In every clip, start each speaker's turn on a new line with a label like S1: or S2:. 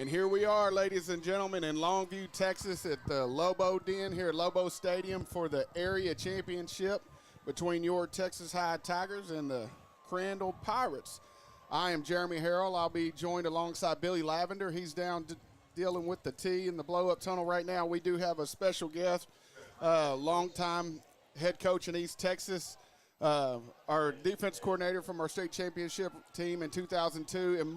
S1: And here we are, ladies and gentlemen, in Longview, Texas at the Lobo Den here at Lobo Stadium for the area championship between your Texas High Tigers and the Crandall Pirates. I am Jeremy Harrell. I'll be joined alongside Billy Lavender. He's down dealing with the T in the blow-up tunnel right now. We do have a special guest, longtime head coach in East Texas, our defense coordinator from our state championship team in 2002, and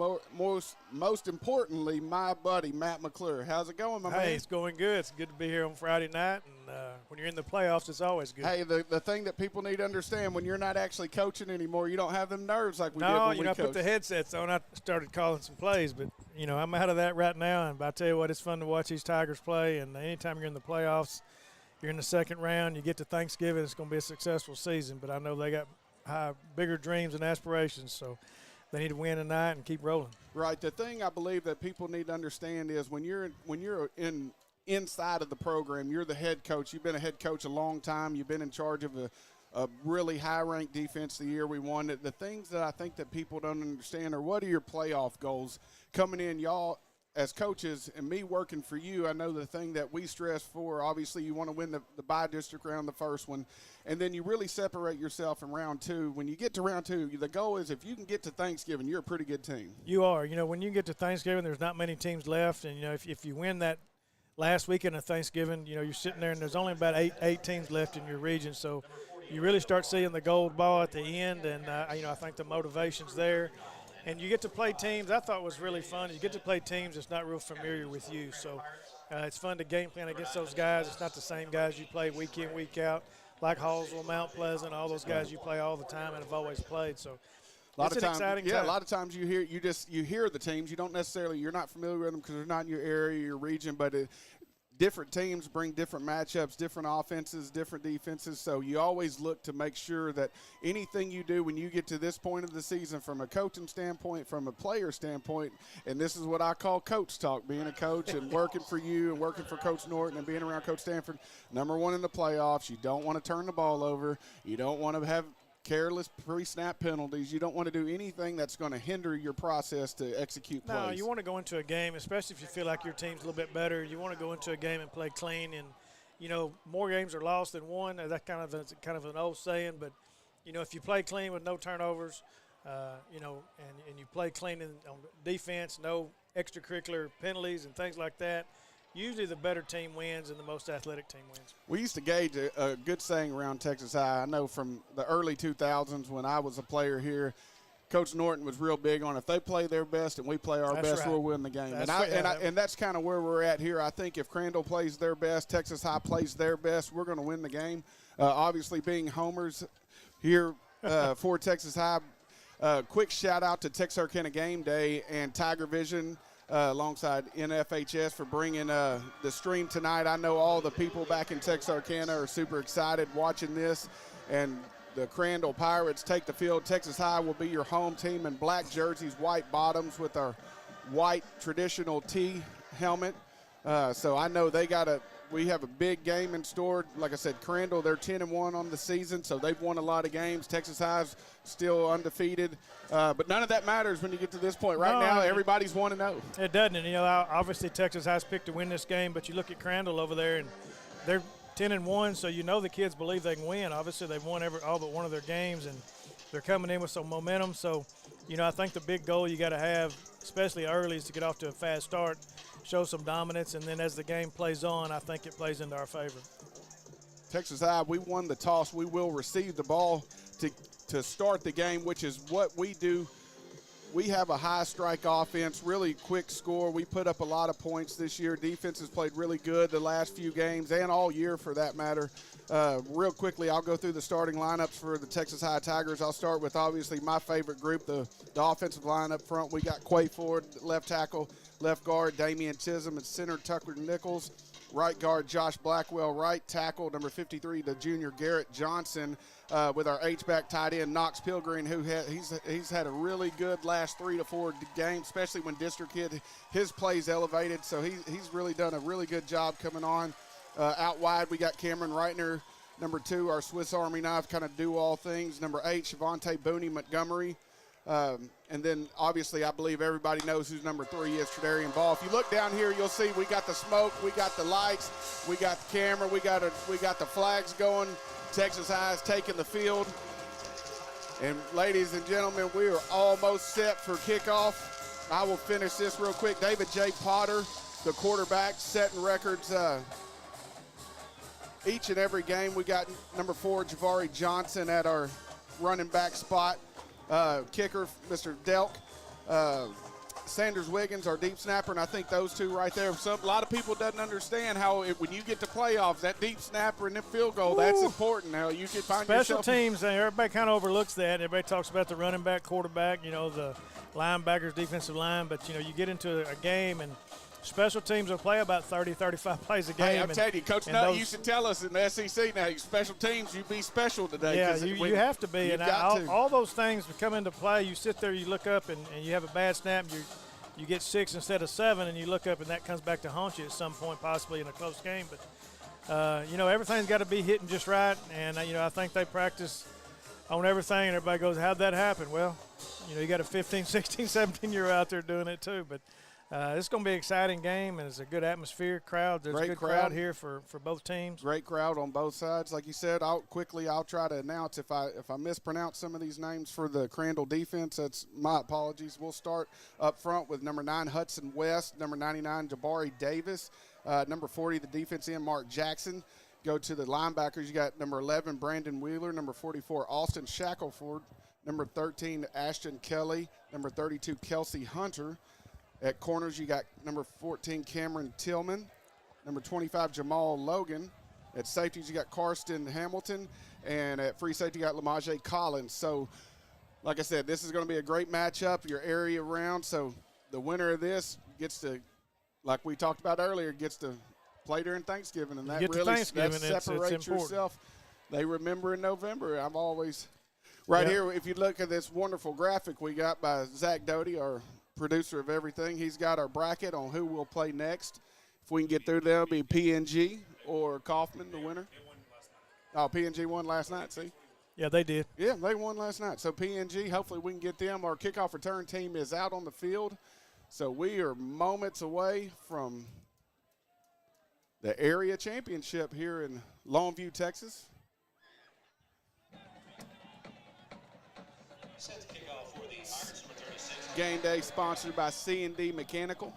S1: most importantly, my buddy, Matt McClure. How's it going, my man?
S2: Hey, it's going good. It's good to be here on Friday night, and when you're in the playoffs, it's always good.
S1: Hey, the thing that people need to understand, when you're not actually coaching anymore, you don't have them nerves like we did when we coached.
S2: I put the headsets on. I started calling some plays, but, I'm out of that right now, and I tell you what, it's fun to watch these Tigers play, and anytime you're in the playoffs, you're in the second round, you get to Thanksgiving, it's going to be a successful season. But I know they got bigger dreams and aspirations, so they need to win tonight and keep rolling. Right.
S1: The thing I believe that people need to understand is when you're inside of the program, you're the head coach. You've been a head coach a long time. You've been in charge of a really high-ranked defense the year we won. The things that I think that people don't understand are, what are your playoff goals coming in, y'all? As coaches and me working for you, I know the thing that we stress for, obviously you want to win the by-district round, the first one, and then you really separate yourself in round two. When you get to round two, the goal is if you can get to Thanksgiving, you're a pretty good team.
S2: You are. When you get to Thanksgiving, there's not many teams left, and, if you win that last weekend of Thanksgiving, you're sitting there and there's only about eight teams left in your region, so you really start seeing the gold ball at the end, and, I think the motivation's there. And you get to play teams, I thought was really fun. You get to play teams that's not real familiar with you. So it's fun to game plan against those guys. It's not the same guys you play week in, week out, like Hallsville, Mount Pleasant, all those guys you play all the time and have always played. So it's an exciting time.
S1: Yeah, a lot of times you hear the teams. You don't necessarily, you're not familiar with them because they're not in your area, your region, but different teams bring different matchups, different offenses, different defenses, so you always look to make sure that anything you do when you get to this point of the season, from a coaching standpoint, from a player standpoint, and this is what I call coach talk, being a coach and working for you and working for Coach Norton and being around Coach Stanford, number one in the playoffs, you don't want to turn the ball over. You don't want to have careless pre-snap penalties. You don't want to do anything that's going to hinder your process to execute plays.
S2: No, you want to go into a game, especially if you feel like your team's a little bit better, you want to go into a game and play clean. And, more games are lost than won. That's kind of an old saying. But, if you play clean with no turnovers, and you play clean on defense, no extracurricular penalties and things like that, usually the better team wins and the most athletic team wins.
S1: We used to gauge a good saying around Texas High. I know from the early 2000s when I was a player here, Coach Norton was real big on if they play their best and we play our best, we'll win the game. And that's kind of where we're at here. I think if Crandall plays their best, Texas High plays their best, we're going to win the game. Obviously, being homers here for Texas High, quick shout-out to Texarkana Game Day and Tiger Vision, alongside NFHS for bringing the stream tonight. I know all the people back in Texarkana are super excited watching this, and the Crandall Pirates take the field. Texas High will be your home team in black jerseys, white bottoms with our white traditional T helmet. So I know we have a big game in store. Like I said, Crandall, they're 10-1 on the season, so they've won a lot of games. Texas High's still undefeated. But none of that matters when you get to this point. Right now, everybody's 1-0.
S2: It doesn't. And, obviously Texas High's picked to win this game, but you look at Crandall over there, and they're 10-1, so the kids believe they can win. Obviously, they've won all but one of their games, and they're coming in with some momentum. So, I think the big goal you got to have, especially early, is to get off to a fast start, show some dominance, and then as the game plays on, I think it plays into our favor.
S1: Texas High, we won the toss. We will receive the ball to start the game, which is what we do. We have a high strike offense, really quick score. We put up a lot of points this year. Defense has played really good the last few games and all year for that matter. Real quickly, I'll go through the starting lineups for the Texas High Tigers. I'll start with obviously my favorite group, the offensive line up front. We got Quay Ford, left tackle, left guard, Damian Chisholm, and center Tucker Nichols. Right guard, Josh Blackwell. Right tackle, number 53, the junior Garrett Johnson, with our H-back tight end, Knox Pilgrim, who he's had a really good last 3 to 4 games, especially when district hit his plays elevated. So he's really done a really good job coming on. Out wide, we got Cameron Reitner, number 2, our Swiss Army knife, kind of do all things. Number 8, Shavonte Booney Montgomery. And then, obviously, I believe everybody knows who's number 3 is, Tredarian Ball. If you look down here, you'll see we got the smoke, we got the lights, we got the camera, we got the flags going. Texas High is taking the field. And, ladies and gentlemen, we are almost set for kickoff. I will finish this real quick. David J. Potter, the quarterback, setting records each and every game. We got number 4, Javari Johnson, at our running back spot. Kicker, Mr. Delk. Sanders Wiggins, our deep snapper, and I think those two right there. A lot of people doesn't understand how when you get to playoffs, that deep snapper and the field goal, that's important. Now you can find
S2: special teams. Everybody kind of overlooks that. Everybody talks about the running back, quarterback, the linebackers, defensive line, but you get into a game and special teams will play about 30, 35 plays a game.
S1: Hey, I'm telling you, Coach Nutt used to tell us in the SEC now, special teams, you be special today.
S2: Yeah, you have to be. And all those things come into play. You sit there, you look up, and you have a bad snap, and you get 6 instead of 7, and you look up, and that comes back to haunt you at some point, possibly in a close game. But, everything's got to be hitting just right. And, I think they practice on everything, and everybody goes, how'd that happen? Well, you got a 15, 16, 17-year-old out there doing it too. But it's going to be an exciting game, and it's a good atmosphere, crowd. There's a good crowd here for both teams.
S1: Great crowd on both sides. Like you said, I'll try to announce if I mispronounce some of these names for the Crandall defense. That's my apologies. We'll start up front with number 9, Hudson West, number 99, Jabari Davis, number 40, the defense end, Mark Jackson. Go to the linebackers. You got number 11, Brandon Wheeler, number 44, Austin Shackelford, number 13, Ashton Kelly, number 32, Kelsey Hunter. At corners, you got number 14, Cameron Tillman, number 25, Jamal Logan. At safeties, you got Karsten Hamilton. And at free safety, you got Lamaje Collins. So, like I said, this is going to be a great matchup, your area round. So, the winner of this gets to, like we talked about earlier, gets to play during Thanksgiving. And that really separates yourself. They remember in November. I'm always here. If you look at this wonderful graphic we got by Zach Doty, our producer of everything, he's got our bracket on who will play next. If we can get through, that'll be PNG or Kaufman, the winner. Oh, PNG won last night, see?
S2: Yeah, they did.
S1: Yeah, they won last night. So PNG, hopefully we can get them. Our kickoff return team is out on the field. So we are moments away from the area championship here in Longview, Texas. Game day sponsored by C&D Mechanical.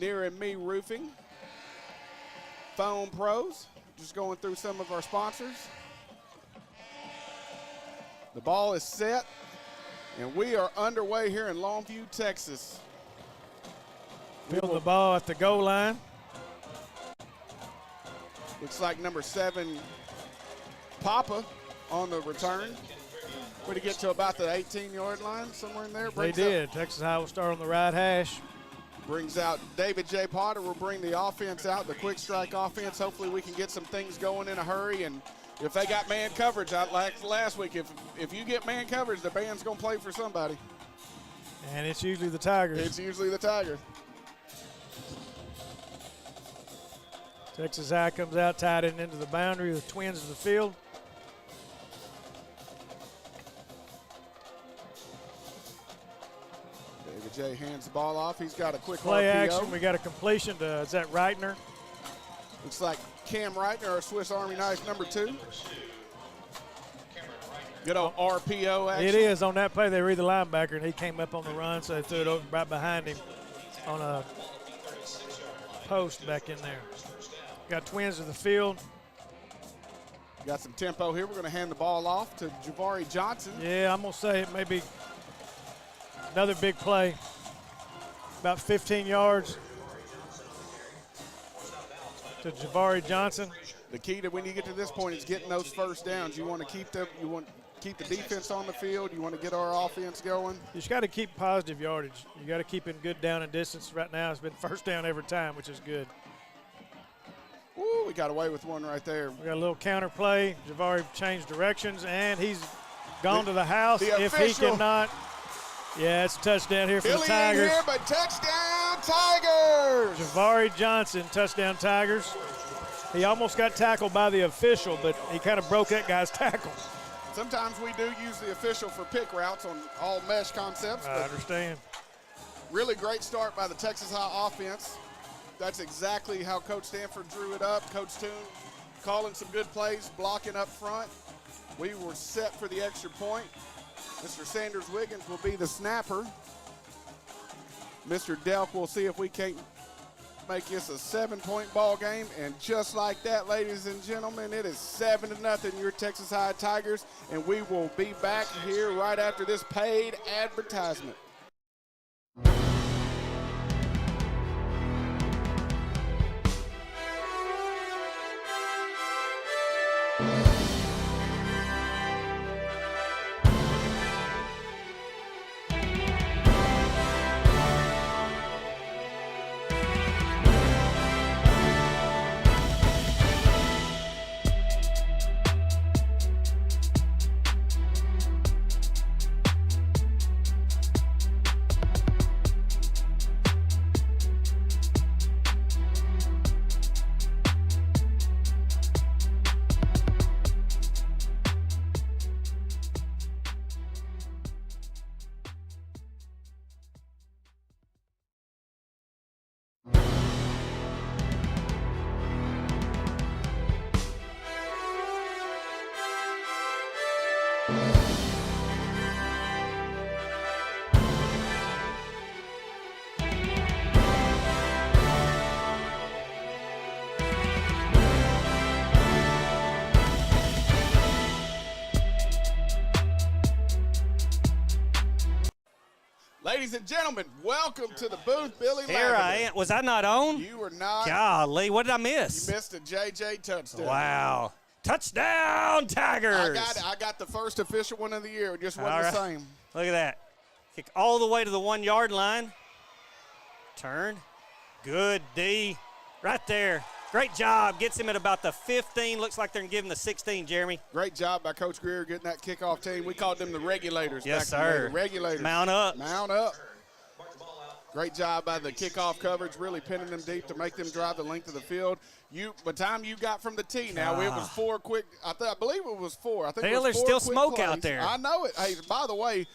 S1: Near and Me Roofing. Foam Pros. Just going through some of our sponsors. The ball is set, and we are underway here in Longview, Texas.
S2: Field the ball at the goal line.
S1: Looks like number 7, Papa, on the return. Way to get to about the 18-yard line, somewhere in there.
S2: They did. Texas High will start on the right hash.
S1: Brings out David J. Potter. Will bring the offense out, the quick strike offense. Hopefully we can get some things going in a hurry. And if they got man coverage, like last week, if you get man coverage, the band's going to play for somebody.
S2: And it's usually the Tigers.
S1: It's usually the Tigers.
S2: Texas High comes out tied in into the boundary of the Twins of the field.
S1: Jay hands the ball off. He's got a quick
S2: play
S1: RPO.
S2: action. We got a completion to, is that Reitner?
S1: Looks like Cam Reitner, our Swiss Army knife number 2. Good old RPO action.
S2: It is. On that play, they read the linebacker, and he came up on the run, so they threw it over right behind him on a post back in there. Got Twins of the field.
S1: Got some tempo here. We're going to hand the ball off to Javari Johnson.
S2: Yeah, I'm going to say it may be another big play, about 15 yards to Javari Johnson.
S1: The key to when you get to this point is getting those first downs. You want to keep them. You want to keep the defense on the field. You want to get our offense going.
S2: You just got to keep positive yardage. You got to keep in good down and distance. Right now, it's been first down every time, which is good.
S1: Ooh, we got away with one right there.
S2: We got a little counter play. Javari changed directions, and he's gone to the house. If he cannot. Yeah, it's a touchdown here for the Tigers.
S1: Here, but touchdown, Tigers!
S2: Javari Johnson, touchdown, Tigers. He almost got tackled by the official, but he kind of broke that guy's tackle.
S1: Sometimes we do use the official for pick routes on all mesh concepts.
S2: I understand.
S1: Really great start by the Texas High offense. That's exactly how Coach Stanford drew it up. Coach Toon calling some good plays, blocking up front. We were set for the extra point. Mr. Sanders Wiggins will be the snapper. Mr. Delk will see if we can't make this a 7-point ball game. And just like that, ladies and gentlemen, it is 7-0, your Texas High Tigers. And we will be back here right after this paid advertisement. Ladies and gentlemen, welcome to the booth, Billy
S3: Here
S1: Lavender.
S3: I am. Was I not on?
S1: You were not.
S3: Golly, what did I miss?
S1: You missed a JJ touchdown.
S3: Wow. Touchdown, Tigers.
S1: I got the first official one of the year. It just wasn't
S3: All right.
S1: the same.
S3: Look at that. Kick all the way to the 1-yard line. Turn. Good D. Right there. Great job. Gets him at about the 15. Looks like they're going to give him the 16, Jeremy.
S1: Great job by Coach Greer getting that kickoff team. We called them the regulators.
S3: Yes,
S1: back in the
S3: sir.
S1: day. Regulators.
S3: Mount up.
S1: Mount up. Great job by the kickoff coverage, really pinning them deep to make them drive the length of the field. By the time you got from the tee now, it was 4 quick. I believe it was 4. I think it was 4
S3: there's still
S1: quick
S3: smoke
S1: plays.
S3: out there.
S1: I know it. Hey, by the way,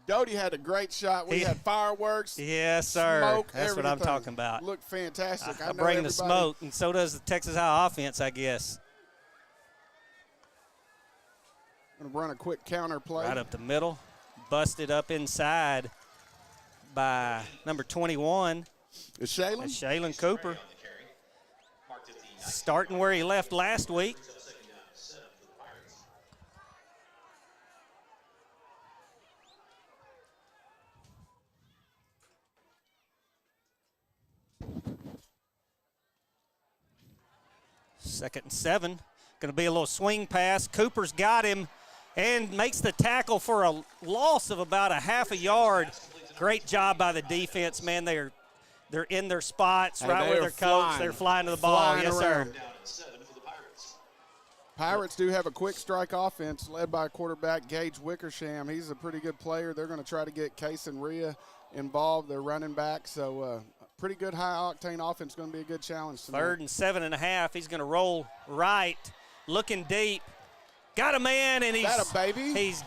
S1: Doty had a great shot. We had fireworks.
S3: Yes, sir.
S1: Smoke,
S3: That's
S1: everything.
S3: what I'm talking about.
S1: Looked fantastic.
S3: I bring the smoke, and so does the Texas High offense, I guess.
S1: Going to run a quick counter play.
S3: Right up the middle. Busted up inside by number 21.
S1: Is Shaylin?
S3: Shaylin Cooper. Starting where he left last week. Second and 7. Going to be a little swing pass. Cooper's got him and makes the tackle for a loss of about a half a yard. Great job by the defense, man. They're in their spots, right where they're coached. They're flying to the ball. Yes, sir.
S1: Pirates do have a quick strike offense led by quarterback Gage Wickersham. He's a pretty good player. They're going to try to get Case and Rhea involved. They're running back, so pretty good high-octane offense. Going to be a good challenge tonight.
S3: 3rd and 7.5. He's going to roll right, looking deep. Got a man, and he's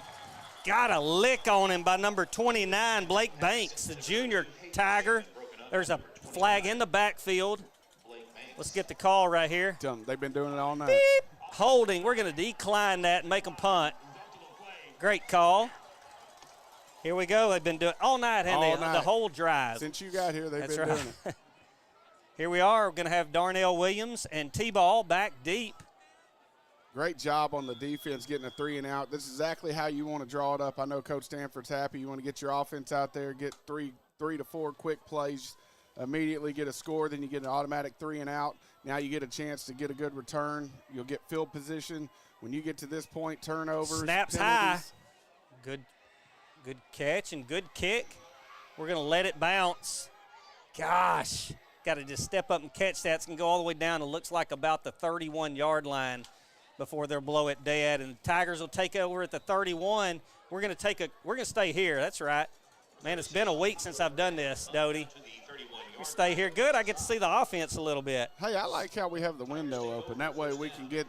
S3: got a lick on him by number 29, Blake Banks, the junior Tiger. There's a flag in the backfield. Let's get the call right here.
S1: They've been doing it all night.
S3: Beep. Holding. We're going to decline that and make them punt. Great call. Here we go. They've been doing it all night, haven't they? The whole drive.
S1: Since you got here, they've been doing it.
S3: Here we are. We're going to have Darnell Williams and T-Ball back deep.
S1: Great job on the defense getting a 3 and out. This is exactly how you want to draw it up. I know Coach Stanford's happy. You want to get your offense out there, get three to four quick plays, immediately get a score, then you get an automatic 3 and out. Now you get a chance to get a good return. You'll get field position. When you get to this point, turnovers,
S3: snaps
S1: penalties.
S3: High. Good catch and good kick. We're going to let it bounce. Gosh, got to just step up and catch that. It's going to go all the way down. It looks like about the 31-yard line before they'll blow it dead. And the Tigers will take over at the 31. We're going to stay here. That's right. Man, it's been a week since I've done this, Doty. We'll stay here. Good. I get to see the offense a little bit.
S1: Hey, I like how we have the window open. That way we can get,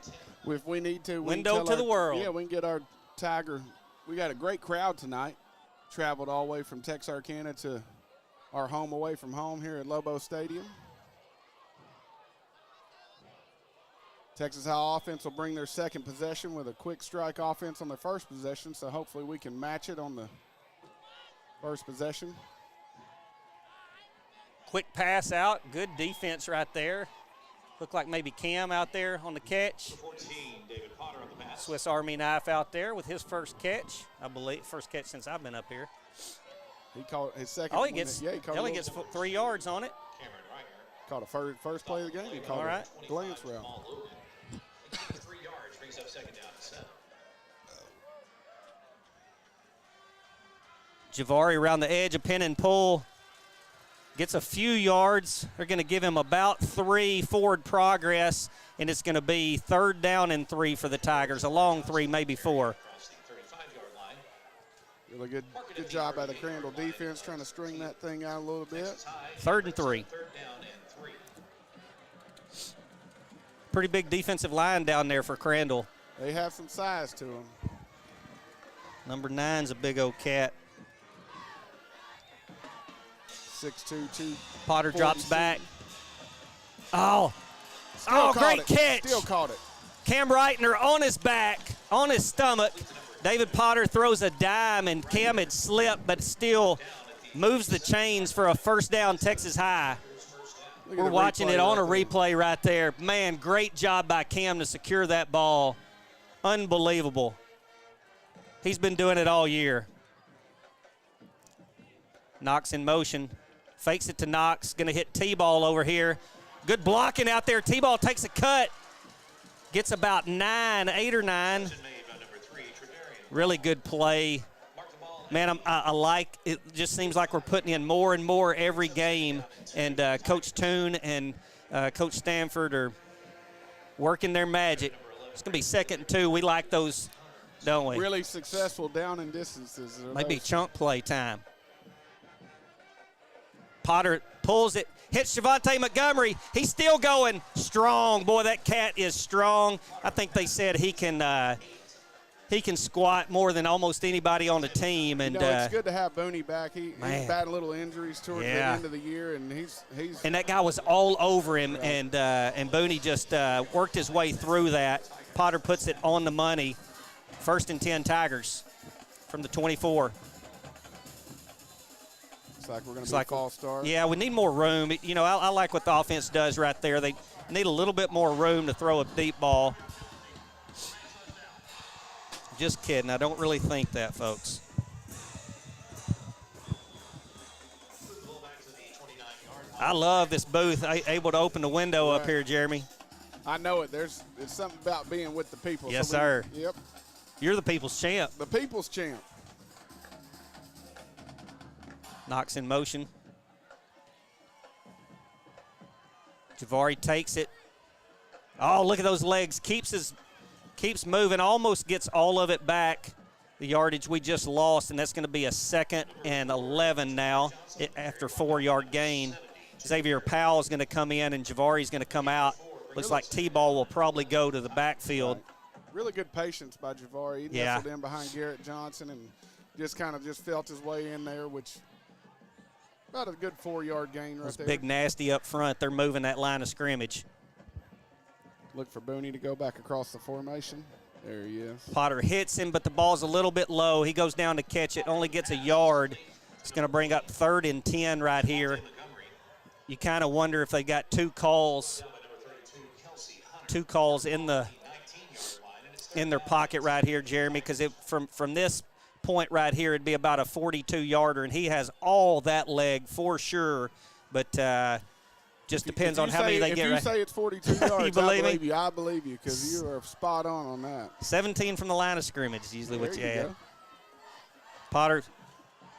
S1: if we need to.
S3: Window to the world.
S1: Yeah, we can get our Tiger. We got a great crowd tonight. Traveled all the way from Texarkana to our home away from home here at Lobo Stadium. Texas High offense will bring their second possession with a quick strike offense on their first possession, so hopefully we can match it on the first possession.
S3: Quick pass out. Good defense right there. Looked like maybe Cam out there on the catch.
S4: 14, David Potter on the pass.
S3: Swiss Army knife out there with his first catch, I believe. First catch since I've been up here.
S1: He caught his second.
S3: Oh, he gets 3 yards on it.
S4: Cameron Reicher.
S1: Caught a first play of the game. He caught a glance route.
S4: 3 yards brings up second down and 7.
S3: Javari around the edge, a pin and pull. Gets a few yards. They're going to give him about 3 forward progress, and it's going to be 3rd down and 3 for the Tigers. A long 3, maybe 4.
S4: Across the 35-yard line.
S1: Really good job by the Crandall defense trying to string that thing out a little bit.
S3: 3rd and 3.
S4: 3rd down and 3.
S3: Pretty big defensive line down there for Crandall.
S1: They have some size to them.
S3: Number 9's a big old cat.
S1: 6'2",
S3: Potter drops back. Oh,
S1: Still
S3: great
S1: it.
S3: catch.
S1: Still caught it.
S3: Cam Reitner on his back, on his stomach. David Potter throws a dime, and Cam had slipped, but still moves the chains for a first down, Texas High. We're watching it on a replay right there. Man, great job by Cam to secure that ball. Unbelievable. He's been doing it all year. Knox in motion. Fakes it to Knox. Going to hit T-ball over here. Good blocking out there. T-ball takes a cut. Gets about 8 or 9. Really good play. Man, I like it. Just seems like we're putting in more and more every game. And Coach Toon and Coach Stanford are working their magic. It's going to be 2nd and 2. We like those, don't we?
S1: Really successful down and distances.
S3: Maybe chunk play time. Potter pulls it, hits Javante Montgomery. He's still going strong. Boy, that cat is strong. I think they said he can squat more than almost anybody on the team. And
S1: it's good to have Booney back. He's had little injuries toward the end of the year, and he's
S3: and that guy was all over him, and Booney just worked his way through that. Potter puts it on the money. 1st and 10 Tigers from the 24.
S1: Like we're going to be a false start.
S3: Yeah, we need more room. You know, I like what the offense does right there. They need a little bit more room to throw a deep ball. Just kidding. I don't really think that, folks. I love this booth. Able to open the window up here, Jeremy.
S1: I know it. It's something about being with the people.
S3: Yes, sir.
S1: Yep.
S3: You're the people's champ.
S1: The people's champ.
S3: Knox in motion. Javari takes it. Oh, look at those legs. Keeps moving. Almost gets all of it back. The yardage we just lost, and that's going to be a 2nd and 11 now after 4-yard gain. Xavier Powell is going to come in, and Javari's going to come out. Looks like T-ball will probably go to the backfield.
S1: Right. Really good patience by Javari. He nestled in behind Garrett Johnson and just felt his way in there, which – about a good 4-yard gain right there.
S3: Big nasty up front. They're moving that line of scrimmage.
S1: Look for Booney to go back across the formation. There he is.
S3: Potter hits him, but the ball's a little bit low. He goes down to catch it, only gets a yard. It's going to bring up 3rd and 10 right here. You kind of wonder if they got 2 calls in their pocket right here, Jeremy, because from this point right here, it'd be about a 42-yarder, and he has all that leg for sure, but just depends on how many they get.
S1: If you say it's 42 yards,
S3: you believe
S1: I believe you, because you are spot on that.
S3: 17 from the line of scrimmage is usually what you add.
S1: Go.
S3: Potter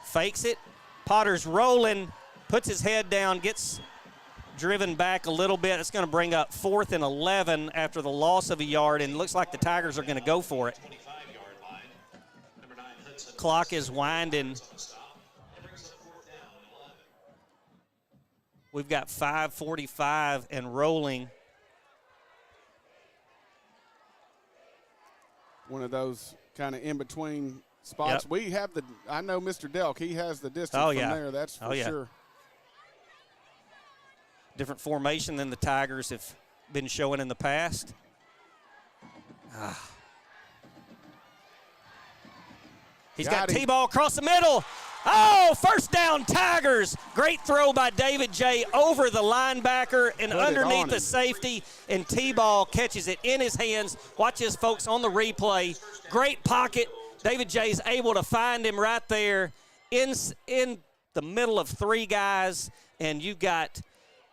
S3: fakes it. Potter's rolling, puts his head down, gets driven back a little bit. It's going to bring up 4th and 11 after the loss of a yard, and it looks like the Tigers are going to go for it. Clock is winding. We've got 5:45 and rolling.
S1: one of those kind of in-between spots.
S3: Yep.
S1: We have I know Mr. Delk, he has the distance from there, that's for sure.
S3: Different formation than the Tigers have been showing in the past. He's got T-ball across the middle. Oh, first down, Tigers. Great throw by David J. over the linebacker and underneath the safety, and T-ball catches it in his hands. Watch this, folks, on the replay. Great pocket. David J's able to find him right there in the middle of 3 guys, and you got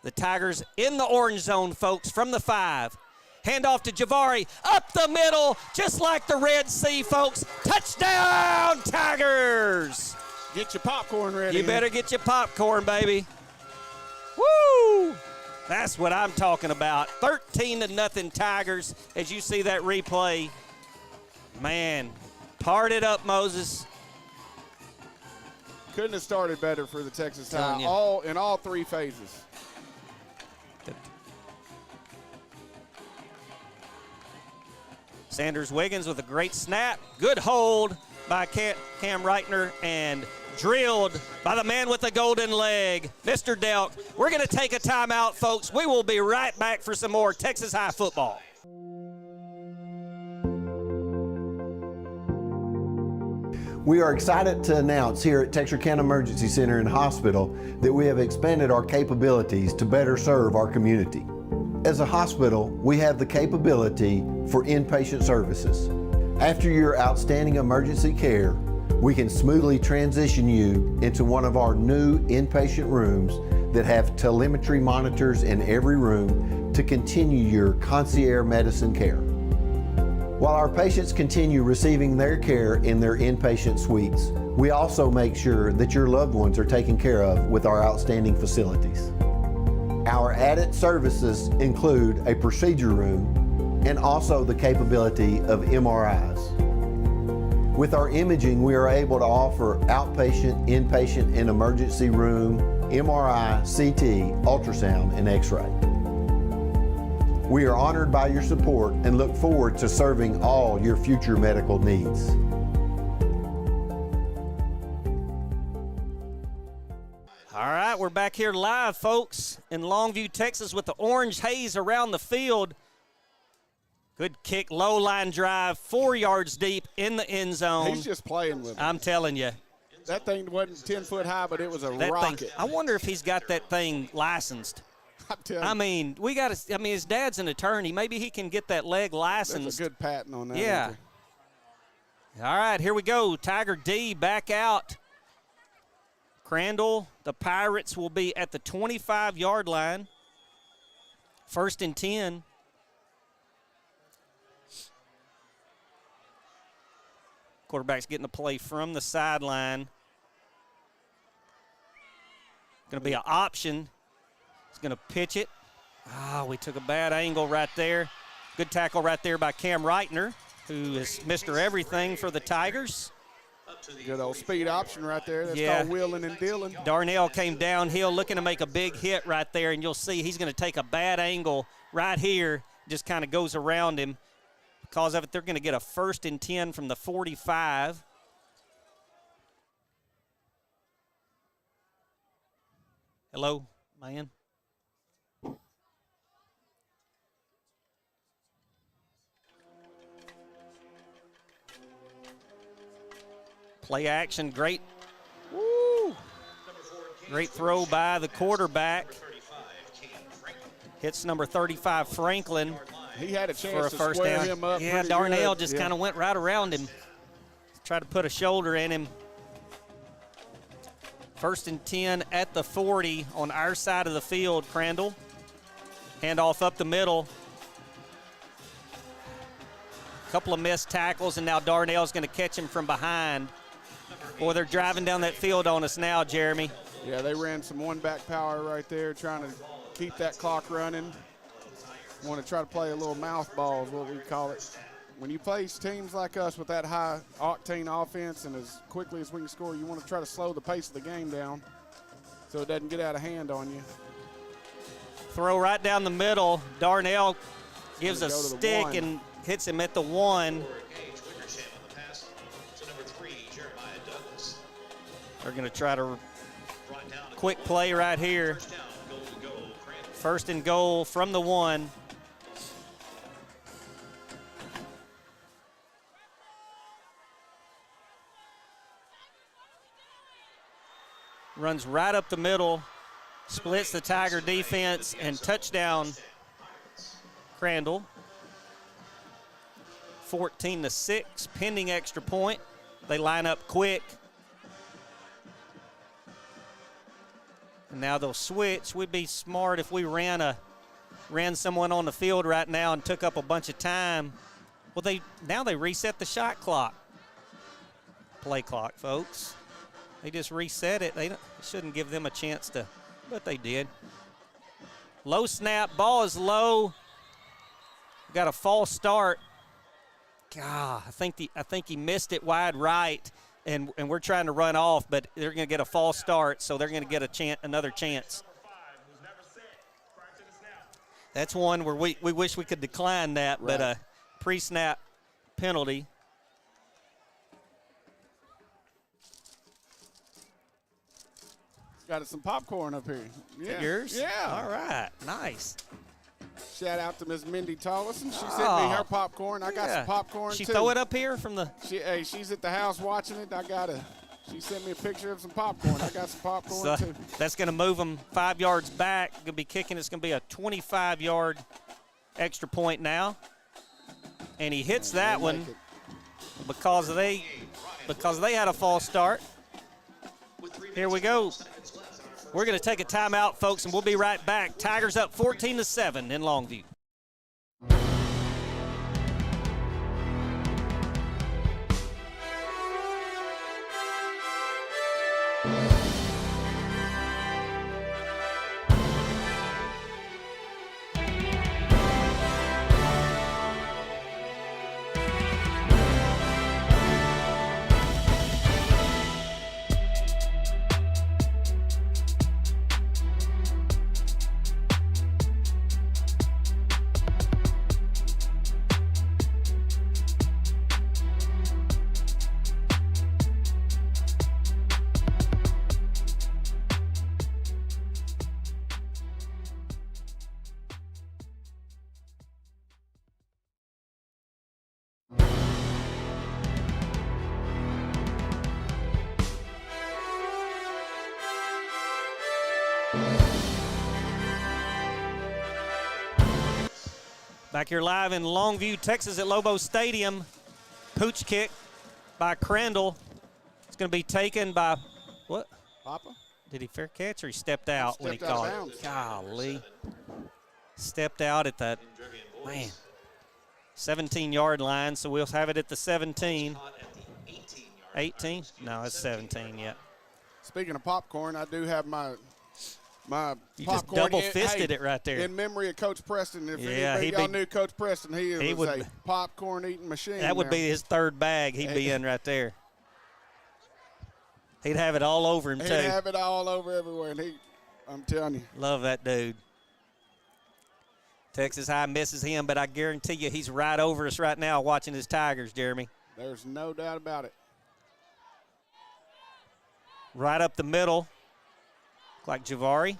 S3: the Tigers in the orange zone, folks, from the 5. Handoff to Javari, up the middle, just like the Red Sea, folks. Touchdown, Tigers!
S1: Get your popcorn ready.
S3: You better get your popcorn, baby. Woo! That's what I'm talking about. 13-0 Tigers, as you see that replay. Man, part it up, Moses.
S1: Couldn't have started better for the Texas Tide, in all 3 phases.
S3: Sanders Wiggins with a great snap. Good hold by Cam Reitner and drilled by the man with the golden leg, Mr. Delk. We're going to take a timeout, folks. We will be right back for some more Texas High football.
S5: We are excited to announce here at Texarkana Emergency Center and Hospital that we have expanded our capabilities to better serve our community. As a hospital, we have the capability for inpatient services. After your outstanding emergency care, we can smoothly transition you into one of our new inpatient rooms that have telemetry monitors in every room to continue your concierge medicine care. While our patients continue receiving their care in their inpatient suites, we also make sure that your loved ones are taken care of with our outstanding facilities. Our added services include a procedure room and also the capability of MRIs. With our imaging, we are able to offer outpatient, inpatient, and emergency room MRI, CT, ultrasound, and X-ray. We are honored by your support and look forward to serving all your future medical needs.
S3: All right, we're back here live, folks, in Longview, Texas, with the orange haze around the field. Good kick, low line drive, 4 yards deep in the end zone.
S1: He's just playing with it.
S3: I'm telling you.
S1: That thing wasn't 10 foot high, but it was a rocket.
S3: I wonder if he's got that thing licensed. I mean, his dad's an attorney. Maybe he can get that leg licensed.
S1: That's a good patent on that.
S3: Yeah. All right, here we go. Tiger D back out. Crandall, the Pirates will be at the 25-yard line. 1st and 10. Quarterback's getting the play from the sideline. Going to be an option. He's going to pitch it. We took a bad angle right there. Good tackle right there by Cam Reitner, who is Mr. Everything for the Tigers.
S1: Good old speed option right there. That's called wheeling and dealing.
S3: Darnell came downhill looking to make a big hit right there, and you'll see he's going to take a bad angle right here. Just kind of goes around him. Because of it, they're going to get a 1st and 10 from the 45. Hello, man. Play action, great. Woo! Great throw by the quarterback. Hits number 35, Franklin.
S1: He had a chance
S3: for a
S1: to
S3: first
S1: square
S3: down.
S1: him up.
S3: Yeah, Darnell just kind of went right around him. Tried to put a shoulder in him. 1st and 10 at the 40 on our side of the field, Crandall. Handoff up the middle. Couple of missed tackles, and now Darnell's going to catch him from behind. Boy, they're driving down that field on us now, Jeremy.
S1: Yeah, they ran some one-back power right there, trying to keep that clock running. Want to try to play a little mouth ball is what we call it. When you face teams like us with that high-octane offense and as quickly as we can score, you want to try to slow the pace of the game down so it doesn't get out of hand on you.
S3: Throw right down the middle. Darnell gives a stick and hits him at the 1. They're going to try to quick play right here. First and goal from the 1. Runs right up the middle, splits the Tiger defense, and touchdown Crandall. 14-6, pending extra point. They line up quick. And now they'll switch. We'd be smart if we ran someone on the field right now and took up a bunch of time. Well, now they reset the shot clock. Play clock, folks. They just reset it. They shouldn't give them a chance to, but they did. Low snap, ball is low. Got a false start. God, I think he missed it wide right, and we're trying to run off, but they're going to get a false start, so they're going to get another chance. That's one where we wish we could decline that, right. But a pre-snap penalty.
S1: Got some popcorn up here.
S3: Yeah. Yours?
S1: Yeah.
S3: All right. Nice.
S1: Shout out to Miss Mindy Tollison. She sent me her popcorn. I got some popcorn,
S3: She
S1: too.
S3: throw it up here from the...
S1: She's at the house watching it. She sent me a picture of some popcorn. I got some popcorn, too.
S3: That's going to move them 5 yards back. Going to be kicking. It's going to be a 25-yard extra point now. And he hits that one because they had a false start. Here we go. We're going to take a timeout, folks, and we'll be right back. Tigers up 14-7 in Longview. Back here live in Longview, Texas at Lobo Stadium. Pooch kick by Crandall. It's going to be taken by, what?
S1: Papa?
S3: Did he fair catch or he stepped out when he caught it? Golly. Stepped out at that, 17-yard line, so we'll have it at the 17. 18? No, it's 17, yeah.
S1: Speaking of popcorn, I do have my
S3: you
S1: popcorn.
S3: Just double-fisted it right there.
S1: In memory of Coach Preston. If anybody y'all knew Coach Preston, he was a popcorn-eating machine.
S3: That would be his third bag he'd be in right there. He'd have it all over him, too.
S1: He'd have it all over everywhere, and I'm telling you.
S3: Love that dude. Texas High misses him, but I guarantee you he's right over us right now watching his Tigers, Jeremy.
S1: There's no doubt about it.
S3: Right up the middle. Like Javari.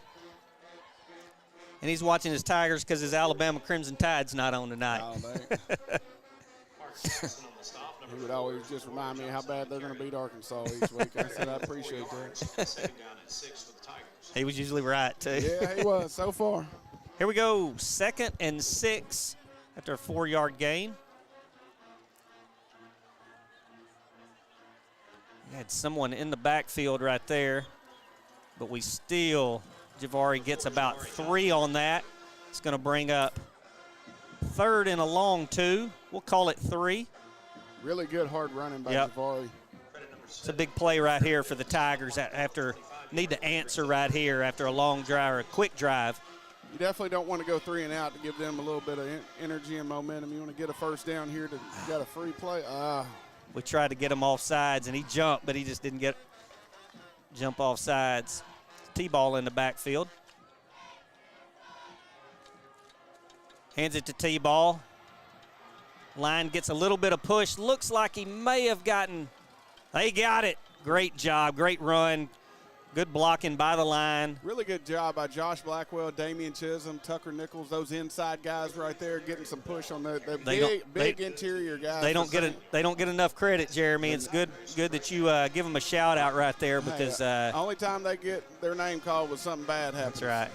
S3: And he's watching his Tigers because his Alabama Crimson Tide's not on tonight.
S1: He would always just remind me how bad they're going to beat Arkansas each week. I said I appreciate that.
S3: He was usually right, too.
S1: Yeah, he was so far.
S3: Here we go, 2nd and 6 after a 4-yard gain. We had someone in the backfield right there. But we still, Javari gets about 3 on that. It's going to bring up 3rd and a long 2. We'll call it 3.
S1: Really good hard running by Javari.
S3: It's a big play right here for the Tigers after need to answer right here after a long drive or a quick drive.
S1: You definitely don't want to go 3 and out to give them a little bit of energy and momentum. You want to get a first down here to got a free play.
S3: We tried to get him off sides, and he jumped, but he just didn't jump off sides. T-ball in the backfield. Hands it to T-ball. Line gets a little bit of push. Looks like he may have gotten. They got it. Great job, great run, good blocking by the line.
S1: Really good job by Josh Blackwell, Damian Chisholm, Tucker Nichols, those inside guys right there getting some push on the big interior guys.
S3: They don't get enough credit, Jeremy. It's good that you give them a shout out right there because
S1: only time they get their name called was something bad happens.
S3: That's right.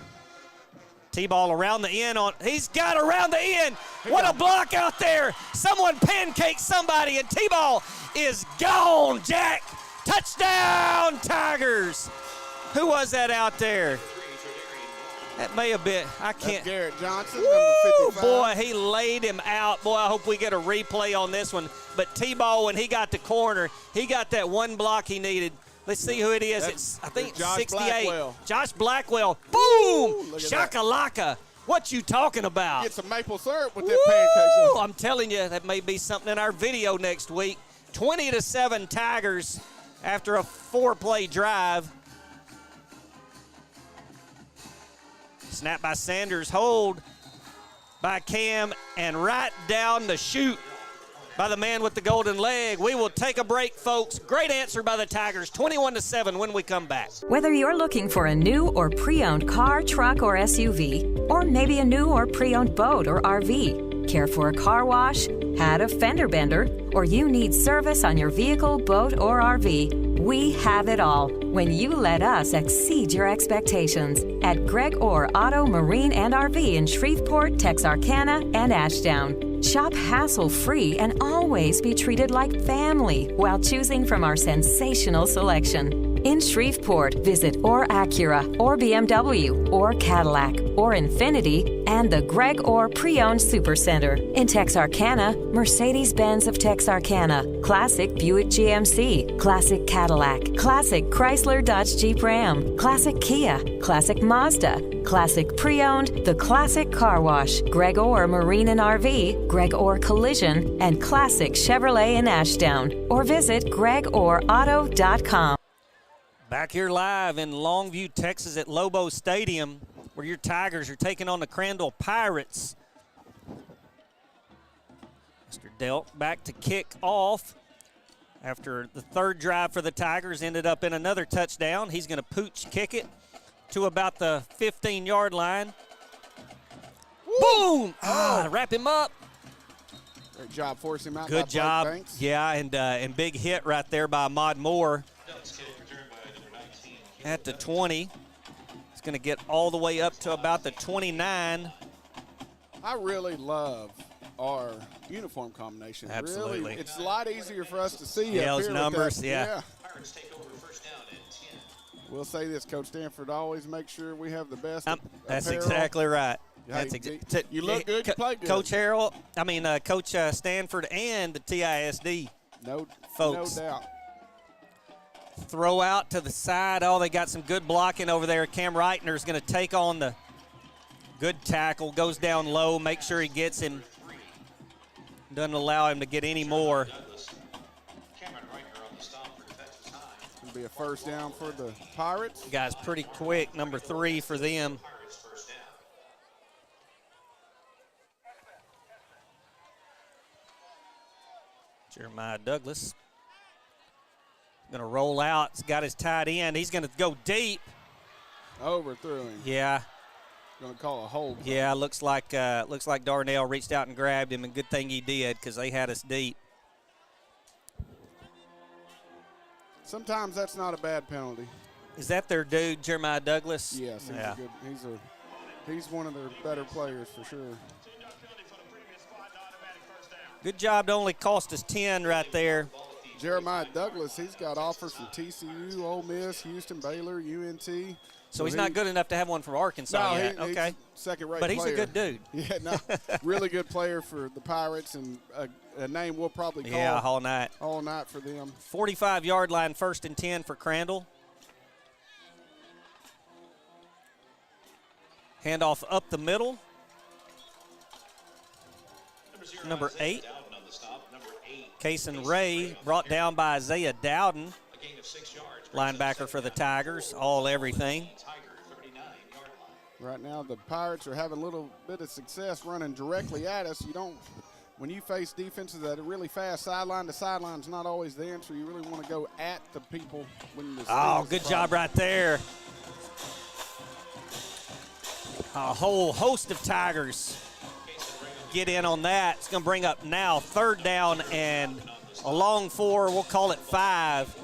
S3: T-ball around the end he's got around the end. What a block out there. Someone pancaked somebody and T-ball is gone, Jack. Touchdown, Tigers. Who was that out there? That may have been, I can't.
S1: That's Garrett Johnson,
S3: Woo,
S1: number 55.
S3: boy, he laid him out. Boy, I hope we get a replay on this one. But T-ball, when he got the corner, he got that one block he needed. Let's see who it is. I think it's
S1: Josh
S3: 68.
S1: Blackwell.
S3: Josh Blackwell. Boom!
S1: Look at
S3: Shakalaka. What you talking about?
S1: Get some maple syrup with that pancakes.
S3: I'm telling you, that may be something in our video next week. 20-7 Tigers after a 4-play drive. Snap by Sanders, hold by Cam, and right down the chute by the man with the golden leg. We will take a break, folks. Great answer by the Tigers, 21-7 when we come back.
S6: Whether you're looking for a new or pre-owned car, truck, or SUV, or maybe a new or pre-owned boat or RV, care for a car wash, had a fender bender, or you need service on your vehicle, boat, or RV, we have it all when you let us exceed your expectations at Greg Orr Auto, Marine, and RV in Shreveport, Texarkana, and Ashdown. Shop hassle-free and always be treated like family while choosing from our sensational selection. In Shreveport, visit Orr Acura, or BMW, or Cadillac, or Infiniti, and the Greg Orr Pre-Owned Supercenter. In Texarkana, Mercedes-Benz of Texarkana, Classic Buick GMC, Classic Cadillac, Classic Chrysler Dodge Jeep Ram, Classic Kia, Classic Mazda, Classic Pre-Owned, The Classic Car Wash, Greg Orr Marine and RV, Greg Orr Collision, and Classic Chevrolet in Ashdown. Or visit gregorrauto.com.
S3: Back here live in Longview, Texas at Lobo Stadium, where your Tigers are taking on the Crandall Pirates. Mr. Delk back to kick off after the third drive for the Tigers ended up in another touchdown. He's going to pooch kick it to about the 15-yard line. Woo! Boom! Wrap him up.
S1: Great job forcing him out.
S3: Good
S1: by
S3: job.
S1: Blake Banks.
S3: Yeah, and big hit right there by Ahmad Moore. At the 20. It's going to get all the way up to about the 29.
S1: I really love our uniform combination.
S3: Absolutely.
S1: Really, it's a lot easier for us to see.
S3: Yeah,
S1: up
S3: those
S1: here
S3: numbers,
S1: with that.
S3: yeah.
S4: Pirates take over first down and 10.
S1: We'll say this, Coach Stanford, always make sure we have the best
S3: That's
S1: apparel.
S3: exactly right.
S1: Hey,
S3: That's
S1: you look good, you play good.
S3: Coach Stanford and the TISD folks.
S1: No doubt.
S3: Throw out to the side. Oh, they got some good blocking over there. Cam Reitner's going to take on the good tackle. Goes down low. Make sure he gets him. Doesn't allow him to get any more.
S1: It'll be a first down for the Pirates.
S3: Guy's pretty quick. Number 3 for them. Jeremiah Douglas. Going to roll out. He's got his tight end. He's going to go deep.
S1: Overthrew him.
S3: Yeah.
S1: Going to call a hold.
S3: Yeah, looks like Darnell reached out and grabbed him, and good thing he did because they had us deep.
S1: Sometimes that's not a bad penalty.
S3: Is that their dude, Jeremiah Douglas?
S1: Yes, he's one of their better players for sure.
S3: Good job to only cost us 10 right there.
S1: Jeremiah Douglas, he's got offers from TCU, Ole Miss, Houston, Baylor, UNT.
S3: So he's not good enough to have one from Arkansas yet.
S1: Okay. Second-rate
S3: but
S1: player.
S3: He's a good dude.
S1: Yeah, no, really good player for the Pirates, and a name we'll probably call
S3: all night.
S1: All night for them.
S3: 45-yard line, 1st and 10 for Crandall. Handoff up the middle. Number 8. Kason Ray brought down by Isaiah Dowden, linebacker for the Tigers, all everything.
S1: Right now the Pirates are having a little bit of success running directly at us. You don't when you face defenses that are really fast, sideline to sideline is not always the answer. You really want to go at the people when the
S3: Oh, good job right there. A whole host of Tigers get in on that. It's going to bring up now 3rd down and a long 4. We'll call it 5.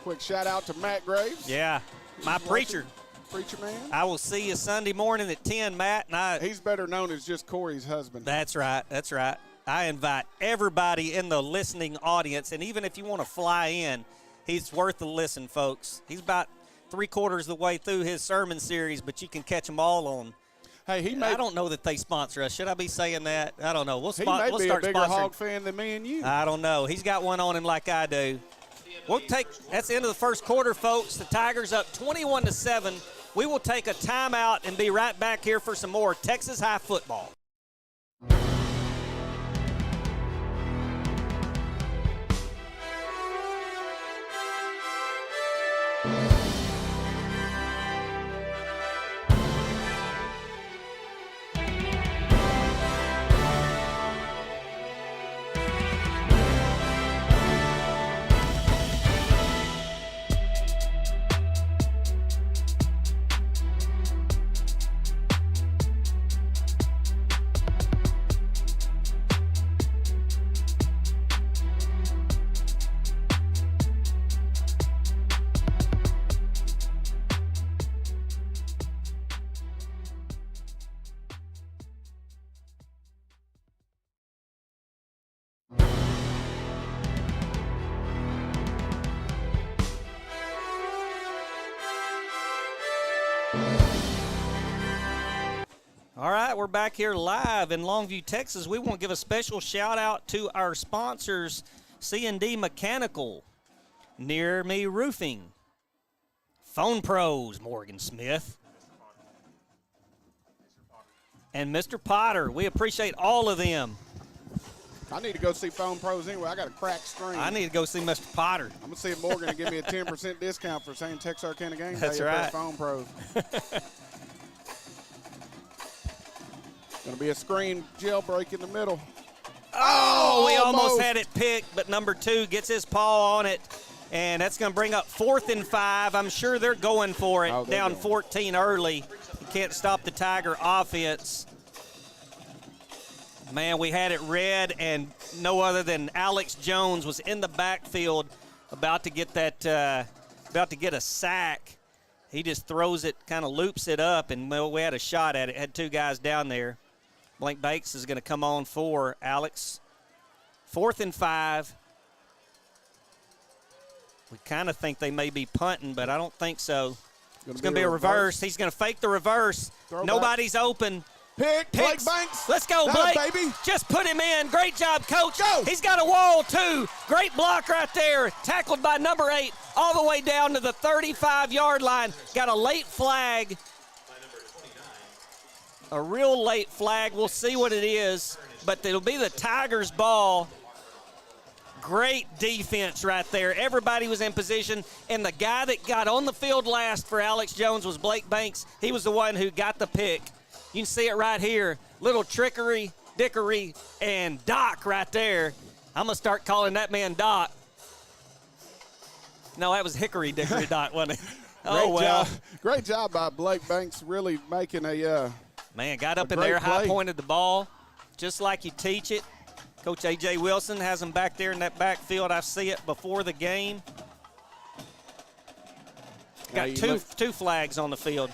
S1: Quick shout out to Matt Graves.
S3: Yeah, my preacher.
S1: Preacher man.
S3: I will see you Sunday morning at 10, Matt. And
S1: he's better known as just Corey's husband.
S3: That's right. That's right. I invite everybody in the listening audience, and even if you want to fly in, he's worth a listen, folks. He's about 3/4 of the way through his sermon series, but you can catch them all on.
S1: Hey,
S3: I don't know that they sponsor us. Should I be saying that? I don't know. We'll
S1: he may
S3: we'll
S1: be
S3: start
S1: a bigger
S3: sponsoring.
S1: Hog fan than me and you.
S3: I don't know. He's got one on him like I do. That's the end of the first quarter, folks. The Tigers up 21-7. We will take a timeout and be right back here for some more Texas High football. All right, we're back here live in Longview, Texas. We want to give a special shout out to our sponsors, C&D Mechanical, Near Me Roofing, Phone Pros, Morgan Smith, and Mr. Potter. We appreciate all of them.
S1: I need to go see Phone Pros anyway. I got a cracked screen.
S3: I need to go see Mr. Potter.
S1: I'm going to see if Morgan will give me a 10% discount for saying Texarkana game day.
S3: That's right.
S1: Phone Pros. Going to be a screen jailbreak in the middle.
S3: Oh, we almost had it picked, but number 2 gets his paw on it, and that's going to bring up 4th and 5. I'm sure they're going for it, down 14 early. You can't stop the Tiger offense. Man, we had it red, and no other than Alex Jones was in the backfield about to get a sack. He just throws it, kind of loops it up, and we had a shot at it. Had 2 guys down there. Blank Bakes is going to come on for Alex. 4th and 5. We kind of think they may be punting, but I don't think so. It's going to be a reverse. He's going to fake the reverse. Nobody's open.
S1: Pick, Blake Banks.
S3: Let's go, Blake.
S1: Baby.
S3: Just put him in. Great job, Coach.
S1: Go.
S3: He's got a wall, too. Great block right there. Tackled by number 8 all the way down to the 35-yard line. Got a late flag. A real late flag. We'll see what it is, but it'll be the Tigers' ball. Great defense right there. Everybody was in position, and the guy that got on the field last for Alex Jones was Blake Banks. He was the one who got the pick. You can see it right here. Little trickery, dickery, and Doc right there. I'm going to start calling that man Doc. No, that was Hickory Dickory Doc, wasn't it? Oh, well.
S1: Great job by Blake Banks really making a
S3: man, got up in there, high-pointed the ball, just like you teach it. Coach A.J. Wilson has him back there in that backfield. I see it before the game. Got two flags on the field.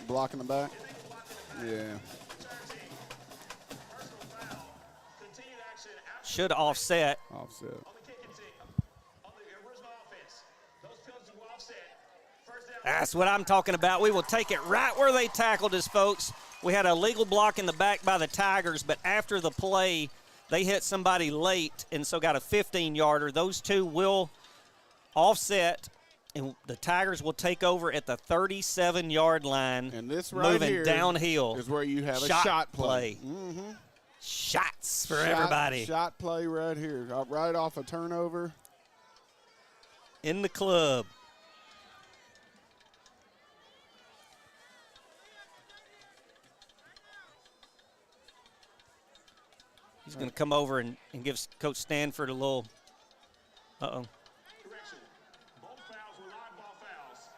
S1: Blocking the back. Yeah.
S3: Should offset.
S1: Offset.
S3: That's what I'm talking about. We will take it right where they tackled us, folks. We had a legal block in the back by the Tigers, but after the play, they hit somebody late and so got a 15-yarder. Those two will offset, and the Tigers will take over at the 37-yard line.
S1: And this right
S3: moving
S1: here
S3: downhill
S1: is where you have a shot play.
S3: Mm-hmm. Shots for everybody.
S1: Shot play right here, right off a turnover.
S3: In the club. He's going to come over and give Coach Stanford a little. Uh-oh.
S7: Correction. Both fouls were live ball fouls.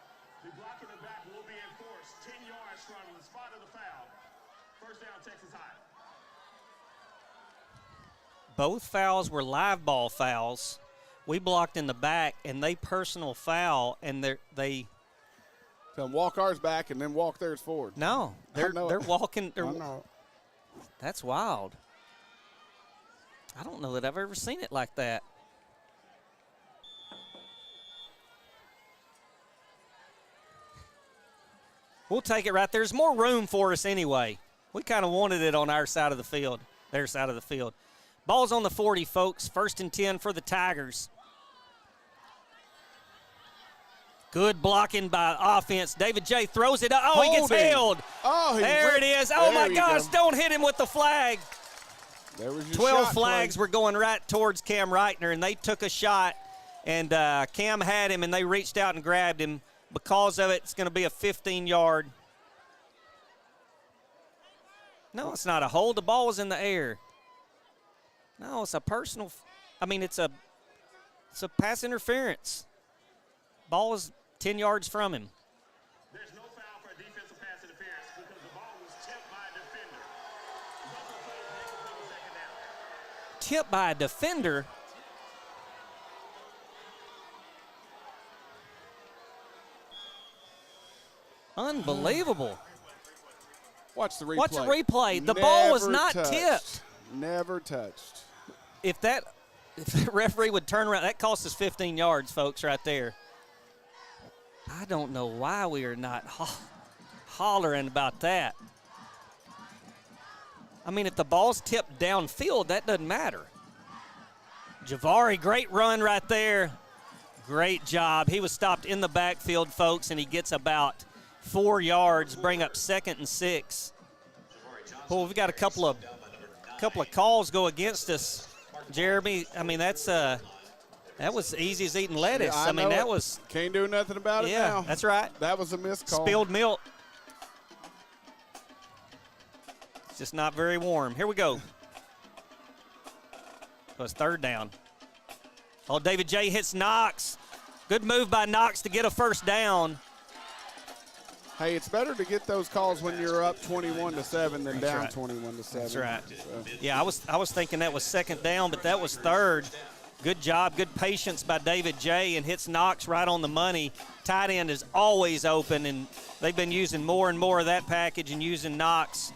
S7: The block in the back will be enforced 10 yards from the spot of the foul. First down, Texas High.
S3: Both fouls were live ball fouls. We blocked in the back, and they personal foul, and they
S1: So walk ours back and then walk theirs forward.
S3: no, they're walking.
S1: I know.
S3: That's wild. I don't know that I've ever seen it like that. We'll take it right there. There's more room for us anyway. We kind of wanted it on our side of the field, their side of the field. Ball's on the 40, folks. 1st and 10 for the Tigers. Good blocking by offense. David J. throws it up. Oh, he gets held.
S1: Oh,
S3: there it is. Oh, my gosh. Don't hit him with the flag.
S1: There was your
S3: 12
S1: shot,
S3: flags
S1: Clay.
S3: were going right towards Cam Reitner, and they took a shot, and Cam had him, and they reached out and grabbed him. Because of it, it's going to be a 15-yard. No, it's not a hold. The ball was in the air. No, it's a personal. It's a pass interference. Ball was 10 yards from him.
S7: There's no foul for defensive pass interference because the ball was tipped by a defender. Buffalo plays make it for the second down.
S3: Tipped by a defender. Unbelievable.
S1: Watch the replay.
S3: Watch the replay. The ball was not tipped.
S1: Never touched.
S3: If the referee would turn around, that cost us 15 yards, folks, right there. I don't know why we are not hollering about that. If the ball's tipped downfield, that doesn't matter. Javari, great run right there. Great job. He was stopped in the backfield, folks, and he gets about 4 yards, bring up 2nd and 6. Well, we've got a couple of calls go against us. Jeremy, that was easy as eating lettuce.
S1: Yeah,
S3: that was.
S1: Can't do nothing about it now.
S3: Yeah, that's right.
S1: That was a missed call.
S3: Spilled milk. It's just not very warm. Here we go. So it's 3rd down. Oh, David J. hits Knox. Good move by Knox to get a 1st down.
S1: Hey, it's better to get those calls when you're up 21-7 than down
S3: right.
S1: 21-7.
S3: That's right.
S1: So.
S3: Yeah, I was thinking that was 2nd down, but that was 3rd. Good job, good patience by David J. and hits Knox right on the money. Tight end is always open, and they've been using more and more of that package and using Knox.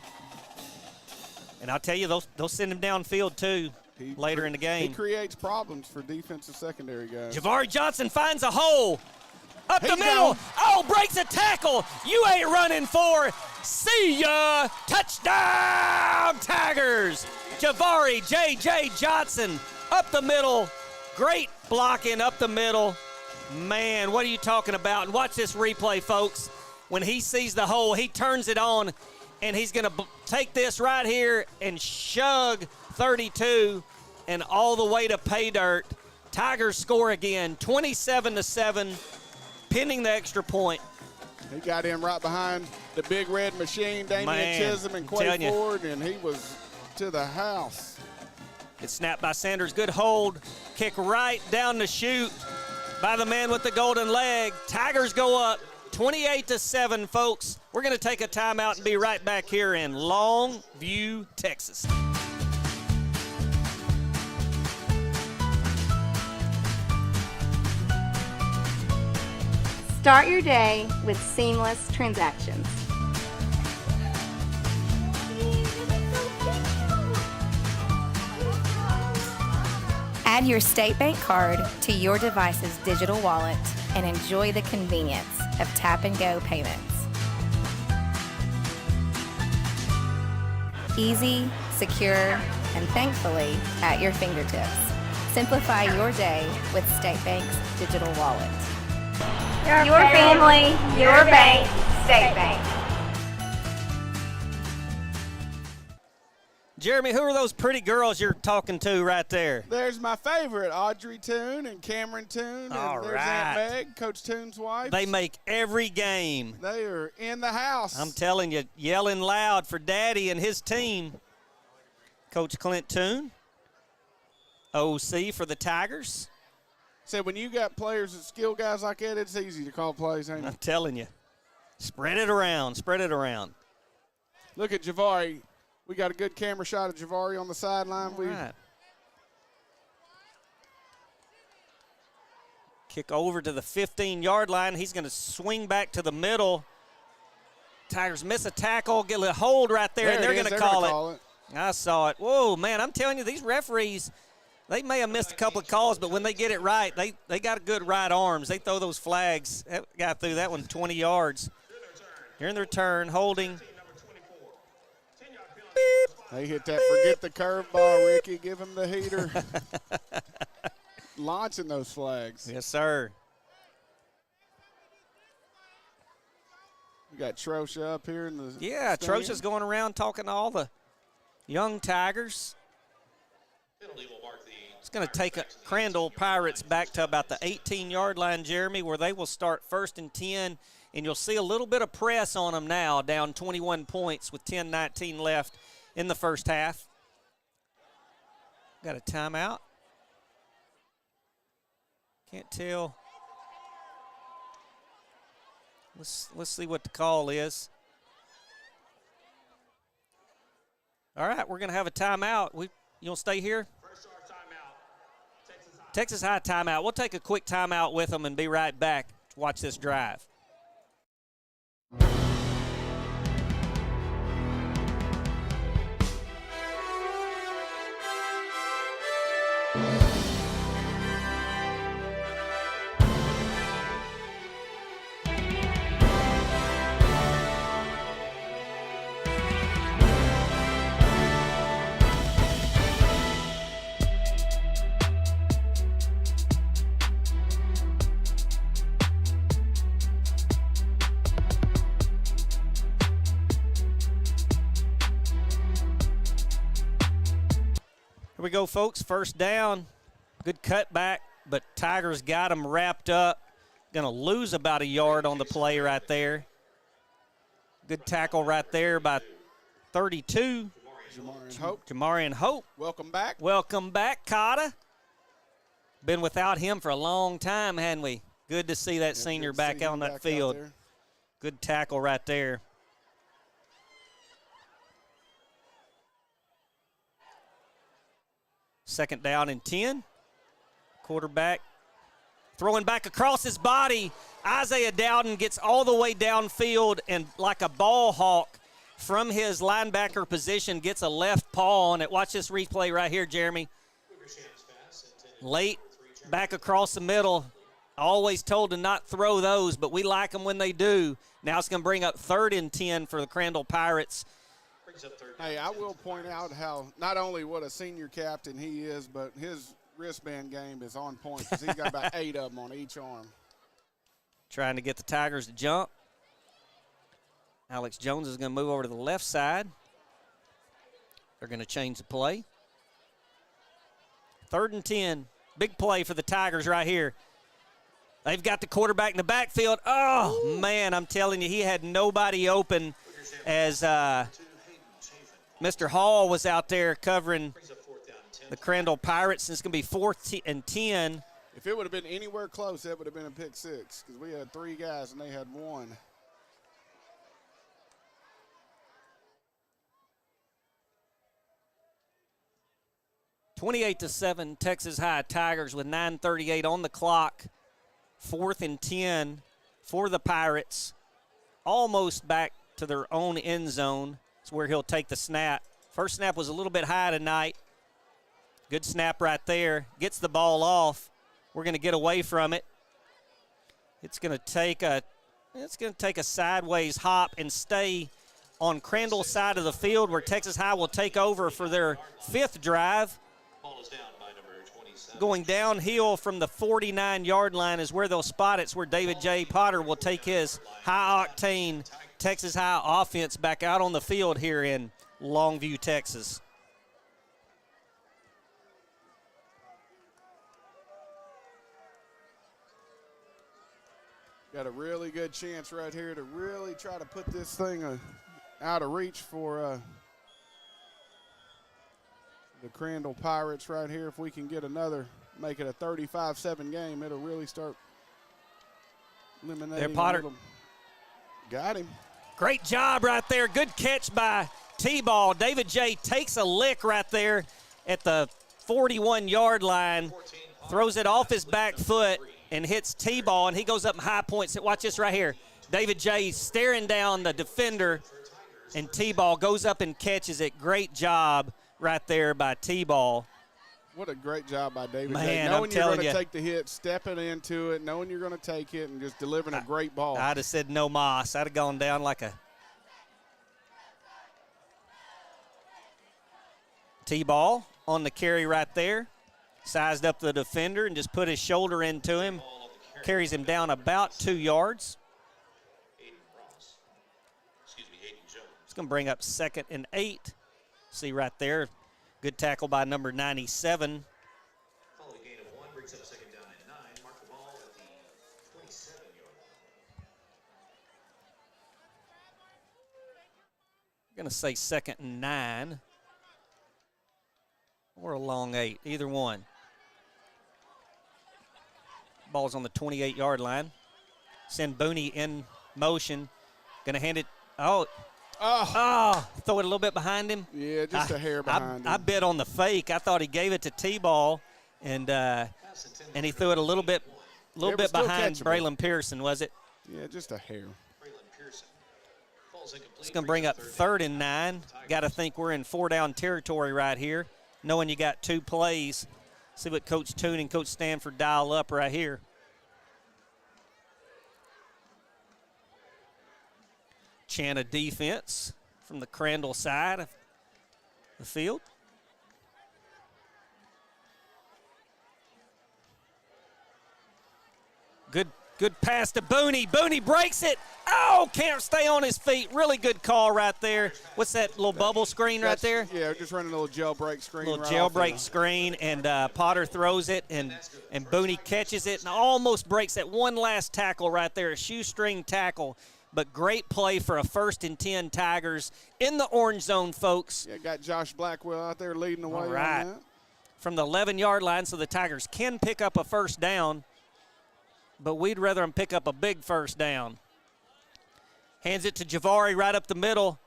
S3: And I'll tell you, they'll send him downfield too later in the game.
S1: He creates problems for defensive secondary guys.
S3: Javari Johnson finds a hole. Up the
S1: He's
S3: middle.
S1: down.
S3: Oh, breaks a tackle. You ain't running for. See ya. Touchdown, Tigers. Javari J.J. Johnson up the middle. Great blocking up the middle. Man, what are you talking about? And watch this replay, folks. When he sees the hole, he turns it on, and he's going to take this right here and shug 32 and all the way to pay dirt. Tigers score again, 27-7. Pinning the extra point.
S1: He got him right behind the big red machine, Damian Chisholm and Quay Ford, and he was to the house.
S3: It's snapped by Sanders. Good hold. Kick right down the chute by the man with the golden leg. Tigers go up 28-7, folks. We're going to take a timeout and be right back here in Longview, Texas.
S8: Start your day with seamless transactions. Add your State Bank card to your device's digital wallet and enjoy the convenience of tap-and-go payments. Easy, secure, and thankfully at your fingertips. Simplify your day with State Bank's digital wallet. Your family, your bank, State Bank.
S3: Jeremy, who are those pretty girls you're talking to right there?
S1: There's my favorite, Audrey Toon and Cameron Toon.
S3: All
S1: and there's
S3: right.
S1: Aunt Meg, Coach Toon's wife.
S3: They make every game.
S1: They are in the house.
S3: I'm telling you, yelling loud for Daddy and his team. Coach Clint Toon, OC for the Tigers.
S1: Said when you got players and skill guys like that, it's easy to call plays, ain't
S3: I'm
S1: it?
S3: telling you. Spread it around, spread it around.
S1: Look at Javari. We got a good camera shot of Javari on the sideline.
S3: All right. Kick over to the 15-yard line. He's going to swing back to the middle. Tigers miss a tackle, get a hold right there, and they're going to call it. I saw it. Whoa, man, I'm telling you, these referees, they may have missed a couple of calls, but when they get it right, they got good right arms. They throw those flags. That guy threw that one 20 yards. During their turn, holding. Beep.
S1: They hit that forget the curveball, Ricky. Give him the heater. Launching those flags.
S3: Yes, sir.
S1: We got Trosha up here in the
S3: Yeah,
S1: stand.
S3: Trosha's going around talking to all the young Tigers. It's going to take Crandall Pirates back to about the 18-yard line, Jeremy, where they will start 1st and 10, and you'll see a little bit of press on them now, down 21 points with 10:19 left in the first half. Got a timeout. Can't tell. Let's see what the call is. All right, we're going to have a timeout. You want to stay here? Texas High timeout. We'll take a quick timeout with them and be right back to watch this drive. Here we go, folks. First down. Good cutback, but Tigers got them wrapped up. Going to lose about a yard on the play right there. Good tackle right there by 32. Jamarian Hope.
S1: Welcome back.
S3: Welcome back, Cotta. Been without him for a long time, hadn't we? Good to see that senior back out on that field. Good tackle right there. Second down and 10. Quarterback throwing back across his body. Isaiah Dowden gets all the way downfield and like a ball hawk from his linebacker position gets a left paw on it. Watch this replay right here, Jeremy. Late, back across the middle. Always told to not throw those, but we like them when they do. Now it's going to bring up 3rd and 10 for the Crandall Pirates.
S1: Hey, I will point out how not only what a senior captain he is, but his wristband game is on point because he's got about 8 of them on each arm.
S3: Trying to get the Tigers to jump. Alex Jones is going to move over to the left side. They're going to change the play. 3rd and 10. Big play for the Tigers right here. They've got the quarterback in the backfield. Oh, man, I'm telling you, he had nobody open as Mr. Hall was out there covering the Crandall Pirates. It's going to be 4th and 10.
S1: If it would have been anywhere close, that would have been a pick six because we had 3 guys and they had 1.
S3: (28-7) Texas High Tigers with 9:38 on the clock. 4th and 10 for the Pirates. Almost back to their own end zone. It's where he'll take the snap. First snap was a little bit high tonight. Good snap right there. Gets the ball off. We're going to get away from it. It's going to take a sideways hop and stay on Crandall's side of the field where Texas High will take over for their 5th drive. Going downhill from the 49-yard line is where they'll spot it. It's where David J. Potter will take his high-octane Texas High offense back out on the field here in Longview, Texas.
S1: Got a really good chance right here to really try to put this thing out of reach for the Crandall Pirates right here. If we can get another, make it a 35-7 game, it'll really start eliminating.
S3: There, Potter.
S1: Got him.
S3: Great job right there. Good catch by T-Ball. David J takes a lick right there at the 41-yard line, throws it off his back foot and hits T-Ball, and he goes up in high points. Watch this right here. David J staring down the defender, and T-Ball goes up and catches it. Great job right there by T-Ball.
S1: What a great job by David J.
S3: Man,
S1: Knowing
S3: I'm
S1: you're
S3: telling
S1: going
S3: you.
S1: to take the hit, stepping into it, knowing you're going to take it, and just delivering a great ball.
S3: I'd have said no mas. I'd have gone down like a T-Ball on the carry right there. Sized up the defender and just put his shoulder into him. Carries him down about 2 yards. It's going to bring up 2nd and 8. See right there. Good tackle by number 97.
S4: Following gain of 1 brings up 2nd down and 9. Mark the ball at the 27-yard line.
S3: I'm going to say 2nd and 9. Or a long 8, either one. Ball's on the 28-yard line. Send Booney in motion. Going to hand it. Throw it a little bit behind him.
S1: Yeah, just a hair behind him.
S3: I bet on the fake. I thought he gave it to T-Ball, and he threw it a little bit behind Braylon Pearson, was it?
S1: Yeah, just a hair.
S3: It's going to bring up 3rd and 9. Got to think we're in 4-down territory right here, knowing you got 2 plays. See what Coach Toon and Coach Stanford dial up right here. Chant of defense from the Crandall side of the field. Good pass to Booney. Booney breaks it. Oh, can't stay on his feet. Really good call right there. What's that little bubble screen right there?
S1: Yeah, just running a little jailbreak screen.
S3: Little jailbreak screen, and Potter throws it, and Booney catches it and almost breaks that one last tackle right there, a shoestring tackle. But great play for a 1st and 10 Tigers in the orange zone, folks.
S1: Yeah, got Josh Blackwell out there leading the way
S3: All right.
S1: on that.
S3: From the 11-yard line, so the Tigers can pick up a 1st down, but we'd rather them pick up a big 1st down. Hands it to Javari right up the middle.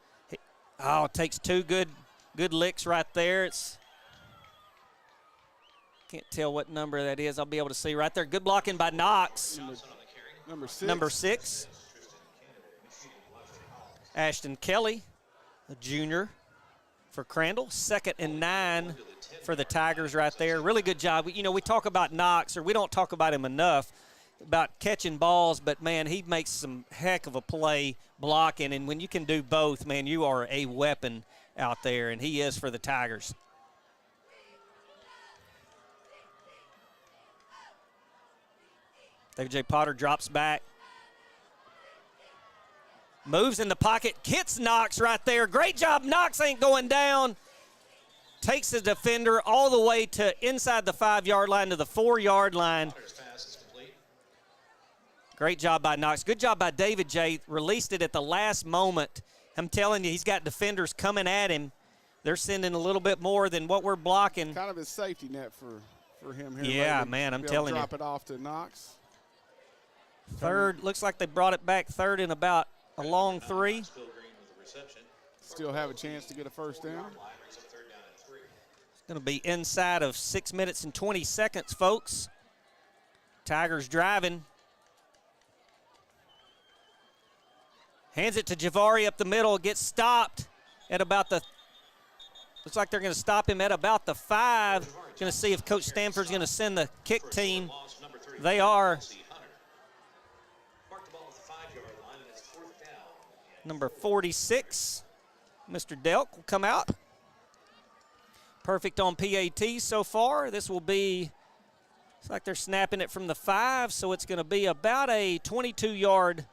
S3: Takes 2 good licks right there. Can't tell what number that is. I'll be able to see right there. Good blocking by Knox.
S1: Number 6.
S3: Ashton Kelly, a junior for Crandall. 2nd and 9 for the Tigers right there. Really good job. You know, we talk about Knox, or we don't talk about him enough, about catching balls, but, man, he makes some heck of a play blocking. And when you can do both, man, you are a weapon out there, and he is for the Tigers. David J. Potter drops back. Moves in the pocket, hits Knox right there. Great job. Knox ain't going down. Takes the defender all the way to inside the 5-yard line to the 4-yard line. Great job by Knox. Good job by David J. Released it at the last moment. I'm telling you, he's got defenders coming at him. They're sending a little bit more than what we're blocking.
S1: Kind of his safety net for him here.
S3: Yeah,
S1: lately.
S3: man, I'm
S1: Be able to
S3: telling you.
S1: drop it off to Knox.
S3: 3rd, looks like they brought it back 3rd and about a long 3.
S1: Still have a chance to get a 1st down.
S3: It's going to be inside of 6 minutes and 20 seconds, folks. Tigers driving. Hands it to Javari up the middle. Gets stopped at about the – looks like they're going to stop him at about the 5. Going to see if Coach Stanford's going to send the kick team. They are. Number 46, Mr. Delk will come out. Perfect on PAT so far. This will be, looks like they're snapping it from the 5, so it's going to be about a 22-yard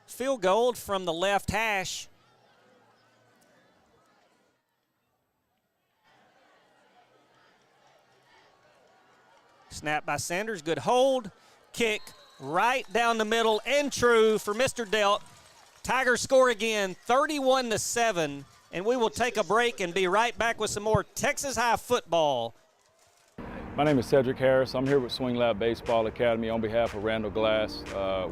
S3: field goal from the left hash. Snap by Sanders, good hold. Kick right down the middle and true for Mr. Delk. Tigers score again, 31-7. and we will take a break and be right back with some more Texas High football.
S9: My name is Cedric Harris. I'm here with Swing Lab Baseball Academy on behalf of Randall Glass.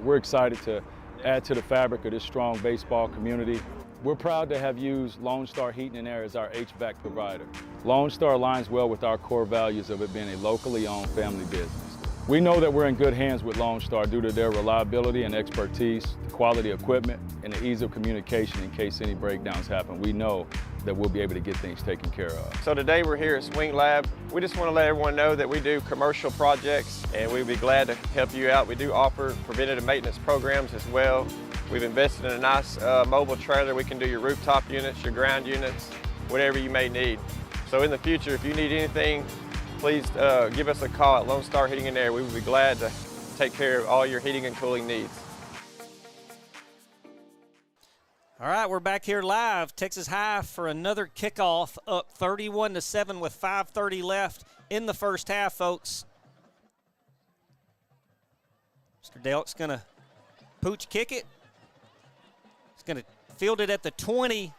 S9: We're excited to add to the fabric of this strong baseball community. We're proud to have used Lone Star Heating and Air as our HVAC provider. Lone Star aligns well with our core values of it being a locally owned family business. We know that we're in good hands with Lone Star due to their reliability and expertise, the quality equipment, and the ease of communication in case any breakdowns happen. We know that we'll be able to get things taken care of.
S10: So today we're here at Swing Lab. We just want to let everyone know that we do commercial projects and we'd be glad to help you out. We do offer preventative maintenance programs as well. We've invested in a nice mobile trailer. We can do your rooftop units, your ground units, whatever you may need. So in the future, if you need anything, please give us a call at Lone Star Heating and Air. We would be glad to take care of all your heating and cooling needs.
S3: All right, we're back here live. Texas High for another kickoff, up 31-7 with 5:30 left in the first half, folks. Mr. Delk's going to pooch kick it. He's going to field it at the 20.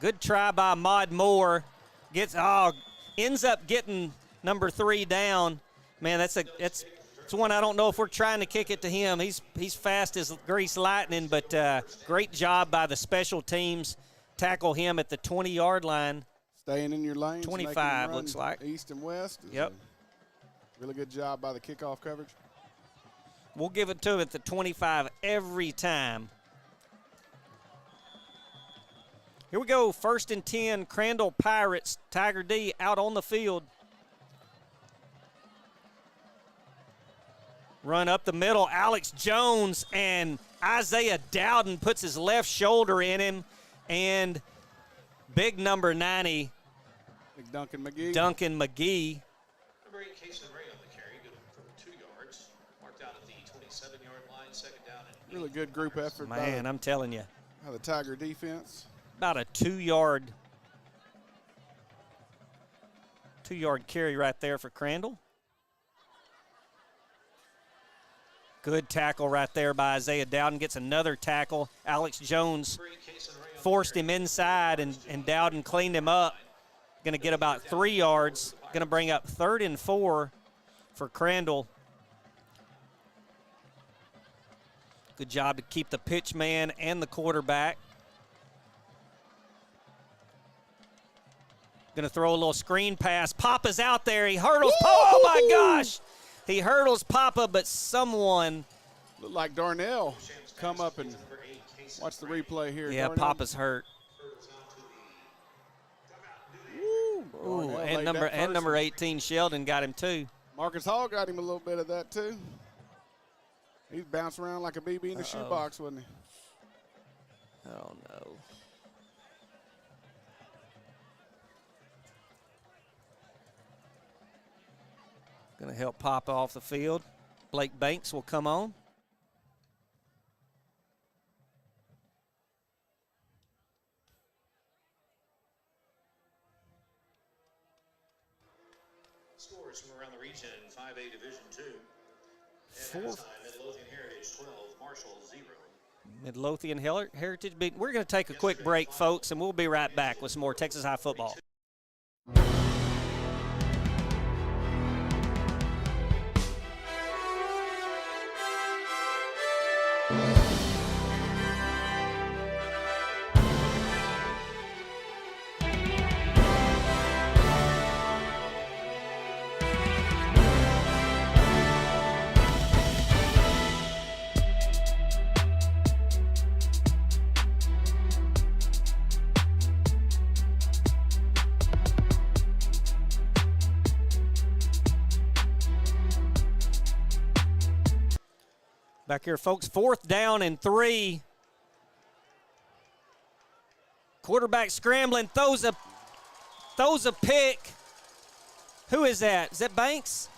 S3: Good try by Mod Moore. Ends up getting number 3 down. Man, it's one I don't know if we're trying to kick it to him. He's fast as grease lightning, but great job by the special teams. Tackle him at the 20-yard line.
S1: Staying in your lane.
S3: 25 looks like.
S1: East and west.
S3: Yep.
S1: Really good job by the kickoff coverage.
S3: We'll give it to him at the 25 every time. Here we go, 1st and 10, Crandall Pirates. Tiger D out on the field. Run up the middle, Alex Jones, and Isaiah Dowden puts his left shoulder in him, and big number 90,
S1: big Duncan McGee.
S4: Number 8, Kason Ray on the carry, good for 2 yards. Marked out at the 27-yard line, 2nd down. And
S1: really good group effort.
S3: Man, I'm telling you.
S1: By the Tiger defense.
S3: About a 2-yard carry right there for Crandall. Good tackle right there by Isaiah Dowden. Gets another tackle. Alex Jones forced him inside, and Dowden cleaned him up. Going to get about 3 yards. Going to bring up 3rd and 4 for Crandall. Good job to keep the pitch man and the quarterback. Going to throw a little screen pass. Papa's out there. He hurdles. Oh, my gosh. He hurdles Papa, but someone.
S1: Looked like Darnell come up and watch the replay here.
S3: Yeah,
S1: Darnell.
S3: Papa's hurt. Ooh, and number 18, Sheldon, got him too.
S1: Marcus Hall got him a little bit of that too. He's bouncing around like a BB in a shoebox, wasn't he?
S3: Oh, no. Going to help Papa off the field. Blake Banks will come on.
S4: scores from around the region in 5A Division II.
S3: Fourth.
S4: Midlothian Heritage 12, Marshall 0.
S3: Midlothian Heritage beat. We're going to take a quick break, folks, and we'll be right back with some more Texas High football. Back here, folks, 4th down and 3. Quarterback scrambling, throws a pick. Who is that? Is that Banks?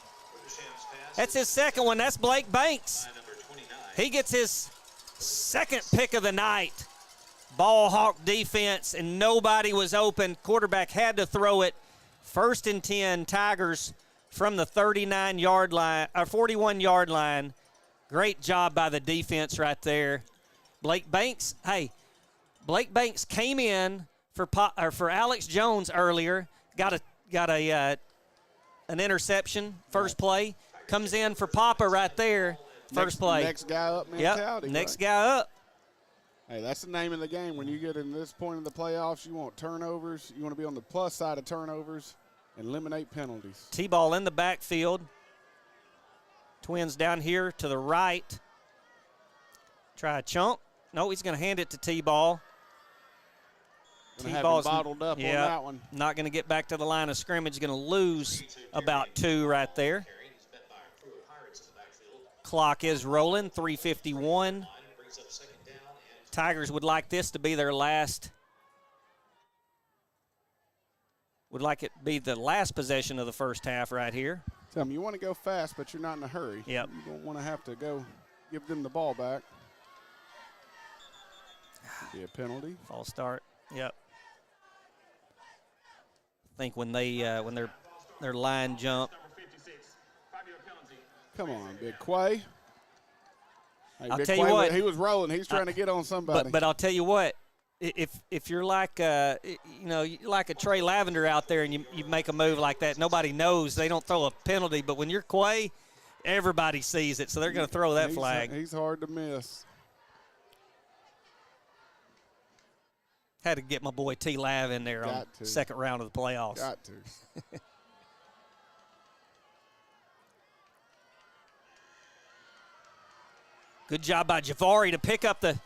S3: That's his second one. That's Blake Banks. He gets his second pick of the night. Ball hawk defense, and nobody was open. Quarterback had to throw it. 1st and 10, Tigers from the 39-yard line, or 41-yard line. Great job by the defense right there. Blake Banks came in for Alex Jones earlier. Got an interception, first play. Comes in for Papa right there, first play.
S1: Next guy up mentality.
S3: Yep, next guy up.
S1: Hey, that's the name of the game. When you get in this point of the playoffs, you want turnovers. You want to be on the plus side of turnovers and eliminate penalties.
S3: T-ball in the backfield. Twins down here to the right. Try a chunk. No, he's going to hand it to T-ball.
S1: T-ball's bottled up on that one.
S3: Not going to get back to the line of scrimmage. Going to lose about 2 right there. Clock is rolling, 3:51. Tigers would like this to be their last. Would like it to be the last possession of the first half right here.
S1: Tell them you want to go fast, but you're not in a hurry.
S3: Yep.
S1: You don't want to have to go give them the ball back. Be a penalty.
S3: False start. Yep. I think when their line jump.
S1: Come on, Big Quay. Hey,
S3: I'll
S1: Big
S3: tell
S1: Quay,
S3: you what.
S1: He was rolling. He's trying to get on somebody.
S3: But I'll tell you what. If you're like like a Trey Lavender out there and you make a move like that, nobody knows. They don't throw a penalty. But when you're Quay, everybody sees it, so they're going to throw that flag.
S1: He's hard to miss.
S3: Had to get my boy T. Lav in there on the second round of the playoffs.
S1: Got to.
S3: Good job by Javari to pick up the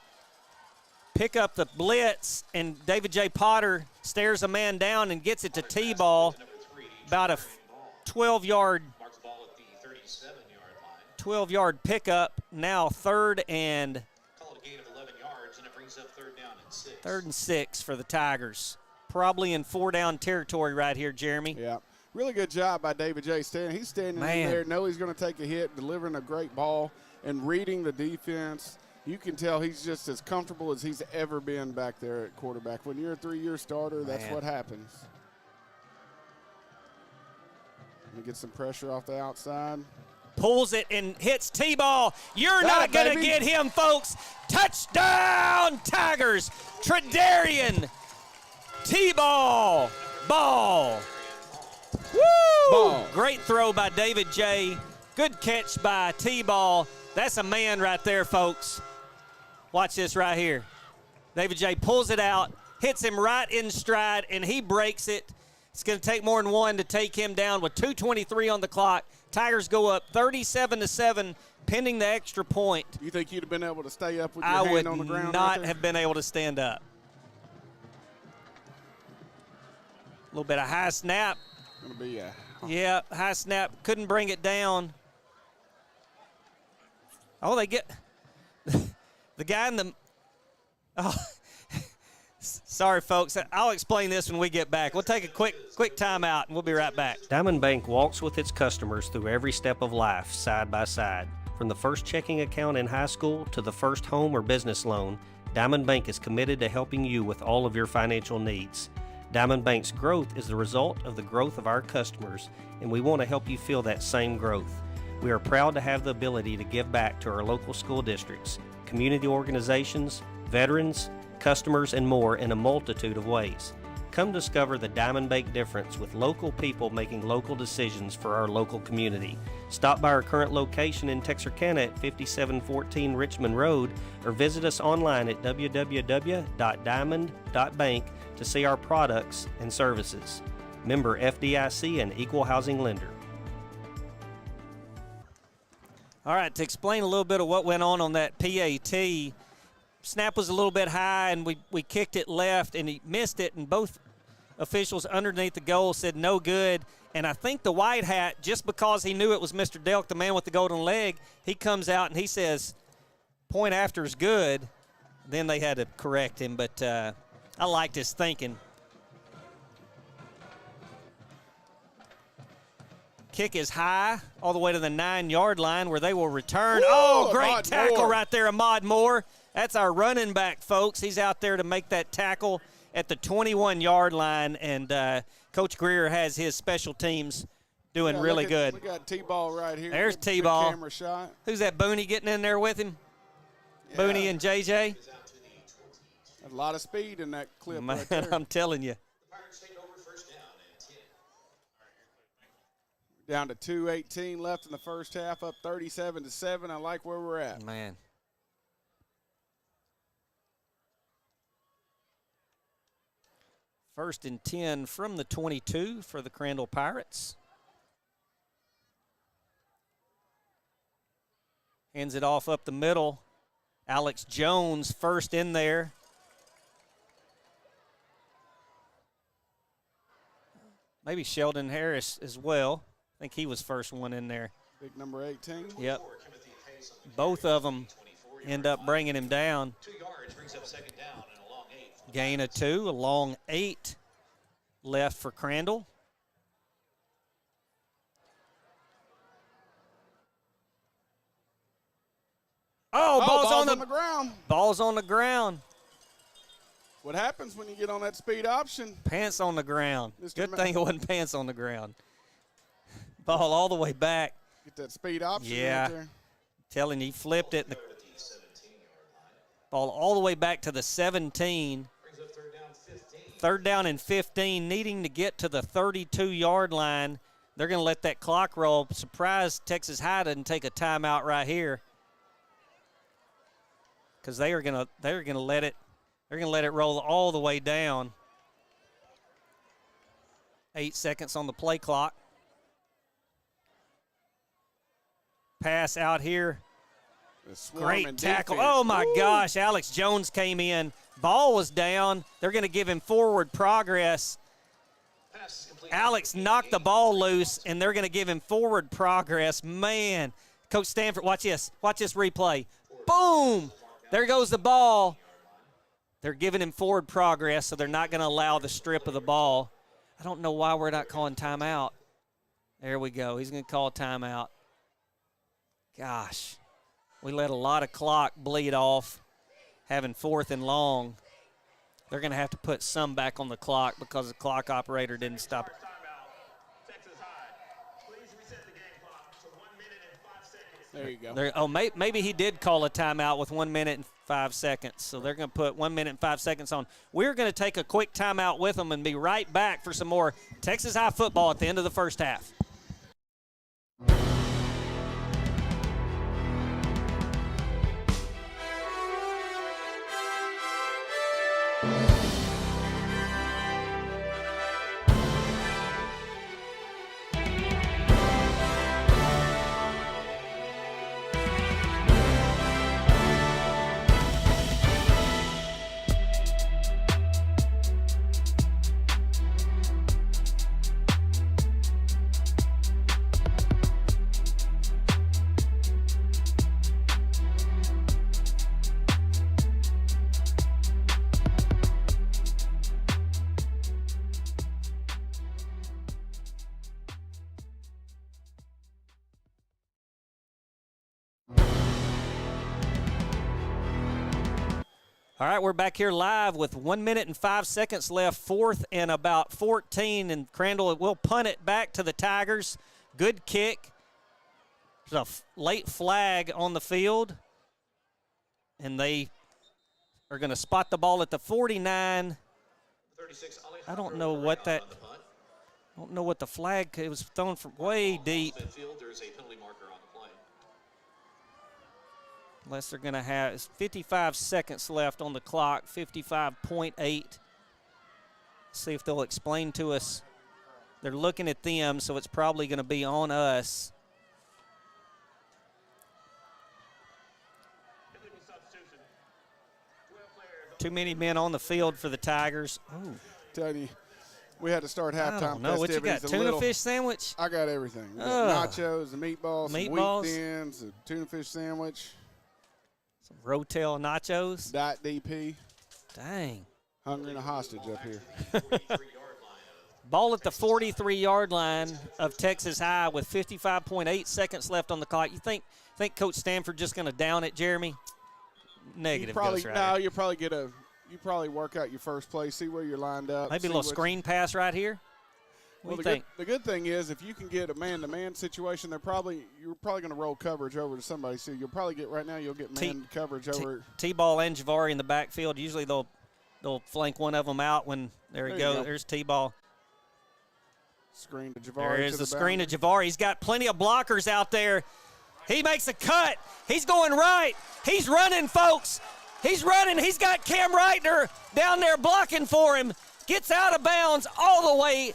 S3: blitz, and David J. Potter stares a man down and gets it to T-ball. About a 12-yard pickup. Now third and 6 for the Tigers. Probably in 4-down territory right here, Jeremy.
S1: Yeah. Really good job by David J. He's standing in there, know he's going to take a hit, delivering a great ball, and reading the defense. You can tell he's just as comfortable as he's ever been back there at quarterback. When you're a 3-year starter, that's what happens. Let me get some pressure off the outside.
S3: Pulls it and hits T-ball. You're not going to get him, folks. Touchdown, Tigers. Tredarian. T-ball. Ball. Woo!
S1: Ball.
S3: Great throw by David J. Good catch by T-ball. That's a man right there, folks. Watch this right here. David J. pulls it out, hits him right in stride, and he breaks it. It's going to take more than one to take him down with 2:23 on the clock. Tigers go up 37-7, pending the extra point.
S1: You think you'd have been able to stay up with your hand on the ground?
S3: I would not have been able to stand up. A little bit of high snap.
S1: Going to be
S3: yeah, high snap. Couldn't bring it down. Oh, they get the guy in the. Oh, sorry, folks. I'll explain this when we get back. We'll take a quick timeout, and we'll be right back.
S11: Diamond Bank walks with its customers through every step of life, side by side. From the first checking account in high school to the first home or business loan, Diamond Bank is committed to helping you with all of your financial needs. Diamond Bank's growth is the result of the growth of our customers, and we want to help you feel that same growth. We are proud to have the ability to give back to our local school districts, community organizations, veterans, customers, and more in a multitude of ways. Come discover the Diamond Bank difference with local people making local decisions for our local community. Stop by our current location in Texarkana at 5714 Richmond Road or visit us online at www.diamond.bank to see our products and services. Member FDIC and Equal Housing Lender.
S3: All right, to explain a little bit of what went on that PAT, snap was a little bit high, and we kicked it left, and he missed it, and both officials underneath the goal said no good. And I think the white hat, just because he knew it was Mr. Delk, the man with the golden leg, he comes out and he says, point after is good. Then they had to correct him, but I liked his thinking. Kick is high all the way to the 9-yard line where they will return.
S1: Whoa,
S3: great
S1: Ahmad
S3: tackle
S1: Moore.
S3: right there, Ahmad Moore. That's our running back, folks. He's out there to make that tackle at the 21-yard line, and Coach Greer has his special teams doing really good.
S1: We got T-ball right here.
S3: There's
S1: Good
S3: T-ball.
S1: camera shot.
S3: Who's that, Booney getting in there with him?
S1: Yeah.
S3: Booney and JJ.
S1: A lot of speed in that clip.
S3: Man,
S1: right there.
S3: I'm telling you.
S4: The Pirates take over first down and 10.
S1: Down to 2:18 left in the first half, up 37-7. I like where we're at.
S3: Man. First and 10 from the 22 for the Crandall Pirates. Hands it off up the middle. Alex Jones first in there. Maybe Sheldon Harris as well. I think he was first one in there.
S1: Big number 18.
S3: Yep. Both of them end up bringing him down.
S4: 2 yards brings up second down and a long 8.
S3: Gain of 2, a long 8 left for Crandall. Oh,
S1: ball's on the ground.
S3: Ball's on the ground.
S1: What happens when you get on that speed option?
S3: Pants on the ground.
S1: Mr.
S3: Good thing it wasn't pants on the ground. Ball all the way back.
S1: Get that speed option
S3: Yeah.
S1: right there.
S3: Telling you, he flipped it. Ball all the way back to the 17.
S4: Brings up third down 15.
S3: Third down and 15, needing to get to the 32-yard line. They're going to let that clock roll. Surprised Texas High doesn't take a timeout right here, because they're going to let it roll all the way down. 8 seconds on the play clock. Pass out here. Great tackle.
S1: Defense.
S3: Oh, my
S1: Woo.
S3: gosh. Alex Jones came in. Ball was down. They're going to give him forward progress. Alex knocked the ball loose, and they're going to give him forward progress. Man. Coach Stanford, watch this. Watch this replay. Boom. There goes the ball. They're giving him forward progress, so they're not going to allow the strip of the ball. I don't know why we're not calling timeout. There we go. He's going to call timeout. Gosh, we let a lot of clock bleed off, having 4th and long. They're going to have to put some back on the clock because the clock operator didn't stop it.
S7: Texas High. Please reset the game clock to 1 minute and 5 seconds.
S1: There you go.
S3: Oh, maybe he did call a timeout with 1 minute and 5 seconds. So they're going to put 1 minute and 5 seconds on. We're going to take a quick timeout with them and be right back for some more Texas High football at the end of the first half. All right, we're back here live with 1 minute and 5 seconds left, 4th and about 14, and Crandall will punt it back to the Tigers. Good kick. There's a late flag on the field, and they are going to spot the ball at the 49. I don't know what that. I don't know what the flag. It was thrown from way deep.
S4: There's a penalty marker on the play.
S3: Unless they're going to have 55 seconds left on the clock, 55.8. See if they'll explain to us. They're looking at them, so it's probably going to be on us. Too many men on the field for the Tigers. Oh,
S1: Tell you, we had to start halftime
S3: no, what you got?
S1: festivities.
S3: Tuna fish sandwich?
S1: I got everything. We got nachos, the meatballs, some
S3: Meatballs.
S1: wheat thins, a tuna fish sandwich,
S3: Some Rotel nachos.
S1: Diet DP.
S3: Dang.
S1: Hungry and a hostage up here.
S3: Ball at the 43-yard line of Texas High with 55.8 seconds left on the clock. You think Coach Stanford just going to down it, Jeremy? Negative.
S1: You probably work out your first play, see where you're lined up.
S3: Maybe a little screen pass right here. What do you think?
S1: The good thing is if you can get a man-to-man situation, you're probably going to roll coverage over to somebody. So you'll get man coverage over.
S3: T-Ball and Javari in the backfield. Usually they'll They'll flank one of them out when there you go. There's T-ball.
S1: Screen to Javari.
S3: There is the screen to Javari. He's got plenty of blockers out there. He makes a cut. He's going right. He's running, folks. He's running. He's got Cam Reitner down there blocking for him. Gets out of bounds all the way.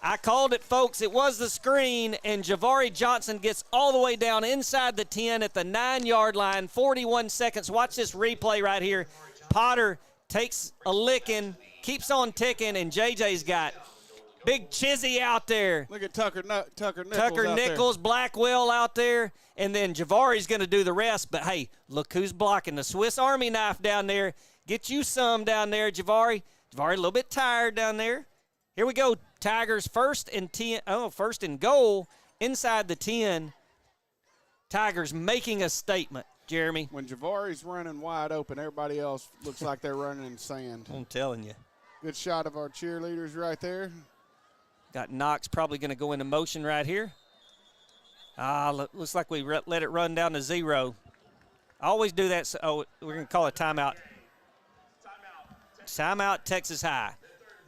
S3: I called it, folks. It was the screen, and Javari Johnson gets all the way down inside the 10 at the 9-yard line, 41 seconds. Watch this replay right here. Potter takes a licking, keeps on ticking, and JJ's got Big Chizzy out there.
S1: Look at Tucker Nichols.
S3: Tucker Nichols, Blackwell out there, and then Javari's going to do the rest. But, hey, look who's blocking. The Swiss Army knife down there. Get you some down there, Javari. Javari a little bit tired down there. Here we go. Tigers first and goal inside the 10. Tigers making a statement, Jeremy.
S1: When Javari's running wide open, everybody else looks like they're running in sand.
S3: I'm telling you.
S1: Good shot of our cheerleaders right there.
S3: Got Knox probably going to go into motion right here. Looks like we let it run down to 0. I always do that. So, we're going to call a timeout. Timeout, Texas High.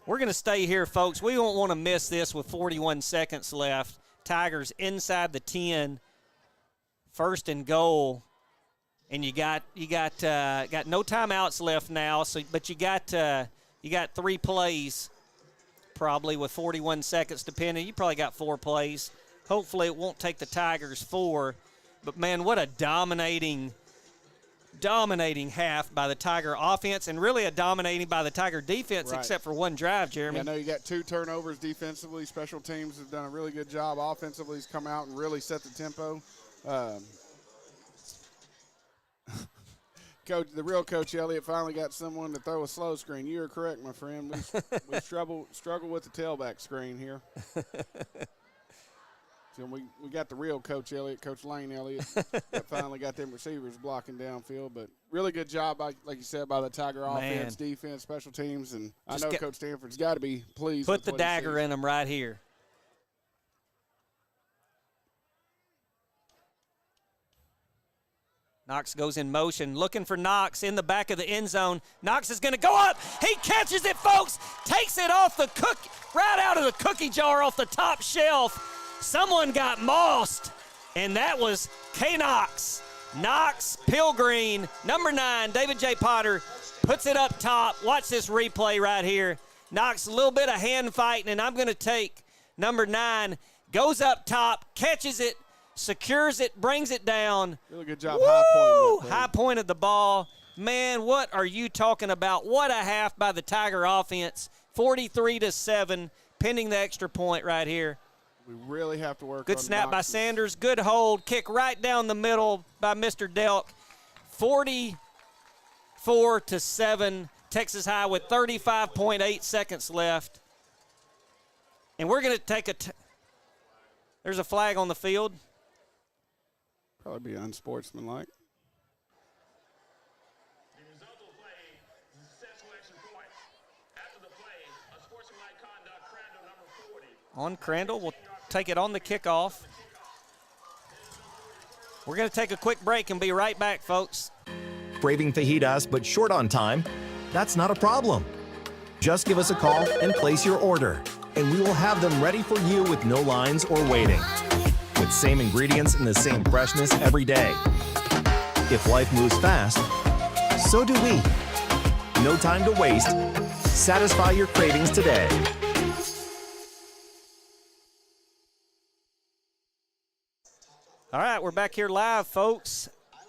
S3: We're going to stay here, folks. We don't want to miss this with 41 seconds left. Tigers inside the 10, first and goal, and you got no timeouts left now. So, but you got 3 plays, probably with 41 seconds depending. You probably got 4 plays. Hopefully, it won't take the Tigers 4. But man, what a dominating half by the Tiger offense, and really a dominating by the Tiger defense, except for one drive, Jeremy.
S1: Yeah, I know you got 2 turnovers defensively. Special teams have done a really good job. Offensively, he's come out and really set the tempo. Coach, the real Coach Elliott finally got someone to throw a slow screen. You are correct, my friend. We struggle with the tailback screen here. So we got the real Coach Elliott, Coach Lane Elliott, that finally got them receivers blocking downfield. But really good job, like you said, by the Tiger offense, defense, special teams. And I know Coach Stanford's got to be pleased.
S3: Put the dagger in them right here. Knox goes in motion, looking for Knox in the back of the end zone. Knox is going to go up. He catches it, folks. Takes it off right out of the cookie jar off the top shelf. Someone got mossed, and that was K-Knox. Knox, Pilgreen, number 9, David J. Potter, puts it up top. Watch this replay right here. Knox, a little bit of hand fighting, and I'm going to take number 9, goes up top, catches it, secures it, brings it down.
S1: Really good job
S3: high pointed the ball. Man, what are you talking about? What a half by the Tiger offense. 43-7, pending the extra point right here.
S1: We really have to work on
S3: Good snap by Sanders. Good hold. Kick right down the middle by Mr. Delk. 44-7. Texas High with 35.8 seconds left. And we're going to take there's a flag on the field.
S1: Probably be unsportsmanlike.
S7: The result of the play, successful extra point. After the play, unsportsmanlike conduct, Crandall, number 40.
S3: On Crandall, we'll take it on the kickoff. We're going to take a quick break and be right back, folks.
S12: Craving fajitas but short on time? That's not a problem. Just give us a call and place your order, and we will have them ready for you with no lines or waiting. With same ingredients and the same freshness every day. If life moves fast, so do we. No time to waste. Satisfy your cravings today.
S3: All right, we're back here live, folks.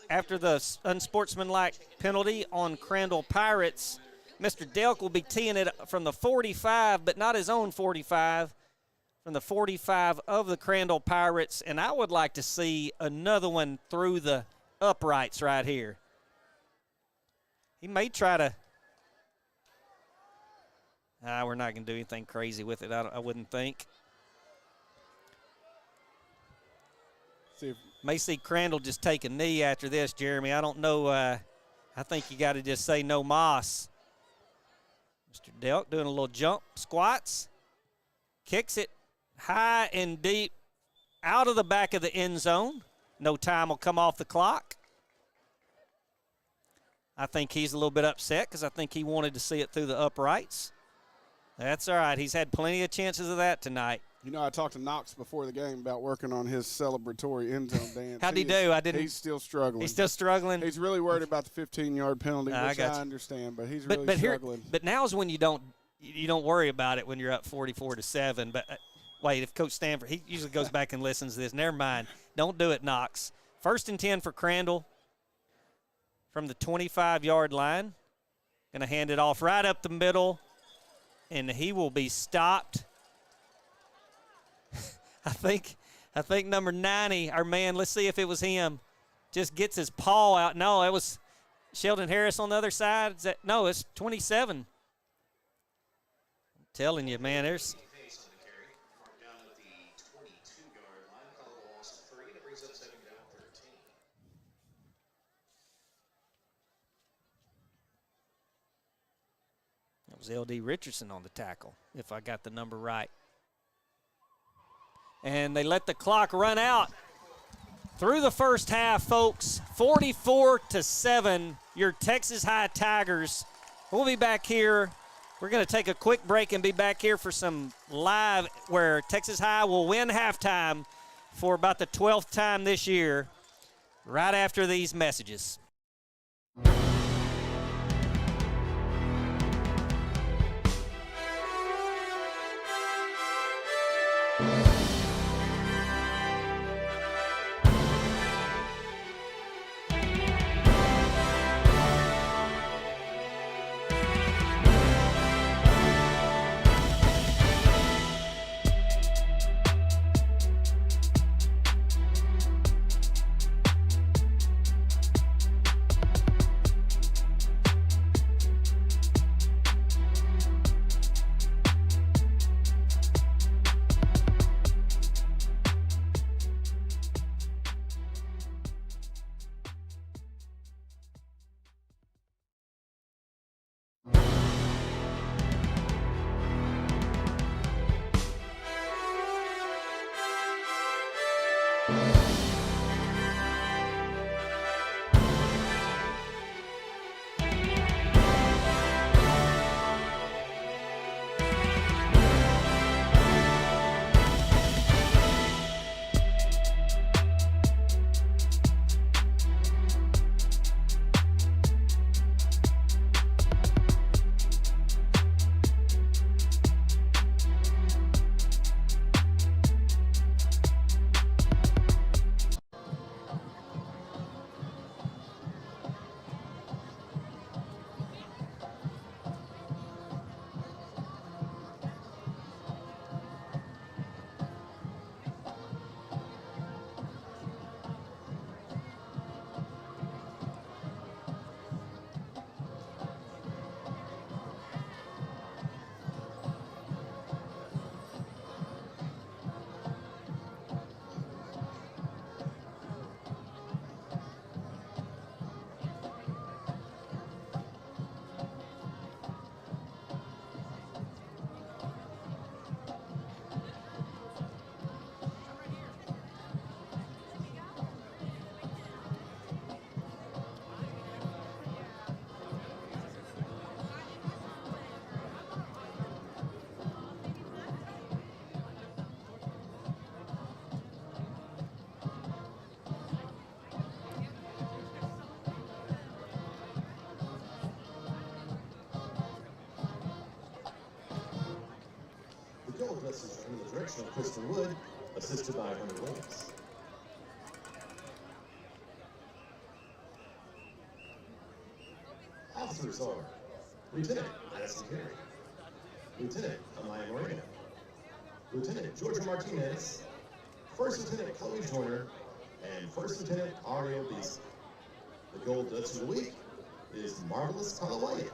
S3: After the unsportsmanlike penalty on Crandall Pirates, Mr. Delk will be teeing it from the 45, but not his own 45, from the 45 of the Crandall Pirates. And I would like to see another one through the uprights right here. He may try to. We're not going to do anything crazy with it, I wouldn't think. May see Crandall just take a knee after this, Jeremy. I don't know. I think you got to just say no moss. Mr. Delk doing a little jump, squats, kicks it high and deep out of the back of the end zone. No time will come off the clock. I think he's a little bit upset because I think he wanted to see it through the uprights. That's all right. He's had plenty of chances of that tonight.
S1: You know, I talked to Knox before the game about working on his celebratory end zone dance.
S3: How'd he do?
S1: He's still struggling.
S3: He's still struggling?
S1: He's really worried about the 15-yard penalty, which I understand, but he's really struggling.
S3: But now's when you don't worry about it when you're up 44-7. But wait, if Coach Stanford, he usually goes back and listens to this. Never mind. Don't do it, Knox. 1st and 10 for Crandall from the 25-yard line. Going to hand it off right up the middle, and he will be stopped. I think number 90, our man, let's see if it was him, just gets his paw out. No, it was Sheldon Harris on the other side. No, it's 27. I'm telling you, man, there's – that was L.D. Richardson on the tackle, if I got the number right. And they let the clock run out through the first half, folks. 44-7, your Texas High Tigers. We'll be back here. We're going to take a quick break and be back here for some live where Texas High will win halftime for about the 12th time this year, right after these messages.
S13: Gold message under the direction of Kristen Wood, assisted by Hunter Williams. Officers are Lieutenant Madison Carey, Lieutenant Amaya Moreno, Lieutenant Georgia Martinez, First Lieutenant Chloe Joyner, and First Lieutenant Ariel Beasley. The Gold Dutch of the Week is Marvelous Kalawaya.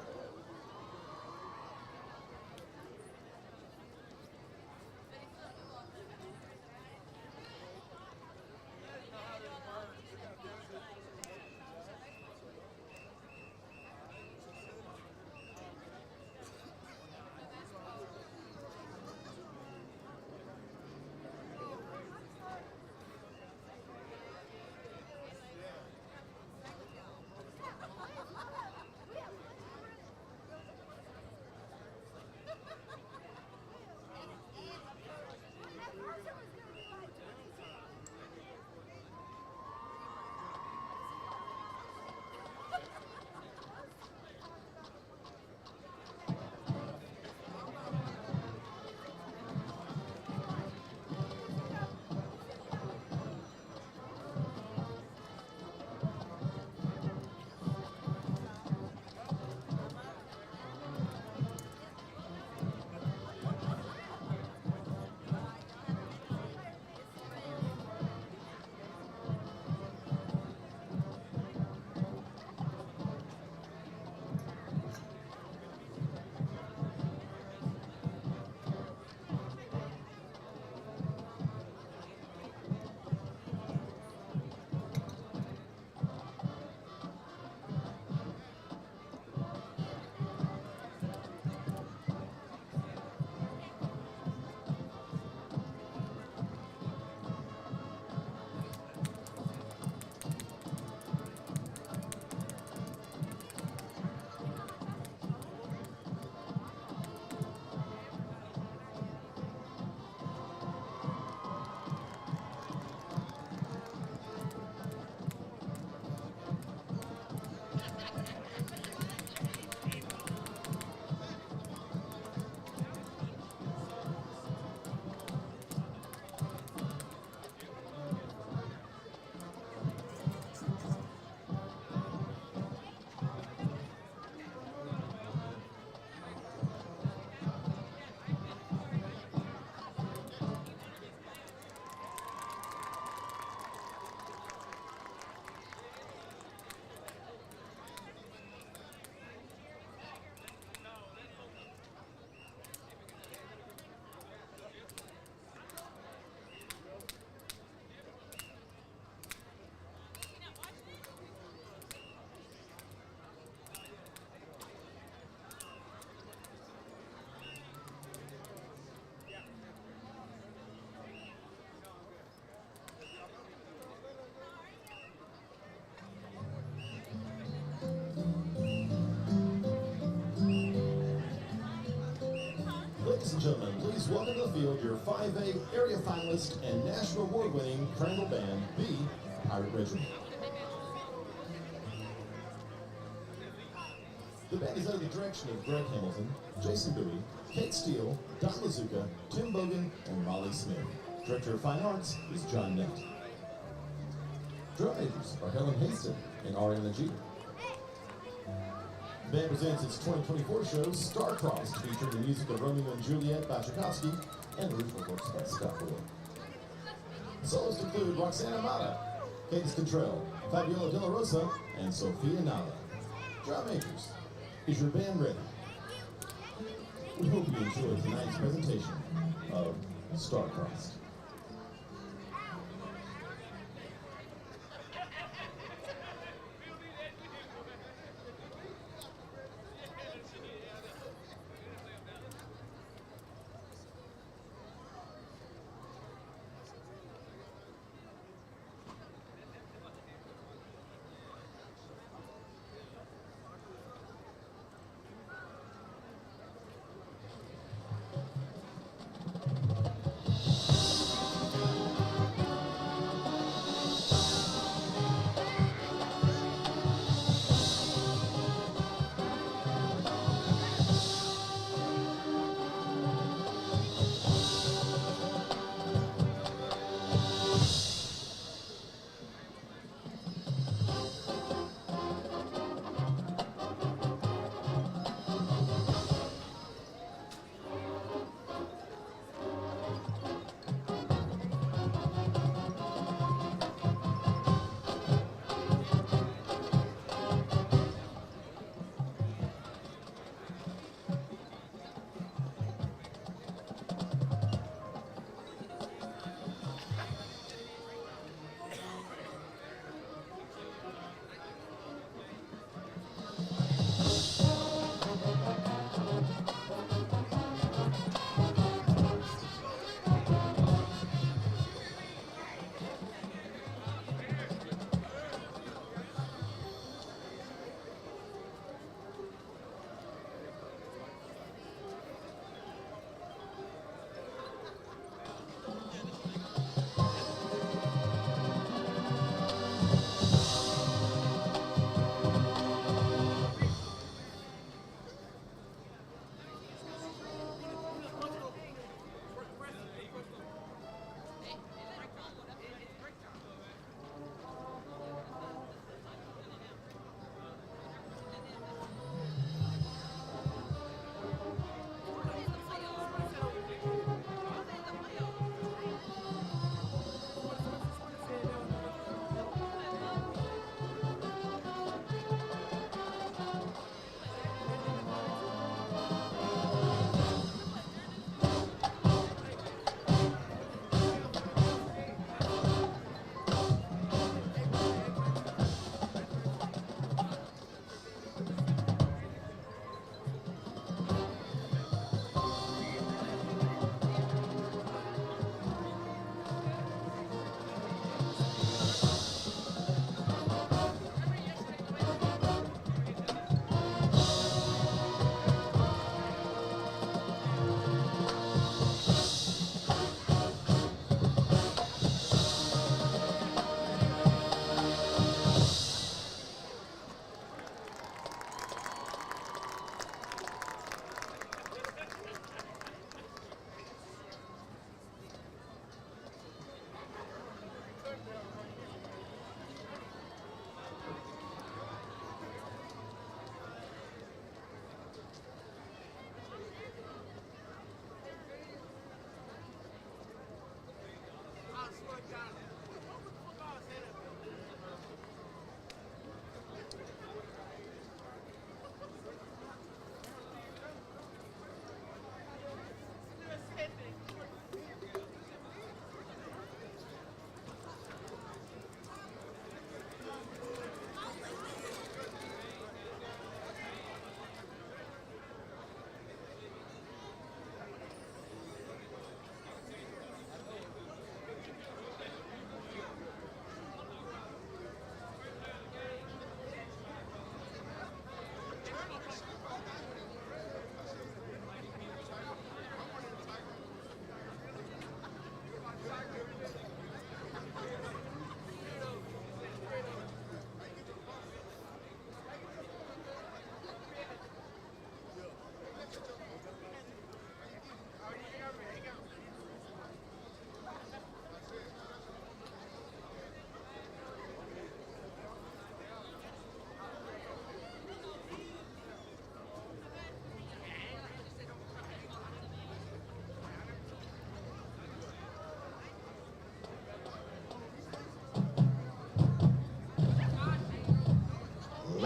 S13: Ladies and gentlemen, please welcome to the field your 5A area finalist and national award-winning Crandall band, the Pirate Regiment. The band is under the direction of Greg Hamilton, Jason Bowie, Kate Steele, Don Lazuka, Tim Bogan, and Molly Smith. Director of Fine Arts is John Nett. Drum majors are Helen Haston and Ariana Jeter. The band presents its 2024 show, Star-Crossed, featuring the music of Romeo and Juliet by Tchaikovsky and original works by Scott Ford. Solos include Roxana Mata, Cadence Contrell, Fabiola De La Rosa, and Sophia Nava. Drum majors, is your band ready? We hope you enjoy tonight's presentation of Star-Crossed.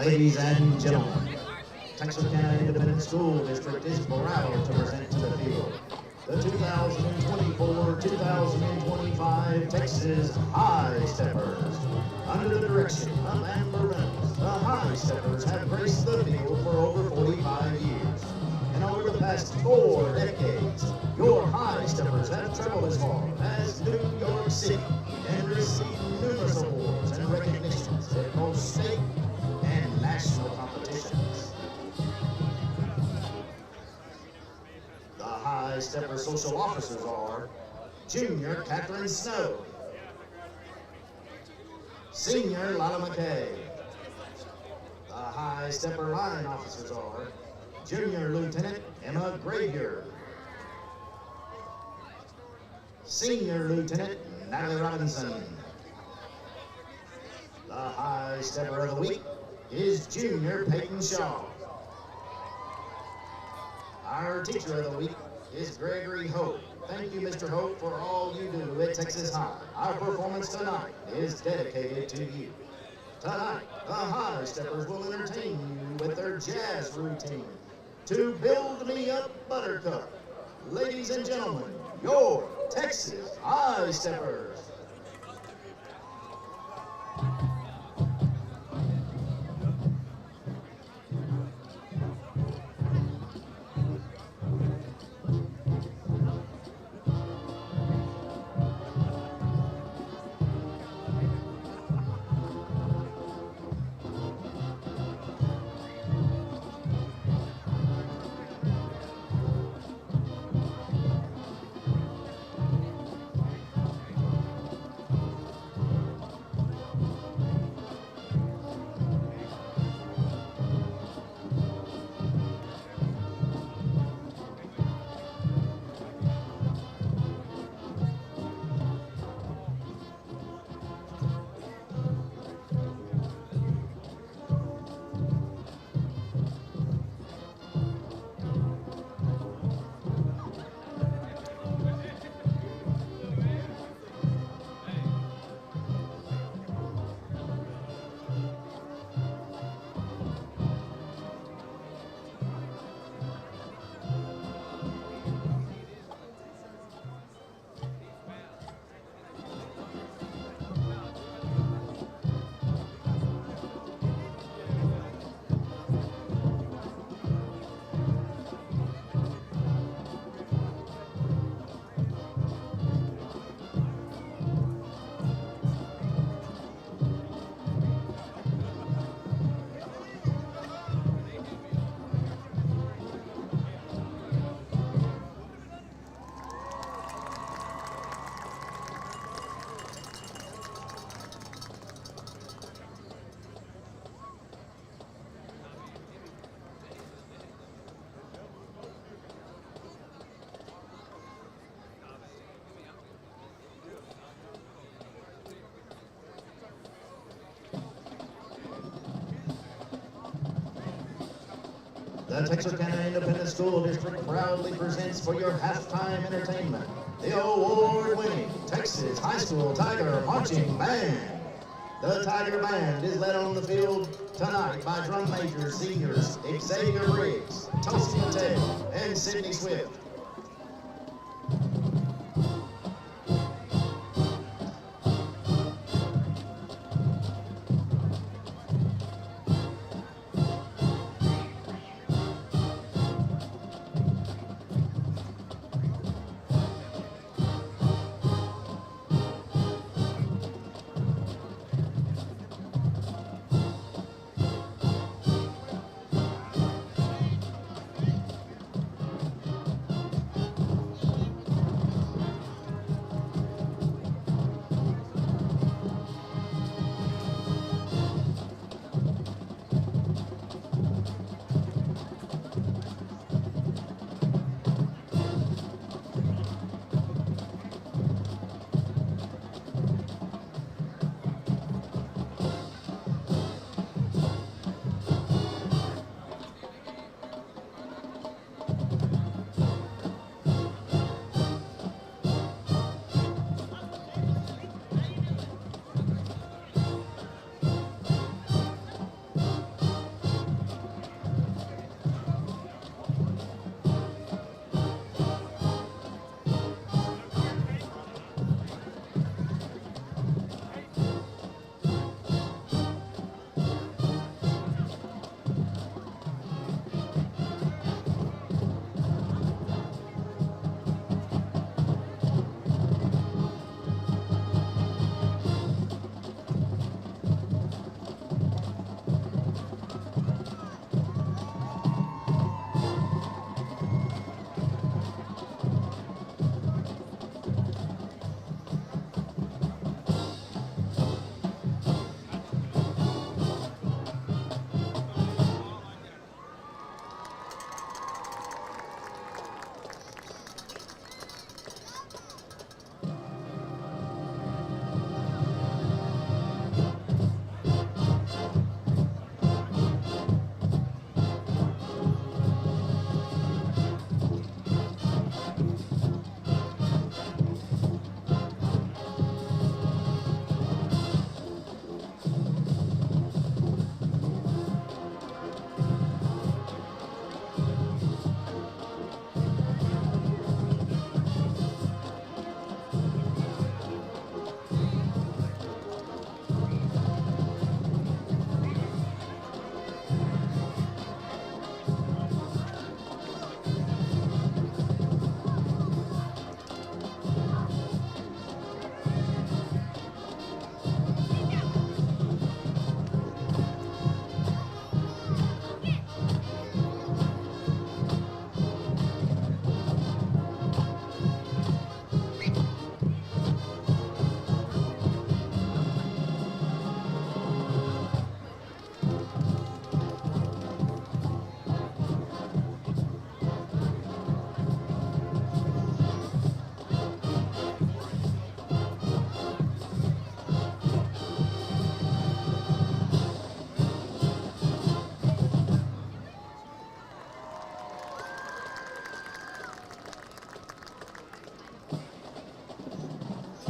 S13: Ladies and gentlemen, Texarkana Independent School District is proud to present to the field the 2024-2025 Texas High Steppers. Under the direction of Amber Reynolds, the High Steppers have graced the field for over 45 years. And over the past 4 decades, your High Steppers have traveled as far as New York City and received numerous awards and recognitions in both state and national competitions. The High Stepper social officers are Junior Catherine Snow, Senior Lala McKay. The High Stepper line officers are Junior Lieutenant Emma Gravier, Senior Lieutenant Natalie Robinson. The High Stepper of the Week is Junior Peyton Shaw. Our Teacher of the Week is Gregory Hope. Thank you, Mr. Hope, for all you do at Texas High. Our performance tonight is dedicated to you. Tonight, the High Steppers will entertain you with their jazz routine to Build Me Up Buttercup. Ladies and gentlemen, your Texas High Steppers. The Texarkana Independent School District proudly presents for your halftime entertainment the award-winning Texas High School Tiger Marching Band. The Tiger Band is led on the field tonight by drum major seniors Xavier Briggs, Tulsi Patel, and Sydney Swift.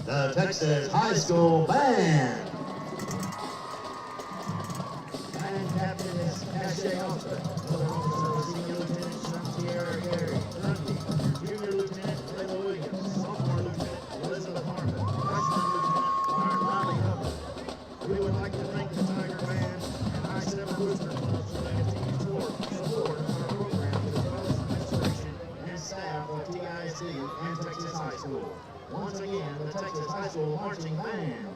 S13: the Texas High School Band. Band captain is Cache Alpha. Other officers, Senior Lieutenant Jean-Pierre Gary Grundy, Junior Lieutenant Taylor Williams, Sophomore Lieutenant Elizabeth Harmon, Freshman Lieutenant Riley Hubbard. We would like to thank the Tiger Band and High Step Booster Club for their continued support of our program, as well as administration and staff of TIC and Texas High School. Once again, the Texas High School Marching Band.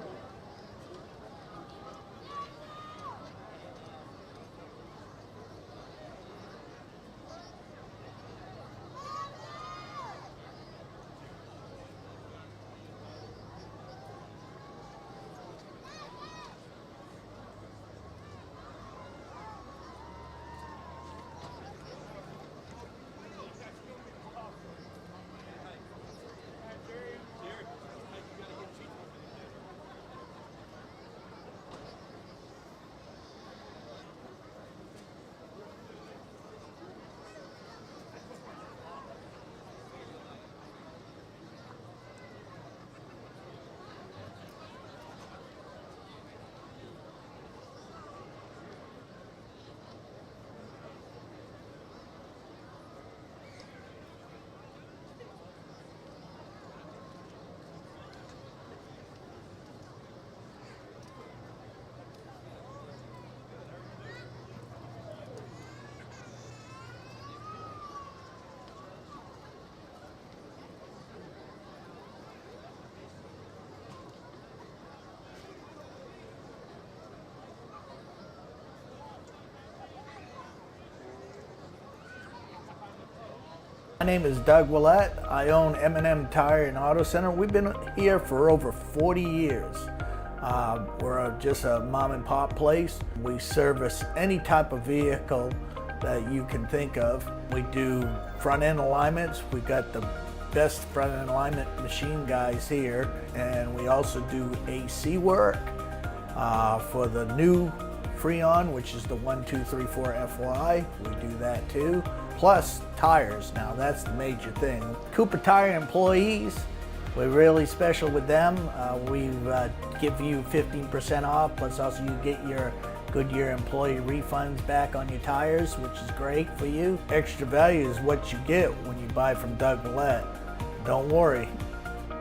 S14: My name is Doug Willett. I own M&M Tire and Auto Center. We've been here for over 40 years. We're just a mom and pop place. We service any type of vehicle that you can think of. We do front end alignments. We've got the best front end alignment machine guys here. And we also do AC work for the new Freon, which is the 1234 FY. We do that too. Plus tires. Now that's the major thing. Cooper Tire employees, we're really special with them. We give you 15% off, plus also you get your Goodyear employee refunds back on your tires, which is great for you. Extra value is what you get when you buy from Doug Willett. Don't worry,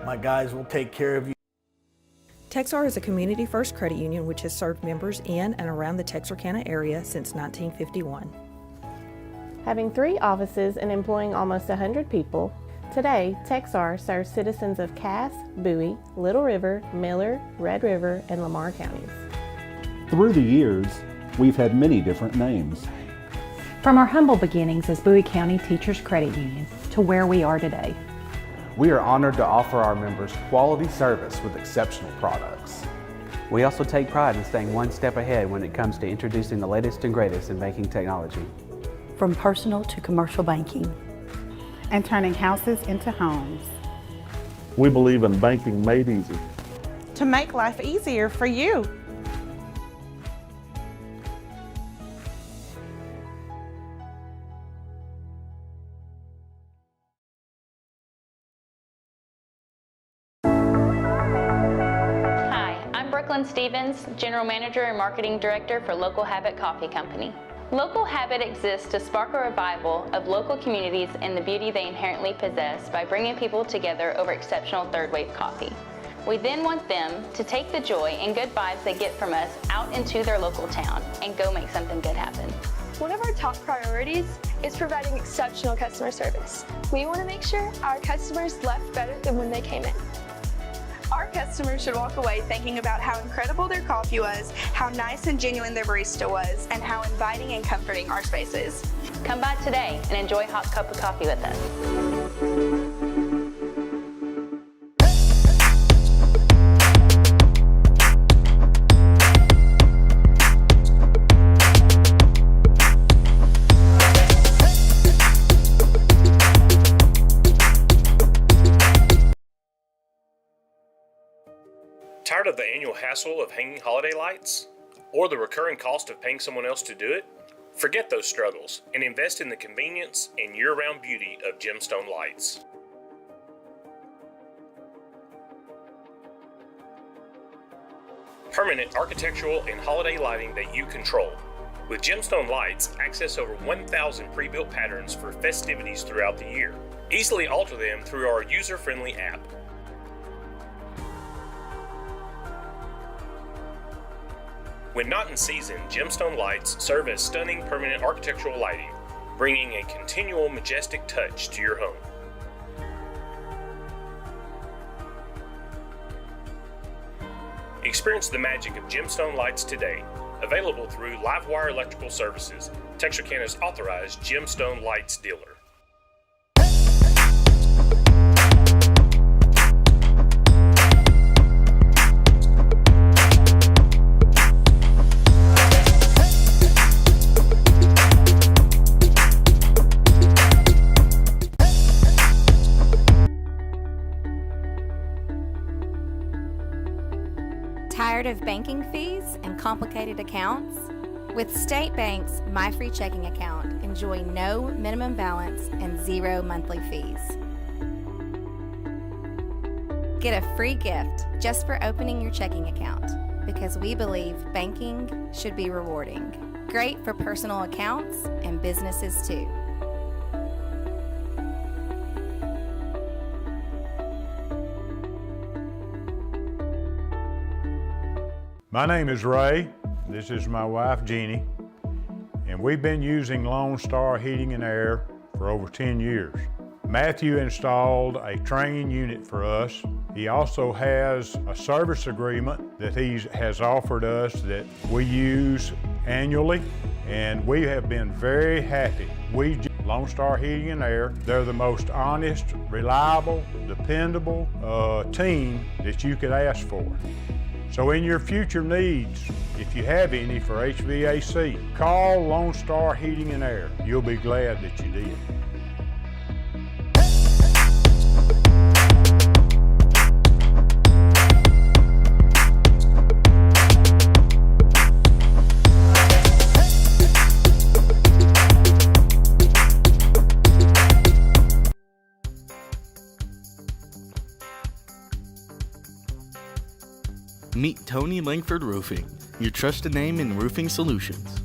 S14: my guys will take care of you.
S15: Texar is a community-first credit union which has served members in and around the Texarkana area since 1951.
S16: Having 3 offices and employing almost 100 people, today Texar serves citizens of Cass, Bowie, Little River, Miller, Red River, and Lamar counties.
S17: Through the years, we've had many different names.
S18: From our humble beginnings as Bowie County Teachers Credit Union to where we are today.
S19: We are honored to offer our members quality service with exceptional products.
S20: We also take pride in staying one step ahead when it comes to introducing the latest and greatest in banking technology.
S21: From personal to commercial banking.
S22: And turning houses into homes.
S17: We believe in banking made easy.
S22: To make life easier for you.
S23: Stevens, General Manager and Marketing Director for Local Habit Coffee Company. Local Habit exists to spark a revival of local communities and the beauty they inherently possess by bringing people together over exceptional third-wave coffee. We then want them to take the joy and good vibes they get from us out into their local town and go make something good happen.
S24: One of our top priorities is providing exceptional customer service. We want to make sure our customers left better than when they came in. Our customers should walk away thinking about how incredible their coffee was, how nice and genuine their barista was, and how inviting and comforting our space is.
S23: Come by today and enjoy a hot cup of coffee with us.
S25: Tired of the annual hassle of hanging holiday lights? Or the recurring cost of paying someone else to do it? Forget those struggles and invest in the convenience and year-round beauty of Gemstone Lights. permanent architectural and holiday lighting that you control. With Gemstone Lights, access over 1,000 pre-built patterns for festivities throughout the year. Easily alter them through our user-friendly app. When not in season, Gemstone Lights serve as stunning permanent architectural lighting, bringing a continual majestic touch to your home. Experience the magic of Gemstone Lights today. Available through Livewire Electrical Services, Texarkana's authorized Gemstone Lights dealer.
S2: Tired of banking fees and complicated accounts? With State Bank's My Free Checking Account, enjoy no minimum balance and 0 monthly fees. Get a free gift just for opening your checking account, because we believe banking should be rewarding. Great for personal accounts and businesses too.
S5: My name is Ray. This is my wife, Jeannie, and we've been using Lone Star Heating and Air for over 10 years. Matthew installed a training unit for us. He also has a service agreement that he has offered us that we use annually, and we have been very happy. Lone Star Heating and Air, they're the most honest, reliable, dependable team that you could ask for. So in your future needs, if you have any for HVAC, call Lone Star Heating and Air. You'll be glad that you did.
S6: Meet Tony Langford Roofing, your trusted name in roofing solutions.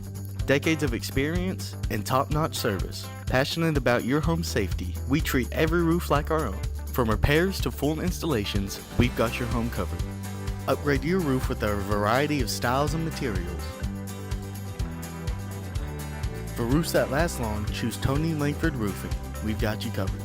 S6: Decades of experience and top-notch service. Passionate about your home safety, we treat every roof like our own. From repairs to full installations, we've got your home covered. Upgrade your roof with our variety of styles and materials. For roofs that last long, choose Tony Langford Roofing. We've got you covered.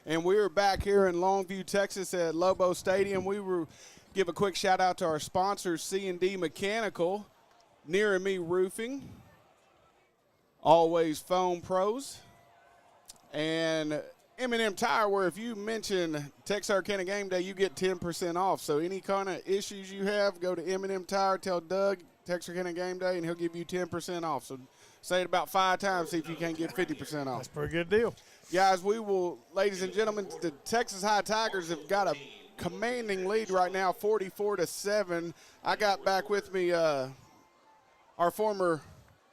S1: And we're back here in Longview, Texas at Lobo Stadium. We will give a quick shout out to our sponsors, C&D Mechanical, Near Me Roofing, Always Foam Pros, and M&M Tire, where if you mention Texarkana Game Day, you get 10% off. So any kind of issues you have, go to M&M Tire, tell Doug Texarkana Game Day, and he'll give you 10% off. So say it about 5 times, see if you can't get 50% off.
S4: That's a pretty good deal.
S1: Guys, we will, ladies and gentlemen, the Texas High Tigers have got a commanding lead right now, 44-7. I got back with me our former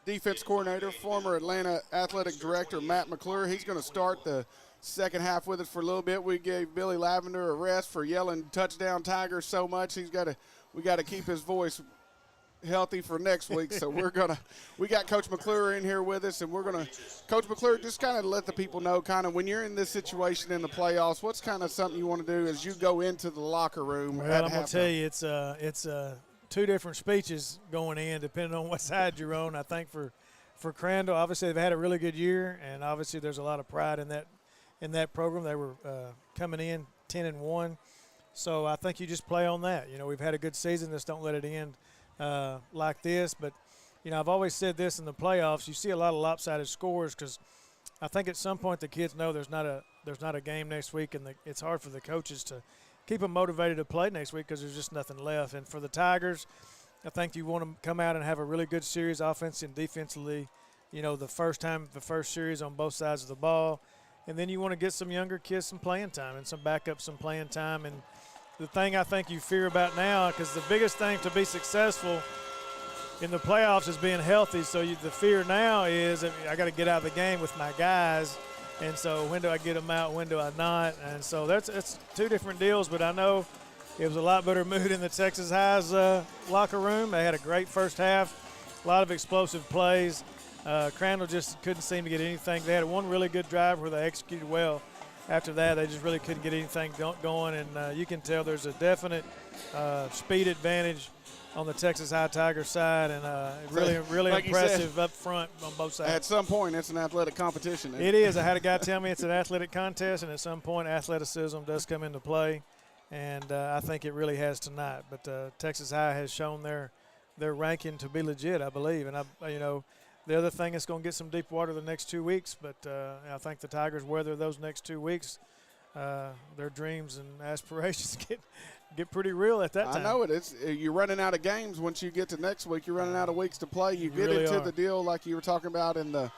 S1: defense coordinator, former Atlanta athletic director, Matt McClure. He's going to start the second half with us for a little bit. We gave Billy Lavender a rest for yelling touchdown Tigers so much. We got to keep his voice healthy for next week. So we got Coach McClure in here with us, and Coach McClure, just kind of let the people know kind of when you're in this situation in the playoffs, what's kind of something you want to do as you go into the locker room.
S4: Well, I'm going to tell you, it's 2 different speeches going in depending on what side you're on. I think for Crandall, obviously they've had a really good year, and obviously there's a lot of pride in that program. They were coming in 10-1. So I think you just play on that. You know, we've had a good season. Just don't let it end like this. But, you know, I've always said this in the playoffs. You see a lot of lopsided scores because I think at some point the kids know there's not a game next week, and it's hard for the coaches to keep them motivated to play next week because there's just nothing left. And for the Tigers, I think you want to come out and have a really good series offensively and defensively, you know, the first series on both sides of the ball. And then you want to get some younger kids some playing time and some backup some playing time. And the thing I think you fear about now, because the biggest thing to be successful in the playoffs is being healthy. So the fear now is I got to get out of the game with my guys. And so when do I get them out, when do I not? And so it's 2 different deals, but I know it was a lot better mood in the Texas High's locker room. They had a great first half, a lot of explosive plays. Crandall just couldn't seem to get anything. They had one really good drive where they executed well. After that, they just really couldn't get anything going, and you can tell there's a definite speed advantage on the Texas High Tigers side, and really like impressive up front on both sides.
S1: At some point, it's an athletic competition.
S4: It is. I had a guy tell me it's an athletic contest, and at some point, athleticism does come into play, and I think it really has tonight. But Texas High has shown their ranking to be legit, I believe, and the other thing is going to get some deep water the next 2 weeks, but I think the Tigers weather those next 2 weeks. Their dreams and aspirations get pretty real at that time.
S1: I know it. You're running out of games once you get to next week. You're running out of weeks to play. You get
S4: really
S1: into the deal like you were talking about in the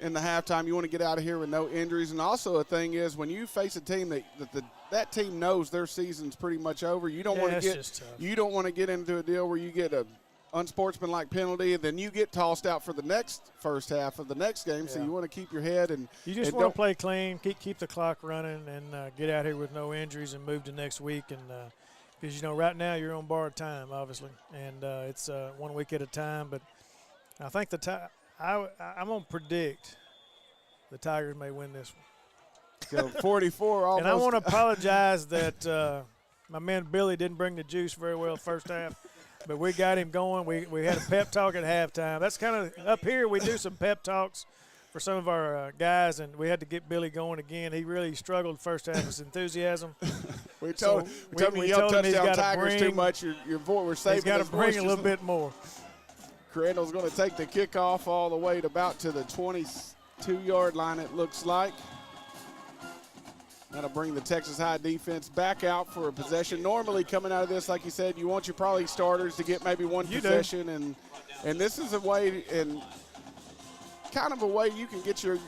S1: halftime. You want to get out of here with no injuries. And also a thing is when you face a team that team knows their season's pretty much over. You don't want to get into a deal where you get a unsportsmanlike penalty, and then you get tossed out for the next first half of the next game. Yeah. So you want to keep your head and
S4: you just want to play clean, keep the clock running, and get out here with no injuries and move to next week. And because right now you're on borrowed time, obviously, and it's 1 week at a time. But I think I'm gonna predict the Tigers may win this
S1: So
S4: one.
S1: 44 almost.
S4: And I want to apologize that my man Billy didn't bring the juice very well the first half. But we got him going. We had a pep talk at halftime. That's kind of up here. We do some pep talks for some of our guys, and we had to get Billy going again. He really struggled first half. His enthusiasm.
S1: we told him you yelled touchdown Tigers too much. Your voice, we're saving.
S4: He's got to bring a little bit more.
S1: Crandall's going to take the kickoff all the way to about to the 22-yard line. It looks like. That'll bring the Texas High defense back out for a possession. Normally coming out of this, like you said, you want your probably starters to get maybe one possession. And this is a way and kind of a way you can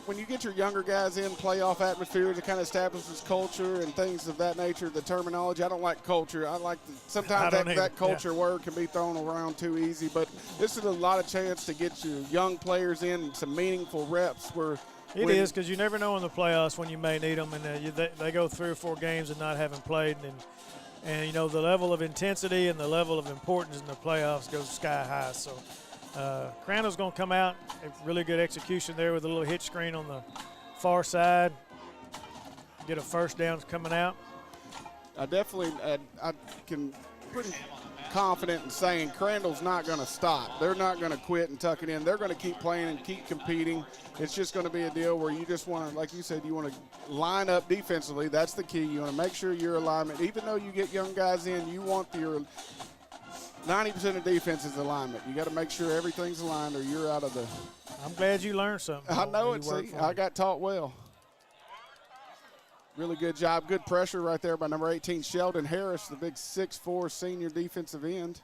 S1: when you get your younger guys in playoff atmosphere to kind of establish this culture and things of that nature, the terminology. I don't like culture. I like sometimes that culture word can be thrown around too easy. But this is a lot of chance to get your young players in some meaningful reps where –
S4: It is, because you never know in the playoffs when you may need them, and they go 3 or 4 games and not having played, and the level of intensity and the level of importance in the playoffs goes sky high. So Crandall's going to come out, a really good execution there with a little hitch screen on the far side, get a first down coming out.
S1: I definitely I can pretty confident in saying Crandall's not going to stop. They're not going to quit and tuck it in. They're going to keep playing and keep competing. It's just going to be a deal where you just want to, like you said, you want to line up defensively. That's the key. You want to make sure your alignment, even though you get young guys in, you want your 90% of defense is alignment. You got to make sure everything's aligned or you're out of the.
S4: I'm glad you learned something.
S1: I know it. See, I got taught well. Really good job. Good pressure right there by number 18, Sheldon Harris, the big 6'4" senior defensive end.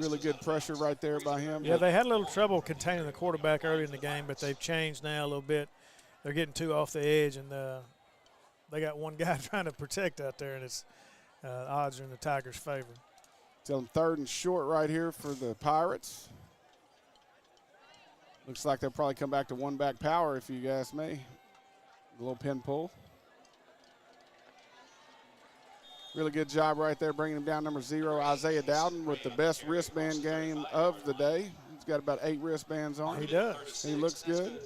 S1: Really good pressure right there by him.
S4: Yeah, they had a little trouble containing the quarterback early in the game, but they've changed now a little bit. They're getting too off the edge, and they got one guy trying to protect out there, and it's odds are in the Tigers' favor.
S1: Tell them 3rd and short right here for the Pirates. Looks like they'll probably come back to one-back power if you ask me. A little pin pull. Really good job right there bringing him down. Number 0, Isaiah Dowden, with the best wristband game of the day. He's got about 8 wristbands on.
S4: He does.
S1: He looks good.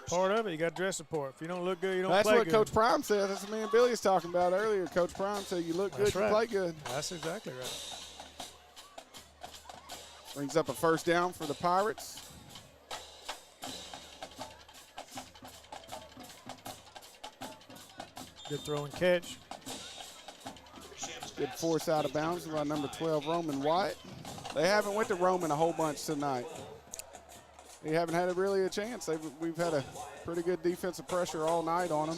S4: Part of it, you got dress support. If you don't look good, you don't
S1: play good. That's what Coach
S4: Prime
S1: said. That's what me and Billy was talking about earlier. Coach Prime said you look good, you play good.
S4: That's exactly right.
S1: Brings up a 1st down for the Pirates.
S4: Good throw and catch.
S1: Good force out of bounds by number 12, Roman White. They haven't went to Roman a whole bunch tonight. They haven't had really a chance. We've had a pretty good defensive pressure all night on them.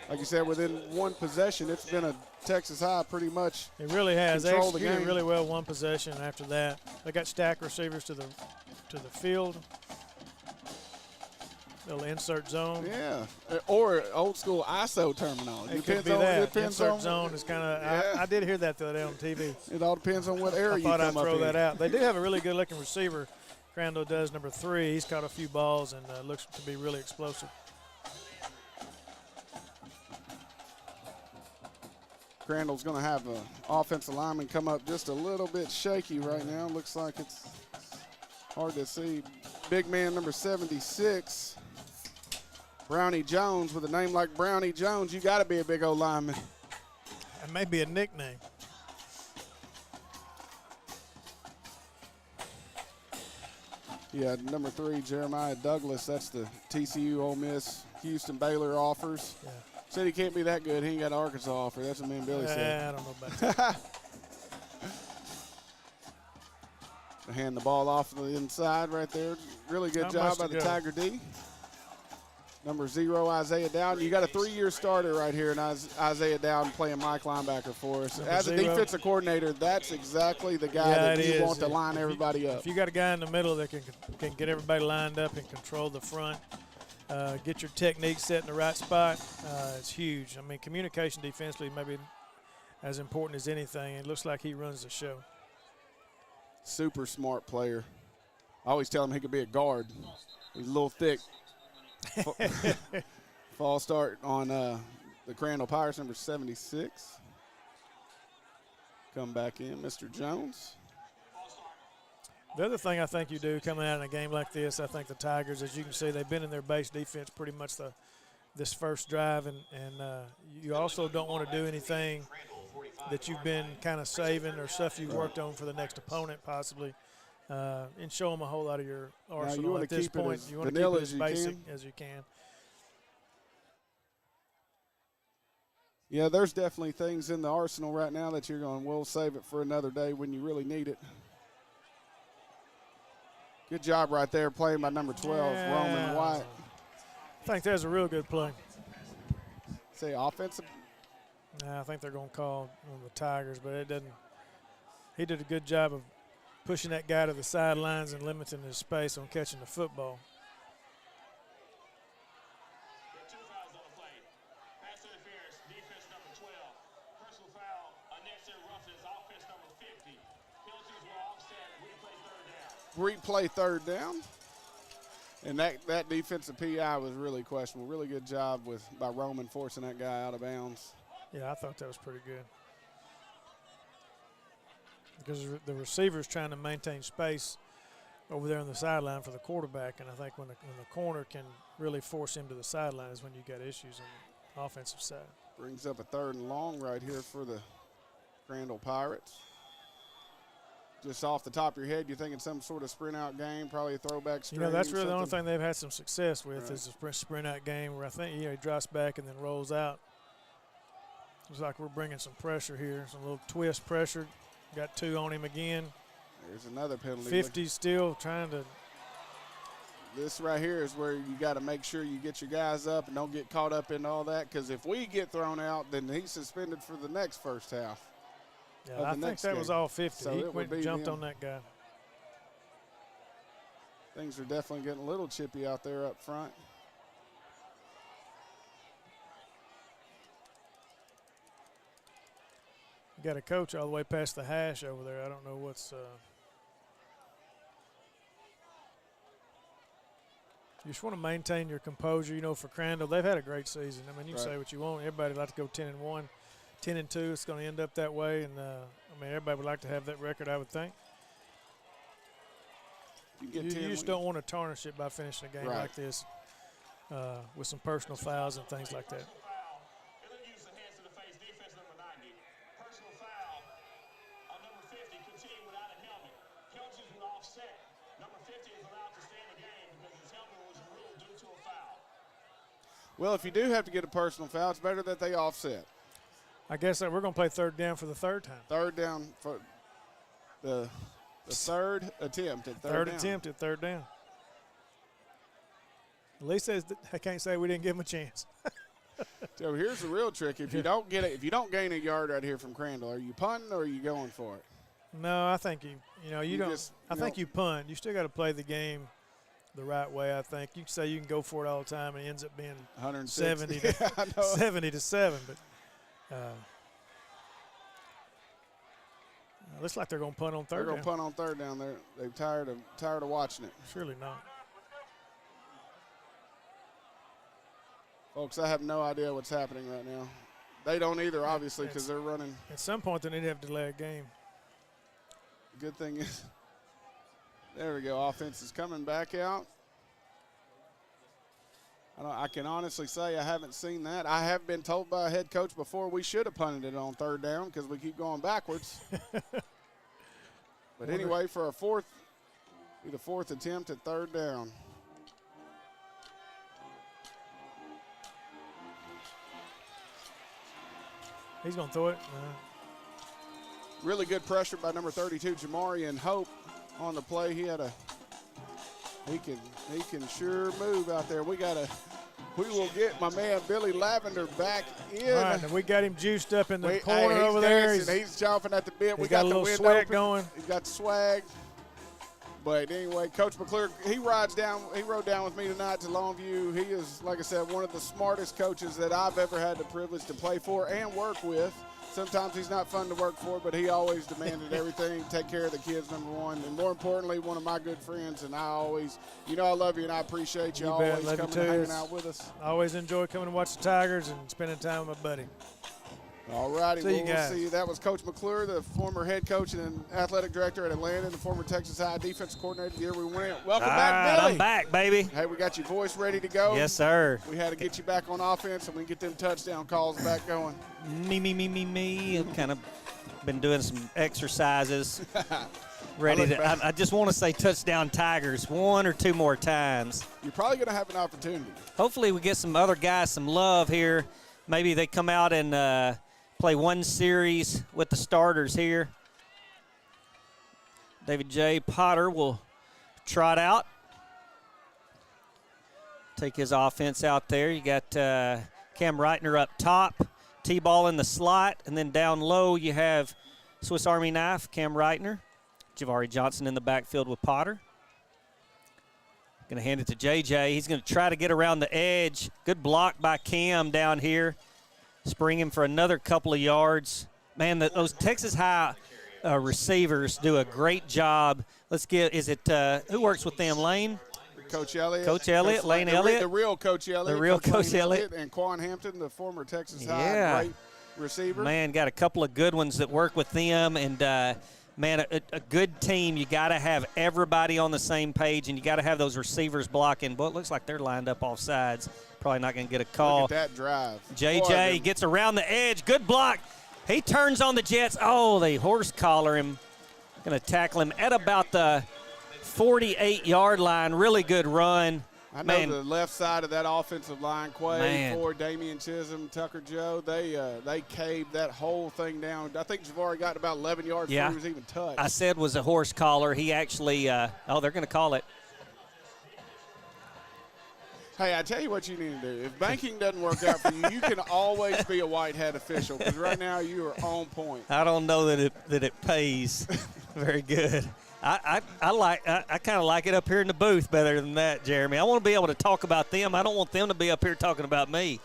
S1: Like you said, within one possession, it's been a Texas High pretty much.
S4: It really has. They executed
S1: the game
S4: really well one possession. After that, they got stacked receivers to the field. Little insert zone.
S1: Yeah, or old school ISO terminology.
S4: It could be that. Insert zone is kind of. Yeah. I did hear that the other day on TV.
S1: It all depends on what area you come up in.
S4: I thought I'd throw that out. They do have a really good-looking receiver. Crandall does, number 3. He's caught a few balls and looks to be really explosive.
S1: Crandall's going to have an offensive lineman come up just a little bit shaky right now. Looks like it's hard to see. Big man number 76. Brownie Jones. With a name like Brownie Jones, you got to be a big old lineman.
S4: That may be a nickname.
S1: Yeah, number 3, Jeremiah Douglas. That's the TCU, Ole Miss, Houston, Baylor offers.
S4: Yeah.
S1: Said he can't be that good. He ain't got an Arkansas offer. That's what me and Billy said.
S4: I don't know about that.
S1: Hand the ball off to the inside right there. Really good job by the Tiger D. Number 0, Isaiah Dowden. You got a 3-year starter right here in Isaiah Dowden playing Mike linebacker for us. As a defensive coordinator, that's exactly the guy that you want to line everybody up.
S4: If you got a guy in the middle that can get everybody lined up and control the front, get your technique set in the right spot, it's huge. I mean, communication defensively may be as important as anything. It looks like he runs the show.
S1: Super smart player. I always tell him he could be a guard. He's a little thick. Fall start on the Crandall Pirates, number 76. Come back in, Mr. Jones.
S4: The other thing I think you do coming out in a game like this, I think the Tigers, as you can see, they've been in their base defense pretty much this first drive, and you also don't want to do anything that you've been kind of saving or stuff you've worked on for the next opponent possibly. And show them a whole lot of your arsenal at this point. You want to keep it as basic as you can.
S1: Yeah, there's definitely things in the arsenal right now that you're going, we'll save it for another day when you really need it. Good job right there playing by number 12, Roman White.
S4: I think that's a real good play.
S1: Say offensive?
S4: Nah, I think they're going to call on the Tigers, but it doesn't. He did a good job of pushing that guy to the sidelines and limiting his space on catching the football.
S1: Replay 3rd down. And that defensive PI was really questionable. Really good job by Roman forcing that guy out of bounds.
S4: Yeah, I thought that was pretty good. Because the receiver's trying to maintain space over there on the sideline for the quarterback, and I think when the corner can really force him to the sideline is when you got issues on the offensive side.
S1: Brings up a 3rd and long right here for the Crandall Pirates. Just off the top of your head, you're thinking some sort of sprint out game, probably a throwback screen.
S4: You know, that's really the only thing they've had some success with is a sprint out game where I think he drops back and then rolls out. Looks like we're bringing some pressure here, some little twist pressure. Got 2 on him again.
S1: There's another penalty.
S4: 50 still trying to.
S1: This right here is where you got to make sure you get your guys up and don't get caught up in all that, because if we get thrown out, then he's suspended for the next first half.
S4: Yeah, I think that was all 50.
S1: So
S4: he went and jumped on that guy.
S1: Things are definitely getting a little chippy out there up front.
S4: You got a coach all the way past the hash over there. I don't know what's. You just want to maintain your composure. You know, for Crandall, they've had a great season. I mean, you can say what you want. Everybody would like to go 10-1, 10-2. It's going to end up that way, and I mean, everybody would like to have that record, I would think. You just don't want to tarnish it by finishing a game like this with some personal fouls and things like that.
S1: Well, if you do have to get a personal foul, it's better that they offset.
S4: I guess that we're going to play third down for the third time.
S1: Third down for the third attempt at third down.
S4: Third attempt at third down. At least I can't say we didn't give him a chance.
S1: So here's the real trick: if you don't get it, if you don't gain a yard right here from Crandall, are you punting or are you going for it?
S4: No, I think you don't. I think you punt. You still got to play the game the right way. I think you can say you can go for it all the time, and it ends up being 70 to 7. But looks like they're going to punt on third down.
S1: They're going to punt on third down. They're tired of watching it.
S4: Surely not.
S1: Folks, I have no idea what's happening right now. They don't either, obviously, because they're running.
S4: At some point, they need to have to delay a game.
S1: The good thing is, there we go. Offense is coming back out. I can honestly say I haven't seen that. I have been told by a head coach before we should have punted it on third down because we keep going backwards. But anyway, for our fourth attempt at third down.
S4: He's going to throw it.
S1: Really good pressure by number 32, Jamarian Hope, on the play. He can sure move out there. We will get my man Billy Lavender back in.
S4: All right, we got him juiced up in the corner over there.
S1: He's chomping at the bit.
S4: We got a little swag going.
S1: He's got the swag. But anyway, Coach McClure, he rode down with me tonight to Longview. He is, like I said, one of the smartest coaches that I've ever had the privilege to play for and work with. Sometimes he's not fun to work for, but he always demanded everything, take care of the kids, number one. And more importantly, one of my good friends, and I always, I love you and I appreciate you always coming and hanging out with us.
S4: I always enjoy coming to watch the Tigers and spending time with my buddy.
S1: All righty,
S4: we'll
S1: see you. That was Coach McClure, the former head coach and athletic director at Atlanta, and the former Texas High defensive coordinator the year we went. Welcome back, Billy.
S3: I'm back, baby.
S1: Hey, we got your voice ready to go.
S3: Yes, sir.
S1: We had to get you back on offense, and we can get them touchdown calls back going.
S3: Me. I've kind of been doing some exercises. I just want to say touchdown Tigers 1 or 2 more times.
S1: You're probably going to have an opportunity.
S3: Hopefully we get some other guys some love here. Maybe they come out and play one series with the starters here. David J. Potter will trot out. Take his offense out there. You got Cam Reitner up top, T-ball in the slot, and then down low you have Swiss Army knife, Cam Reitner. Javari Johnson in the backfield with Potter. Going to hand it to JJ. He's going to try to get around the edge. Good block by Cam down here. Spring him for another couple of yards. Man, those Texas High receivers do a great job. Who works with them, Lane?
S1: Coach Elliott.
S3: Lane Elliott.
S1: The real Coach Elliott.
S3: The real Coach Elliott.
S1: And Quan Hampton, the former Texas High great receiver.
S3: Man, got a couple of good ones that work with them. And, man, a good team, you got to have everybody on the same page, and you got to have those receivers blocking. But it looks like they're lined up off sides. Probably not going to get a call.
S1: Look at that drive.
S3: JJ gets around the edge. Good block. He turns on the Jets. Oh, they horse collar him. Going to tackle him at about the 48-yard line. Really good run.
S1: I know the left side of that offensive line, Quay, Ford, Damian Chisholm, Tucker Joe, they caved that whole thing down. I think Javari got about 11 yards before he was even touched.
S3: I said was a horse collar. He actually, they're going to call it.
S1: Hey, I tell you what you need to do. If banking doesn't work out for you, you can always be a white hat official because right now you are on point.
S3: I don't know that it pays. Very good. I kind of like it up here in the booth better than that, Jeremy. I want to be able to talk about them. I don't want them to be up here talking about me.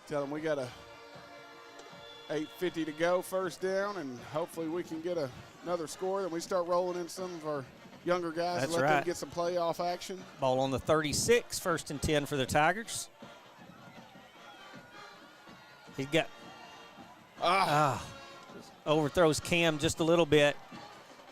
S1: Tell them we got a 8:50 to go, first down, and hopefully we can get another score. And we start rolling in some of our younger guys and let them get some playoff action.
S3: Ball on the 36, 1st and 10 for the Tigers. He got overthrows Cam just a little bit.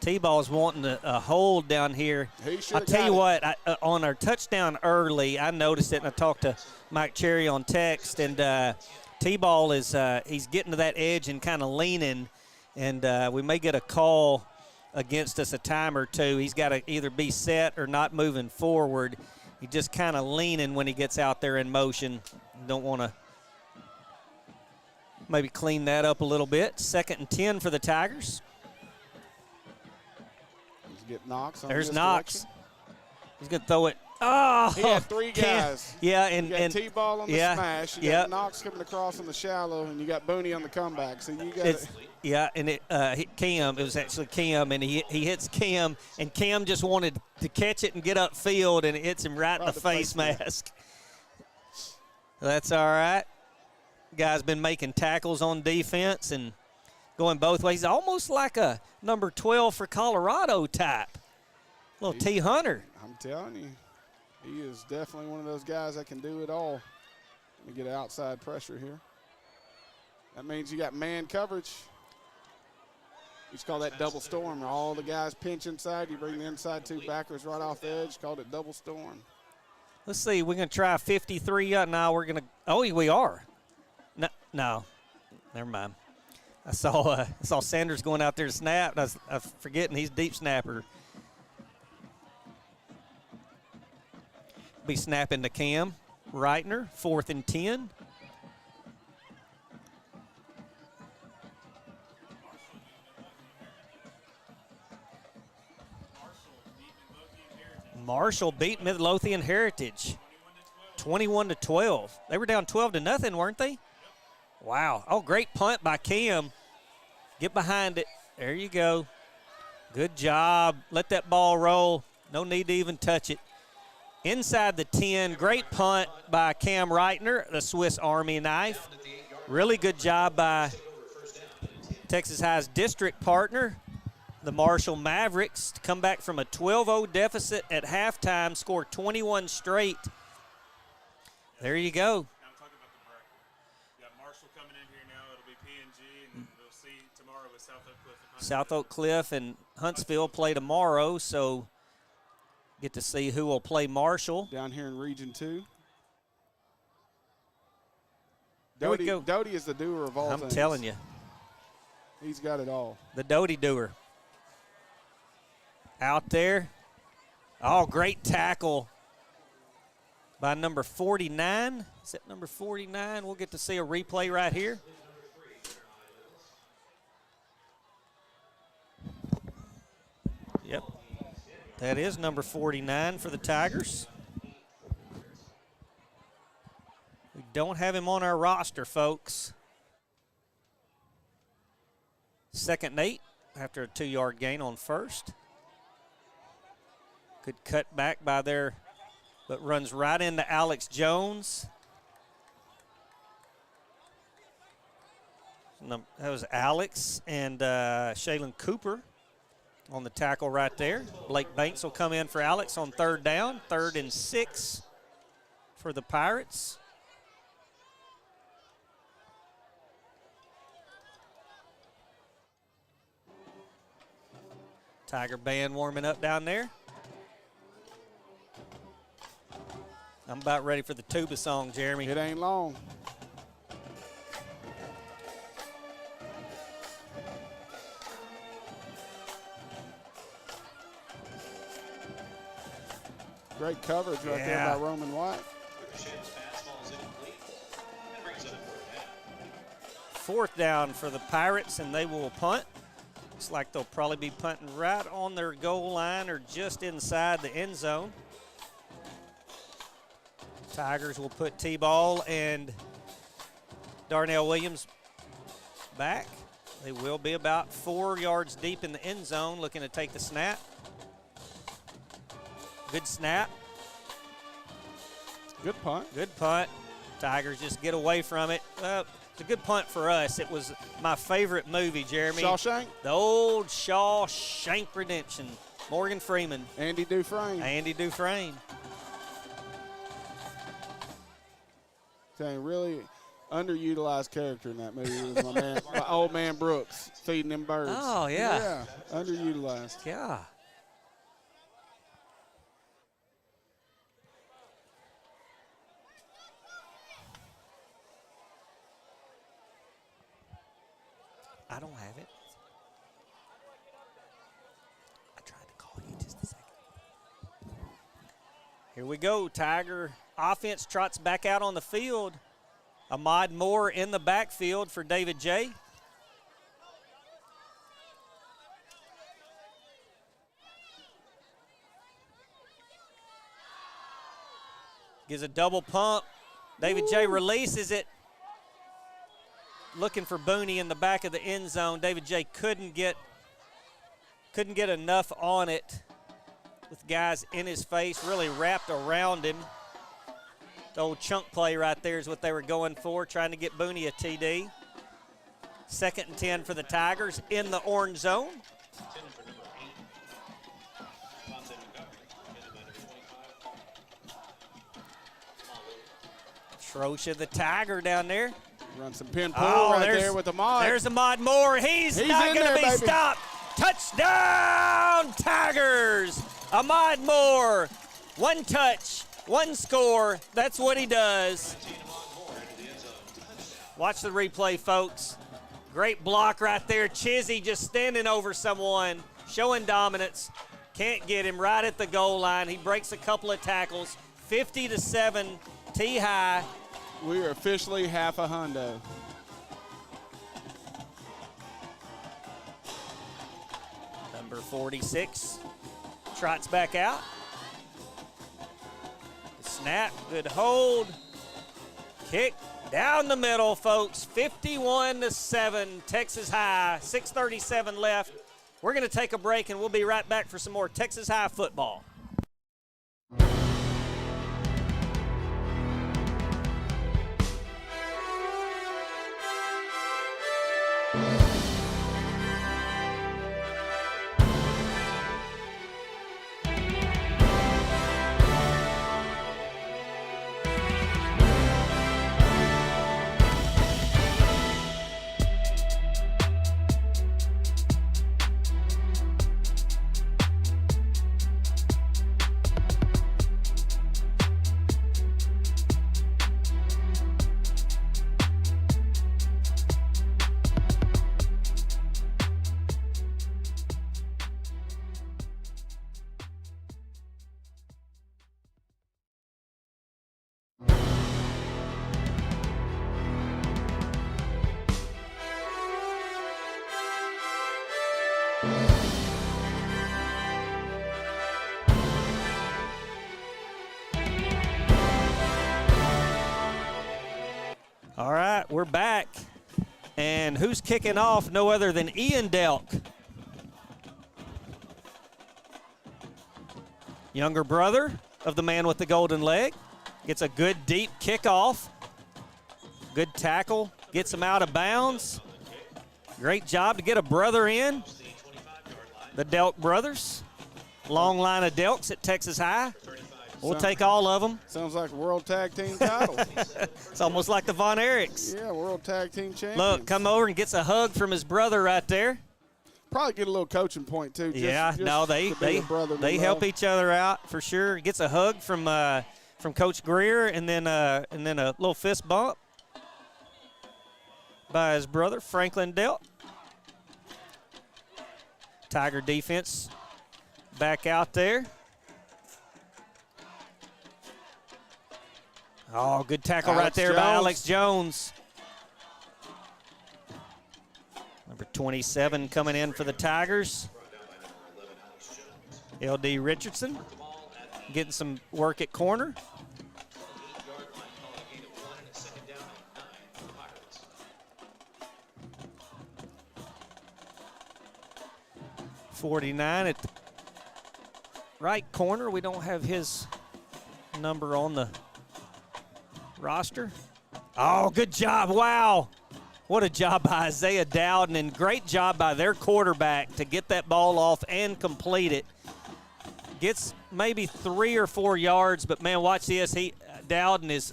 S3: T-Ball's wanting a hold down here. I'll tell you what, on our touchdown early, I noticed it, and I talked to Mike Cherry on text, and T-Ball is he's getting to that edge and kind of leaning, and we may get a call against us a time or two. He's got to either be set or not moving forward. He's just kind of leaning when he gets out there in motion. Don't want to maybe clean that up a little bit. 2nd and 10 for the Tigers.
S1: Get Knox on
S3: There's
S1: this
S3: Knox.
S1: direction.
S3: He's going to throw it. Oh!
S1: He had 3 guys.
S3: Yeah,
S1: you got T-Ball on the smash. You got Knox coming across on the shallow, and you got Booney on the comeback. So you got
S3: and it hit Cam. It was actually Cam, and he hits Cam, and Cam just wanted to catch it and get upfield, and it hits him right in the face mask. That's all right. Guy's been making tackles on defense and going both ways. Almost like a number 12 for Colorado type. Little T. Hunter.
S1: I'm telling you, he is definitely one of those guys that can do it all. Let me get outside pressure here. That means you got man coverage. You just call that double storm. All the guys pinch inside. You bring the inside 2 backers right off the edge. Called it double storm.
S3: Let's see. We're going to try 53. Now we're going to – oh, we are. No. Never mind. I saw Sanders going out there to snap. I was forgetting he's deep snapper. Be snapping to Cam Reitner, 4th and 10. Marshall beat Midlothian Heritage 21-12. They were down 12-0, weren't they? Wow. Oh, great punt by Cam. Get behind it. There you go. Good job. Let that ball roll. No need to even touch it. Inside the 10. Great punt by Cam Reitner, the Swiss Army knife. Really good job by Texas High's district partner, the Marshall Mavericks, to come back from a 12-0 deficit at halftime, score 21 straight. There you go. South Oak Cliff and Huntsville play tomorrow, so get to see who will play Marshall.
S1: Down here in Region 2.
S3: There we go.
S1: Doty is the doer of all things.
S3: I'm telling you.
S1: He's got it all.
S3: The Doty doer. Out there. Oh, great tackle by number 49. Is that number 49? We'll get to see a replay right here. Yep. That is number 49 for the Tigers. We don't have him on our roster, folks. 2nd and 8 after a 2-yard gain on first. Good cut back by there, but runs right into Alex Jones. That was Alex and Shaylin Cooper on the tackle right there. Blake Banks will come in for Alex on 3rd down. 3rd and 6 for the Pirates. Tiger band warming up down there. I'm about ready for the tuba song, Jeremy.
S1: It ain't long. Great coverage right there by Roman White.
S3: Fourth down for the Pirates, and they will punt. Looks like they'll probably be punting right on their goal line or just inside the end zone. Tigers will put T-Ball and Darnell Williams back. They will be about 4 yards deep in the end zone, looking to take the snap. Good snap.
S1: Good punt.
S3: Good punt. Tigers just get away from it. It's a good punt for us. It was my favorite movie, Jeremy.
S1: Shawshank?
S3: The old Shawshank Redemption. Morgan Freeman.
S1: Andy Dufresne.
S3: Andy Dufresne.
S1: Saying really underutilized character in that movie was my old man Brooks feeding them birds.
S3: Oh, yeah.
S1: Yeah, underutilized.
S3: Yeah. I don't have it. I tried to call you just a second. Here we go. Tiger offense trots back out on the field. Ahmad Moore in the backfield for David J. Gives a double pump. David J releases it. Looking for Booney in the back of the end zone. David J couldn't get enough on it with guys in his face, really wrapped around him. The old chunk play right there is what they were going for, trying to get Booney a TD. 2nd and 10 for the Tigers in the orange zone. Trosha the Tiger down there.
S1: Run some pin pull right there with Ahmad.
S3: There's Ahmad Moore. He's not going to be stopped. Touchdown, Tigers. Ahmad Moore. 1 touch, 1 score. That's what he does. Watch the replay, folks. Great block right there. Chizzy just standing over someone, showing dominance. Can't get him right at the goal line. He breaks a couple of tackles. 50-7, T-High.
S1: We are officially half a hundo.
S3: Number 46 trots back out. The snap, good hold. Kick down the middle, folks. 51-7, Texas High. 6:37 left. We're going to take a break, and we'll be right back for some more Texas High football. All right, we're back. And who's kicking off? No other than Ian Delk. Younger brother of the man with the golden leg. Gets a good deep kickoff. Good tackle. Gets him out of bounds. Great job to get a brother in. The Delk brothers. Long line of Delks at Texas High. We'll take all of them.
S1: Sounds like a World Tag Team title.
S3: It's almost like the Von Erichs.
S1: Yeah, World Tag Team champions.
S3: Look, come over and gets a hug from his brother right there.
S1: Probably get a little coaching point, too.
S3: No, they help each other out for sure. Gets a hug from Coach Greer, and then a little fist bump by his brother, Franklin Delk. Tiger defense back out there. Oh, good tackle right there by Alex Jones. Number 27 coming in for the Tigers. LD Richardson getting some work at corner. .49 at the right corner. We don't have his number on the roster. Oh, good job. Wow. What a job by Isaiah Dowden, and great job by their quarterback to get that ball off and complete it. Gets maybe 3 or 4 yards, but, man, watch this. Dowden is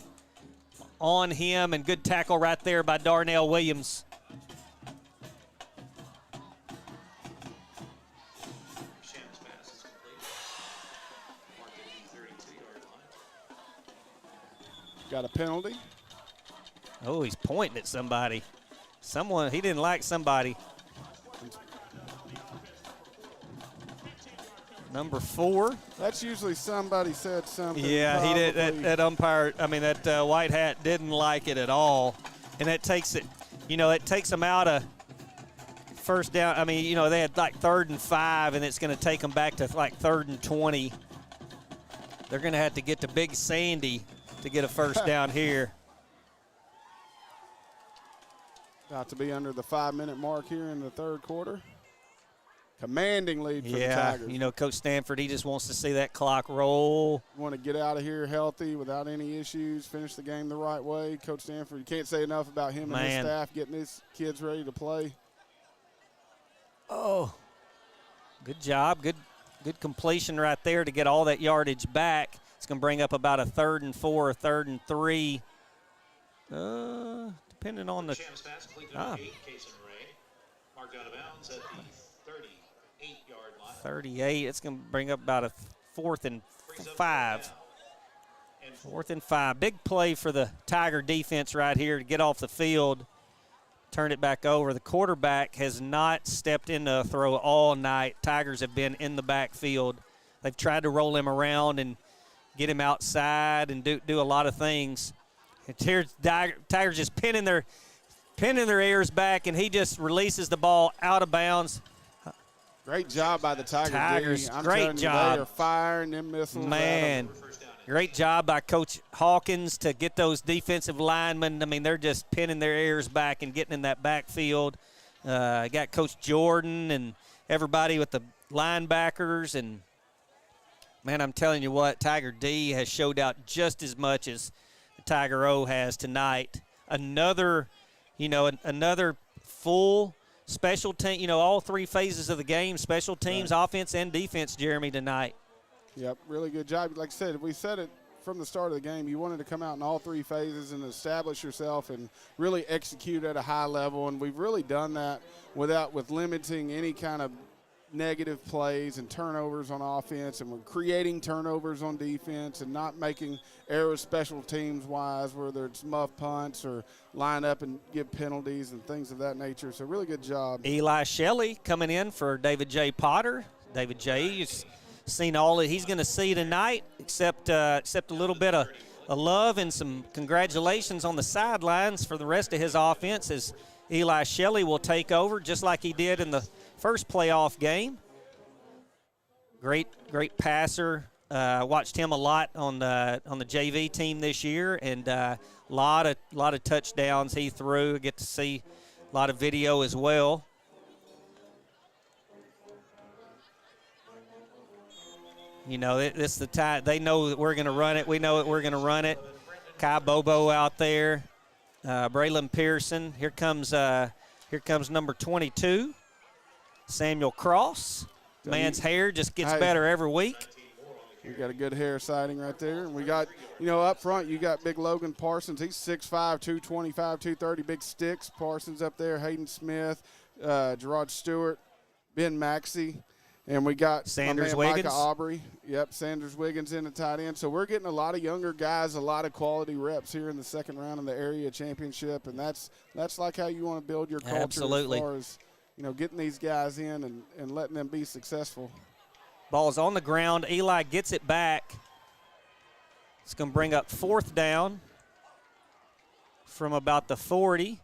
S3: on him, and good tackle right there by Darnell Williams.
S1: Got a penalty.
S3: Oh, he's pointing at somebody. He didn't like somebody. Number 4.
S1: That's usually somebody said something.
S3: Yeah, he did. That umpire, that white hat didn't like it at all. And that takes it, it takes them out of first down. They had like 3rd and 5, and it's going to take them back to like 3rd and 20. They're going to have to get to Big Sandy to get a first down here.
S1: About to be under the 5-minute mark here in the 3rd quarter. Commanding lead for the Tigers.
S3: Coach Stanford, he just wants to see that clock roll.
S1: Want to get out of here healthy without any issues, finish the game the right way. Coach Stanford, you can't say enough about him and his staff getting his kids ready to play.
S3: Oh, good job. Good completion right there to get all that yardage back. It's going to bring up about a 3rd and 4 or 3rd and 3. Depending on the.
S7: Marked out of bounds at the 38-yard line.
S3: 38. It's going to bring up about a 4th and 5. 4th and 5. Big play for the Tiger defense right here to get off the field, turn it back over. The quarterback has not stepped into a throw all night. Tigers have been in the backfield. They've tried to roll him around and get him outside and do a lot of things. And here's Tigers just pinning their ears back, and he just releases the ball out of bounds.
S1: Great job by the
S3: Tigers.
S1: I'm
S3: Great job.
S1: They are firing them missiles.
S3: Man, great job by Coach Hawkins to get those defensive linemen. They're just pinning their ears back and getting in that backfield. Got Coach Jordan and everybody with the linebackers. And, man, I'm telling you what, Tiger D has showed out just as much as Tiger O has tonight. Another full special team, all 3 phases of the game, special teams, offense, and defense, Jeremy, tonight.
S1: Yep, really good job. Like I said, we said it from the start of the game. You wanted to come out in all 3 phases and establish yourself and really execute at a high level, and we've really done that with limiting any kind of negative plays and turnovers on offense, and we're creating turnovers on defense and not making errors special teams wise, whether it's muff punts or line up and give penalties and things of that nature. So really good job.
S3: Eli Shelley coming in for David J. Potter. David J. has seen all that he's going to see tonight, except a little bit of love and some congratulations on the sidelines for the rest of his offense, as Eli Shelley will take over just like he did in the first playoff game. Great passer. Watched him a lot on the JV team this year, and a lot of touchdowns he threw. Get to see a lot of video as well. This is the time. They know that we're going to run it. We know that we're going to run it. Kai Bobo out there. Braylon Pearson. Here comes number 22. Samuel Cross. Man's hair just gets better every week.
S1: We got a good hair sighting right there. And we got, up front, you got big Logan Parsons. He's 6'5", 225, 230, big sticks. Parsons up there, Hayden Smith, Gerard Stewart, Ben Maxey. And we got
S3: Sanders Wiggins.
S1: Micah Aubrey. Yep, Sanders Wiggins in the tight end. So we're getting a lot of younger guys, a lot of quality reps here in the second round of the area championship. And that's like how you want to build your culture.
S3: Absolutely.
S1: As far as, getting these guys in and letting them be successful.
S3: Ball's on the ground. Eli gets it back. It's going to bring up 4th down from about the 40.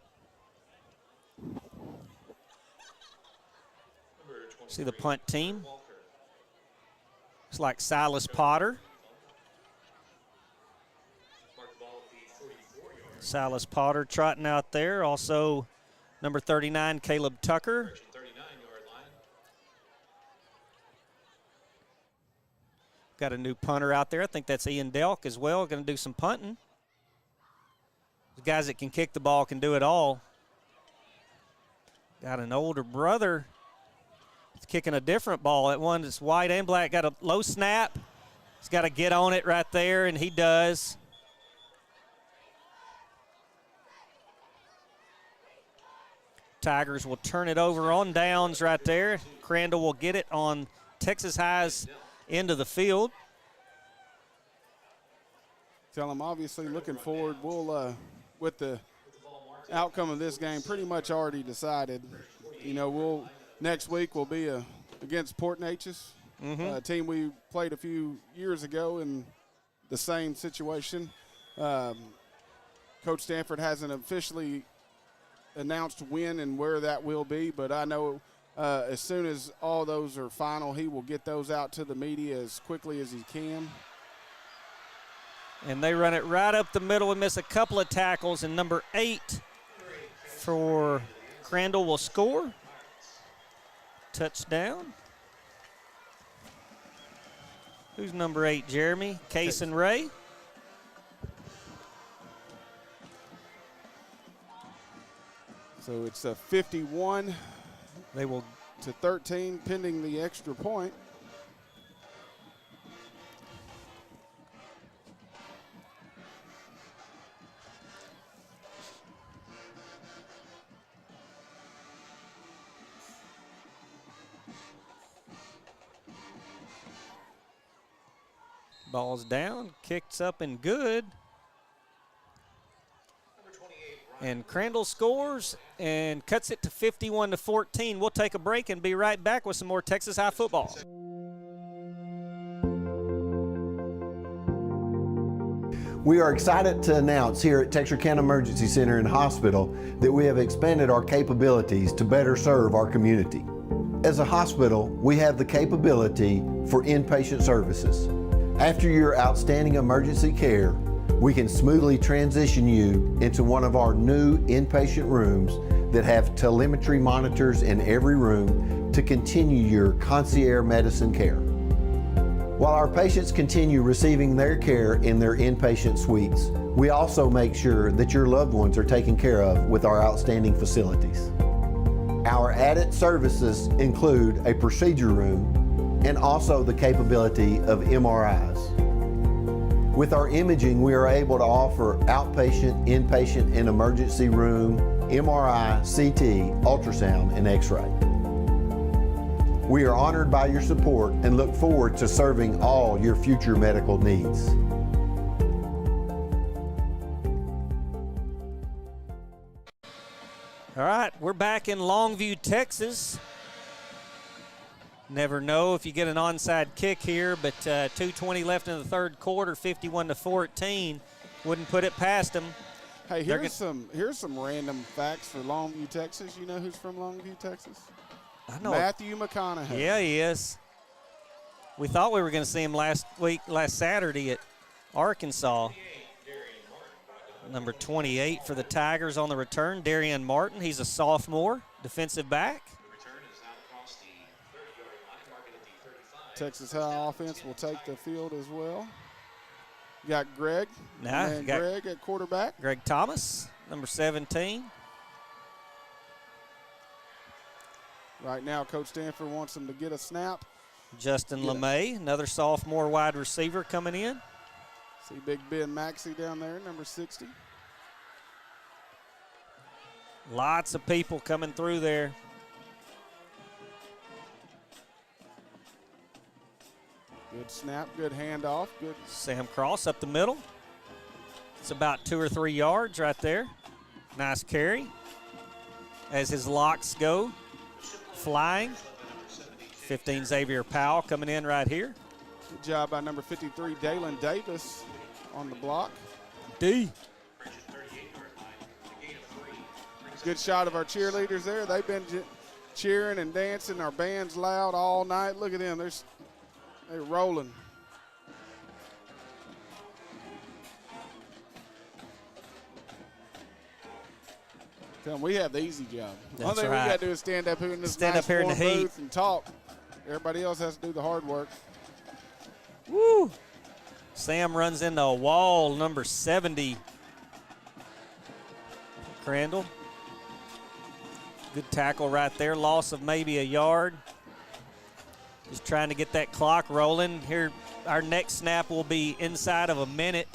S3: See the punt team. Looks like Silas Potter. Silas Potter trotting out there. Also, number 39, Caleb Tucker. Got a new punter out there. I think that's Ian Delk as well. Going to do some punting. The guys that can kick the ball can do it all. Got an older brother kicking a different ball. That one is white and black. Got a low snap. He's got to get on it right there, and he does. Tigers will turn it over on downs right there. Crandall will get it on Texas High's end of the field.
S1: Tell them obviously looking forward. We'll, with the outcome of this game pretty much already decided, you know, next week we'll be against Port Neches, a team we played a few years ago in the same situation. Coach Stanford hasn't officially announced when and where that will be, but I know as soon as all those are final, he will get those out to the media as quickly as he can.
S3: And they run it right up the middle and miss a couple of tackles, and number 8 for Crandall will score. Touchdown. Who's number 8, Jeremy? Cason Ray.
S1: So it's a 51.
S3: They will
S1: to 13 pending the extra point.
S3: Ball's down, kicks up and good. And Crandall scores and cuts it to 51-14. We'll take a break and be right back with some more Texas High football.
S8: We are excited to announce here at Texarkana Emergency Center and Hospital that we have expanded our capabilities to better serve our community. As a hospital, we have the capability for inpatient services. After your outstanding emergency care, we can smoothly transition you into one of our new inpatient rooms that have telemetry monitors in every room to continue your concierge medicine care. While our patients continue receiving their care in their inpatient suites, we also make sure that your loved ones are taken care of with our outstanding facilities. Our added services include a procedure room and also the capability of MRIs. With our imaging, we are able to offer outpatient, inpatient, and emergency room, MRI, CT, ultrasound, and X-ray. We are honored by your support and look forward to serving all your future medical needs.
S3: All right, we're back in Longview, Texas. Never know if you get an onside kick here, but 2:20 left in the third quarter, 51-14. Wouldn't put it past them.
S1: Hey, here's some random facts for Longview, Texas. You know who's from Longview, Texas?
S3: I know
S1: Matthew McConaughey.
S3: Yeah, he is. We thought we were going to see him last Saturday at Arkansas. Number 28 for the Tigers on the return, Darian Martin. He's a sophomore, defensive back.
S1: Texas High offense will take the field as well. You got Greg. Greg at quarterback.
S3: Greg Thomas, number 17.
S1: Right now, Coach Stanford wants him to get a snap.
S3: Justin LeMay, another sophomore wide receiver coming in.
S1: See Big Ben Maxey down there, number 60.
S3: Lots of people coming through there.
S1: Good snap, good handoff, good.
S3: Sam Cross up the middle. It's about 2 or 3 yards right there. Nice carry. As his locks go, flying. 15 Xavier Powell coming in right here.
S1: Good job by number 53, Dalen Davis. on the block.
S3: D.
S1: Good shot of our cheerleaders there. They've been cheering and dancing. Our band's loud all night. Look at them. They're rolling. Tell them we have the easy job.
S3: That's
S1: One thing
S3: right.
S1: we got to do is stand up here in this
S3: Stand
S1: nice
S3: up here in
S1: warm
S3: the heat.
S1: booth and talk. Everybody else has to do the hard work.
S3: Woo! Sam runs into a wall, number 70. Crandall. Good tackle right there. Loss of maybe a yard. Just trying to get that clock rolling. Here, our next snap will be inside of a minute.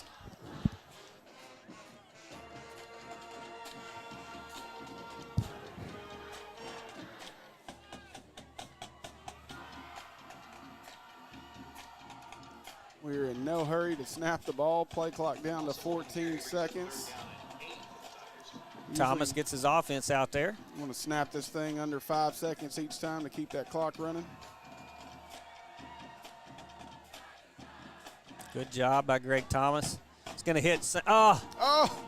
S1: We're in no hurry to snap the ball. Play clock down to 14 seconds.
S3: Thomas gets his offense out there.
S1: You want to snap this thing under 5 seconds each time to keep that clock running.
S3: Good job by Greg Thomas. It's going to hit.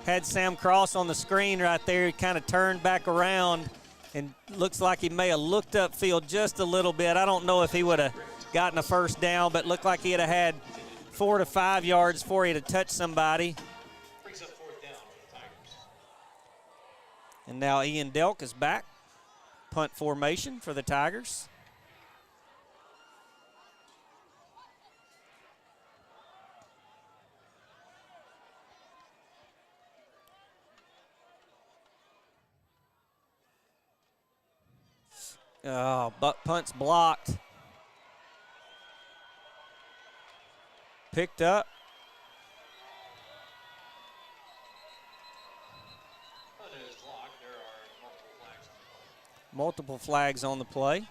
S3: Had Sam Cross on the screen right there. He kind of turned back around and looks like he may have looked upfield just a little bit. I don't know if he would have gotten a first down, but looked like he'd have had 4 to 5 yards before he'd have touched somebody. And now Ian Delk is back. Punt formation for the Tigers. Oh, but punt's blocked. Picked up. Multiple flags on the play.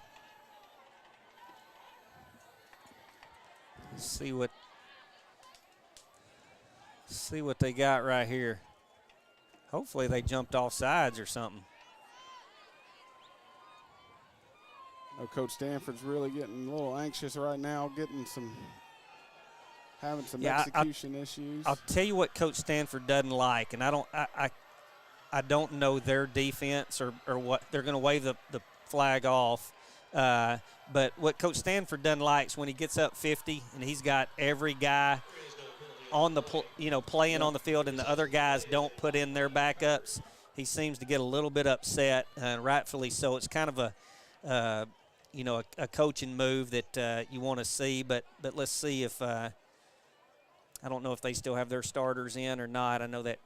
S3: See what they got right here. Hopefully they jumped off sides or something.
S1: Coach Stanford's really getting a little anxious right now, having some execution issues.
S3: I'll tell you what Coach Stanford doesn't like, and I don't know their defense or what. They're going to wave the flag off. But what Coach Stanford doesn't like is when he gets up 50 and he's got every guy on the playing on the field and the other guys don't put in their backups. He seems to get a little bit upset, rightfully so. It's kind of a coaching move that you want to see. But let's see if I don't know if they still have their starters in or not. I know that.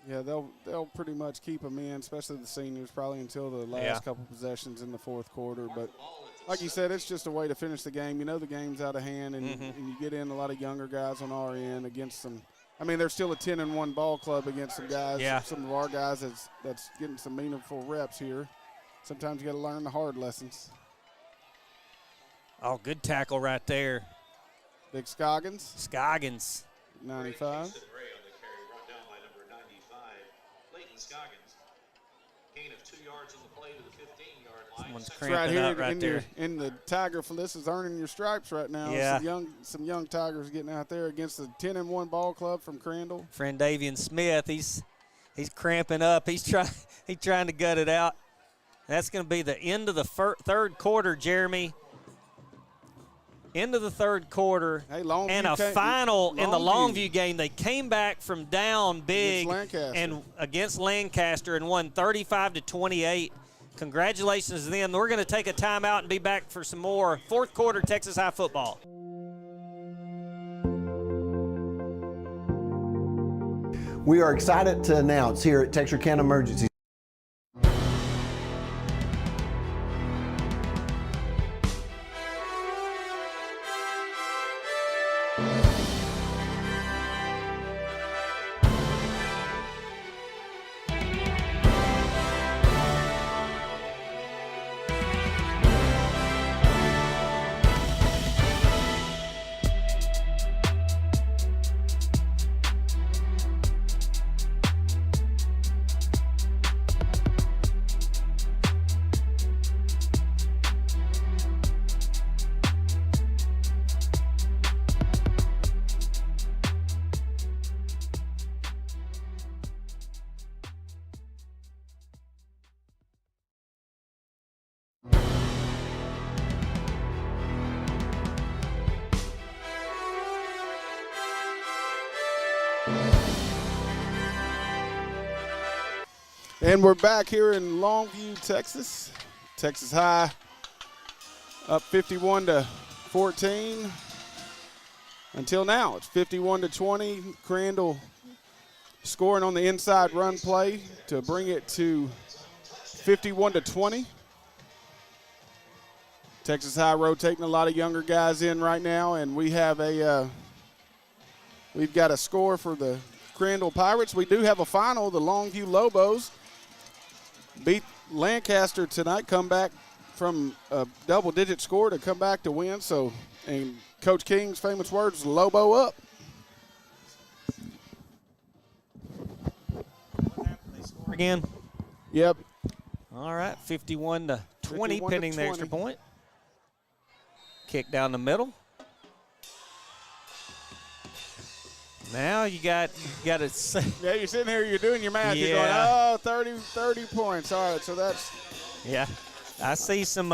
S1: Yeah, they'll pretty much keep them in, especially the seniors, probably until the last couple possessions in the fourth quarter. But like you said, it's just a way to finish the game. You know the game's out of hand, and you get in a lot of younger guys on our end against some. I mean, they're still a 10-1 ball club against some guys.
S3: Yeah.
S1: Some of our guys that's getting some meaningful reps here. Sometimes you got to learn the hard lessons.
S3: Oh, good tackle right there.
S1: Big Scoggins.
S3: 95. Someone's cramping up right there.
S1: In the Tiger Felicitas earning your stripes right now.
S3: Yeah.
S1: Some young Tigers getting out there against the 10-1 ball club from Crandall.
S3: Friend Davian Smith, he's cramping up. He's trying to gut it out. That's going to be the end of the third quarter, Jeremy. End of the third quarter, and a final in the Longview game. They came back from down big against Lancaster and won 35-28. Congratulations to them. We're going to take a timeout and be back for some more fourth quarter Texas High football.
S8: We are excited to announce here at Texarkana Emergency
S1: And we're back here in Longview, Texas. Texas High up 51-14. Until now, it's 51-20. Crandall scoring on the inside run play to bring it to 51-20. Texas High rotating a lot of younger guys in right now, and we have we've got a score for the Crandall Pirates. We do have a final. The Longview Lobos beat Lancaster tonight, come back from a double-digit score to come back to win. So, and Coach King's famous words, Lobo up.
S3: Again?
S1: Yep.
S3: All right, 51-20, pending the extra point. Kick down the middle. Now you got to say.
S1: Yeah, you're sitting here, you're doing your math.
S3: Yeah.
S1: You're going, 30 points. All right, so that's.
S3: Yeah, I see some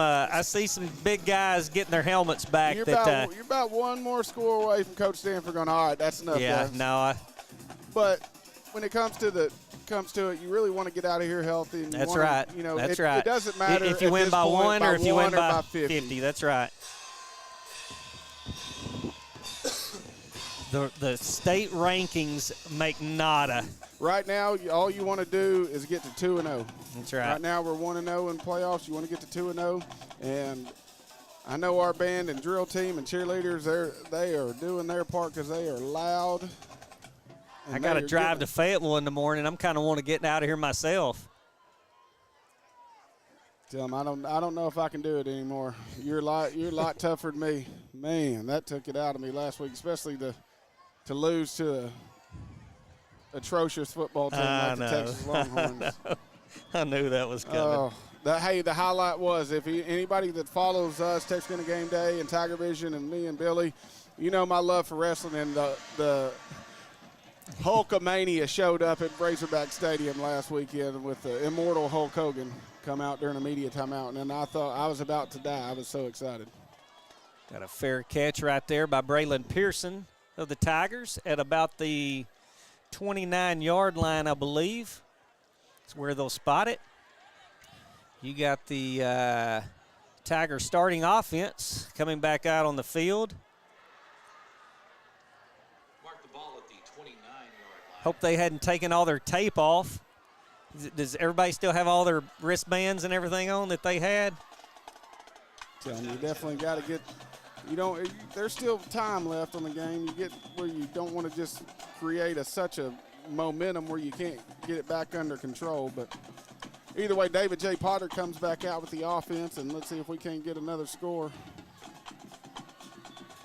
S3: big guys getting their helmets back.
S1: You're about one more score away from Coach Stanford going, all right, that's enough.
S3: Yeah,
S1: guys.
S3: no.
S1: But when it comes to it, you really want to get out of here healthy. And
S3: That's right.
S1: You know,
S3: that's
S1: it,
S3: right.
S1: It doesn't matter
S3: if you win by one or if you win by 50. That's right. The state rankings make nada.
S1: Right now, all you want to do is get to 2-0.
S3: That's right.
S1: Right now, we're 1-0 in playoffs. You want to get to 2-0, and I know our band and drill team and cheerleaders, they are doing their part because they are loud.
S3: I got to drive to Fayetteville in the morning. I'm kind of want to get out of here myself.
S1: Tell them I don't know if I can do it anymore. You're a lot tougher than me. Man, that took it out of me last week, especially to lose to a atrocious football team like the Texas Longhorns.
S3: I knew that was coming.
S1: The highlight was, if anybody that follows us, Texas Game Day and Tiger Vision and me and Billy, you know my love for wrestling, and the Hulkamania showed up at Razorback Stadium last weekend with the immortal Hulk Hogan come out during a media timeout, and I thought I was about to die. I was so excited.
S3: Got a fair catch right there by Braylon Pearson of the Tigers at about the 29-yard line, I believe. That's where they'll spot it. You got the Tigers starting offense coming back out on the field.
S7: Mark the ball at the 29-yard line.
S3: Hope they hadn't taken all their tape off. Does everybody still have all their wristbands and everything on that they had?
S1: Tell me, you definitely got to get. There's still time left on the game. You get where you don't want to just create such a momentum where you can't get it back under control. But either way, David J. Potter comes back out with the offense, and let's see if we can't get another score.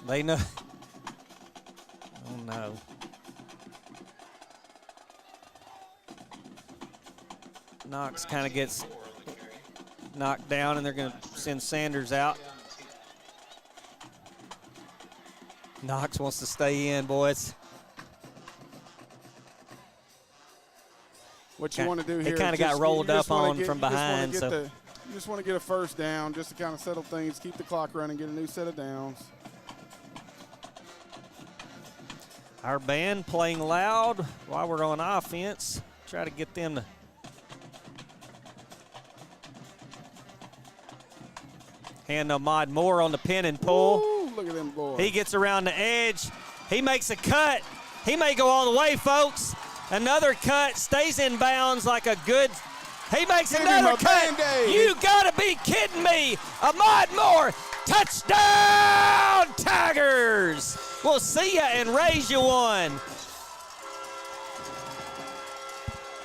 S3: They know. Oh, no. Knox kind of gets knocked down, and they're going to send Sanders out. Knox wants to stay in, boys.
S1: What you want to do here?
S3: He kind of got rolled up on from behind.
S1: You just want to get a first down just to kind of settle things, keep the clock running, get a new set of downs.
S3: Our band playing loud while we're on offense. Try to get them to. Hand Ahmad Moore on the pin and pull.
S1: Ooh, look at them boys.
S3: He gets around the edge. He makes a cut. He may go all the way, folks. Another cut, stays in bounds like a good. He makes another cut. You got to be kidding me. Ahmad Moore, touchdown, Tigers. We'll see ya and raise you one.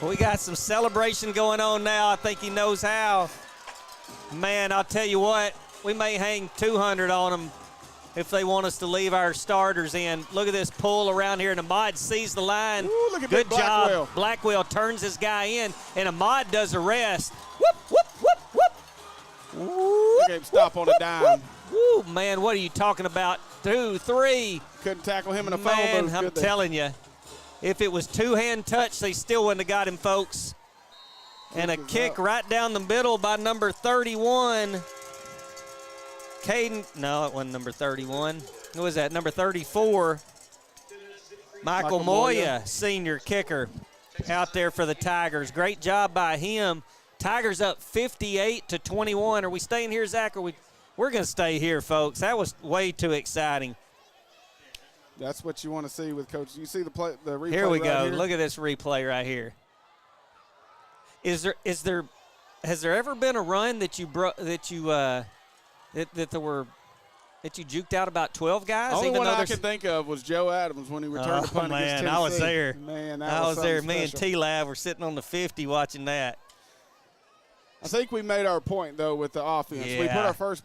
S3: We got some celebration going on now. I think he knows how. Man, I'll tell you what. We may hang 200 on them if they want us to leave our starters in. Look at this pull around here, and Ahmad sees the line.
S1: Ooh, look at
S3: good job.
S1: Blackwell.
S3: Blackwell turns his guy in, and Ahmad does the rest. Whoop, whoop, whoop, whoop.
S1: Look at him stop on a dime.
S3: Woo, man, what are you talking about? 2, 3.
S1: Couldn't tackle him in a phone booth.
S3: I'm telling you, if it was two-hand touch, they still wouldn't have got him, folks. And a kick right down the middle by number 31. Caden, no, it wasn't number 31. Who was that? Number 34. Michael Moya, senior kicker. out there for the Tigers. Great job by him. Tigers up 58-21. Are we staying here, Zach? We're going to stay here, folks. That was way too exciting.
S1: That's what you want to see with Coach. You see the replay.
S3: Here we go.
S1: Here?
S3: Look at this replay right here. Has there ever been a run that you juked out about 12 guys?
S1: Only one I can think of was Joe Adams when he returned to punt against Tennessee.
S3: I was there.
S1: Man,
S3: I was there. Me and
S1: special.
S3: T-Lab were sitting on the 50 watching that.
S1: I think we made our point, though, with the offense.
S3: Yeah.
S1: We put our first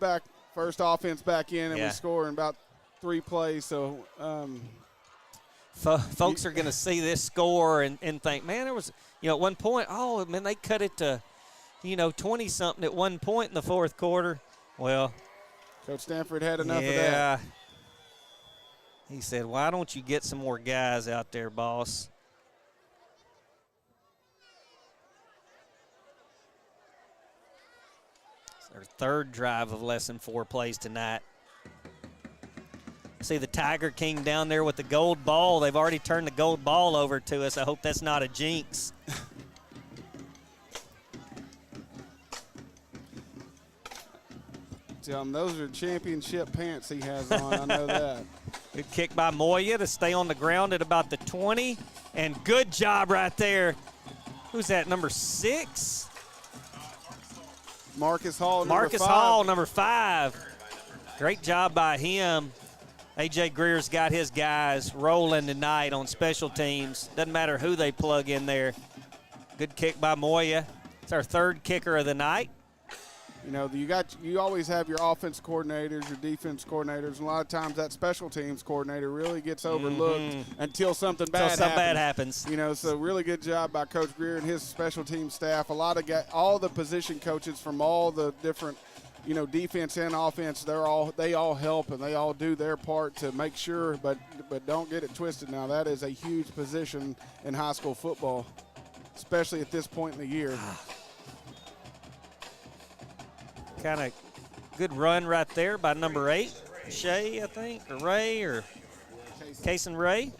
S1: offense back in, and
S3: Yeah.
S1: we score in about 3 plays. So
S3: folks are going to see this score and think, man, there was, at one point, oh, man, they cut it to, 20-something at one point in the fourth quarter. Well,
S1: Coach Stanford had enough of that.
S3: Yeah. He said, why don't you get some more guys out there, boss? It's their third drive of less than 4 plays tonight. See the Tiger King down there with the gold ball. They've already turned the gold ball over to us. I hope that's not a jinx.
S1: Tell him those are championship pants he has on. I know that.
S3: Good kick by Moya to stay on the ground at about the 20. And good job right there. Who's that, number 6?
S1: Marcus Hall,
S3: number 5. Great job by him. A.J. Greer's got his guys rolling tonight on special teams. Doesn't matter who they plug in there. Good kick by Moya. It's our third kicker of the night.
S1: You always have your offense coordinators, your defense coordinators, and a lot of times that special teams coordinator really gets overlooked until something bad happens. So really good job by Coach Greer and his special team staff. A lot of all the position coaches from all the different, defense and offense, they all help and they all do their part to make sure, but don't get it twisted. Now that is a huge position in high school football, especially at this point in the year.
S3: Kind of good run right there by number 8, Shay, I think, or Ray, or Kason Ray.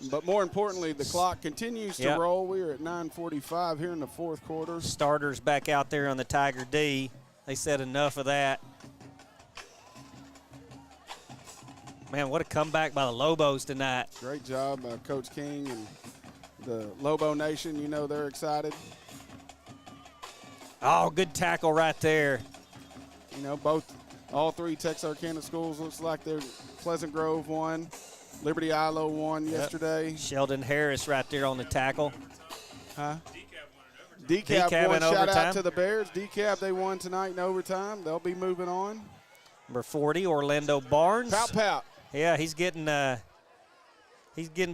S1: But more importantly, the clock continues to roll. We are at 9:45 here in the fourth quarter.
S3: Starters back out there on the Tiger D. They said enough of that. Man, what a comeback by the Lobos tonight.
S1: Great job by Coach King and the Lobo Nation. They're excited.
S3: Oh, good tackle right there.
S1: All 3 Texarkana schools looks like they're Pleasant Grove won. Liberty Ilo won yesterday.
S3: Sheldon Harris right there on the tackle.
S1: Huh? DeKalb won. Shout out to the Bears. DeKalb, they won tonight in overtime. They'll be moving on.
S3: Number 40, Orlando Barnes.
S1: Pout.
S3: Yeah, he's getting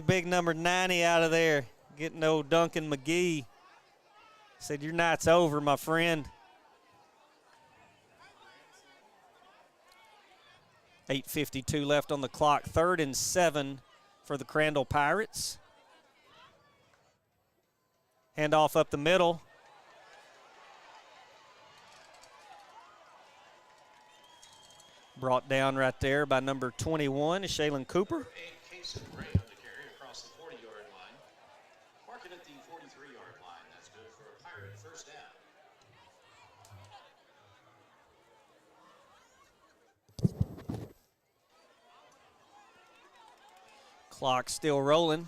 S3: big number 90 out of there. Getting old Duncan McGee. Said, your night's over, my friend. 8:52 left on the clock. 3rd and 7 for the Crandall Pirates. Handoff up the middle. Brought down right there by number 21, Shaylin Cooper. Clock still rolling.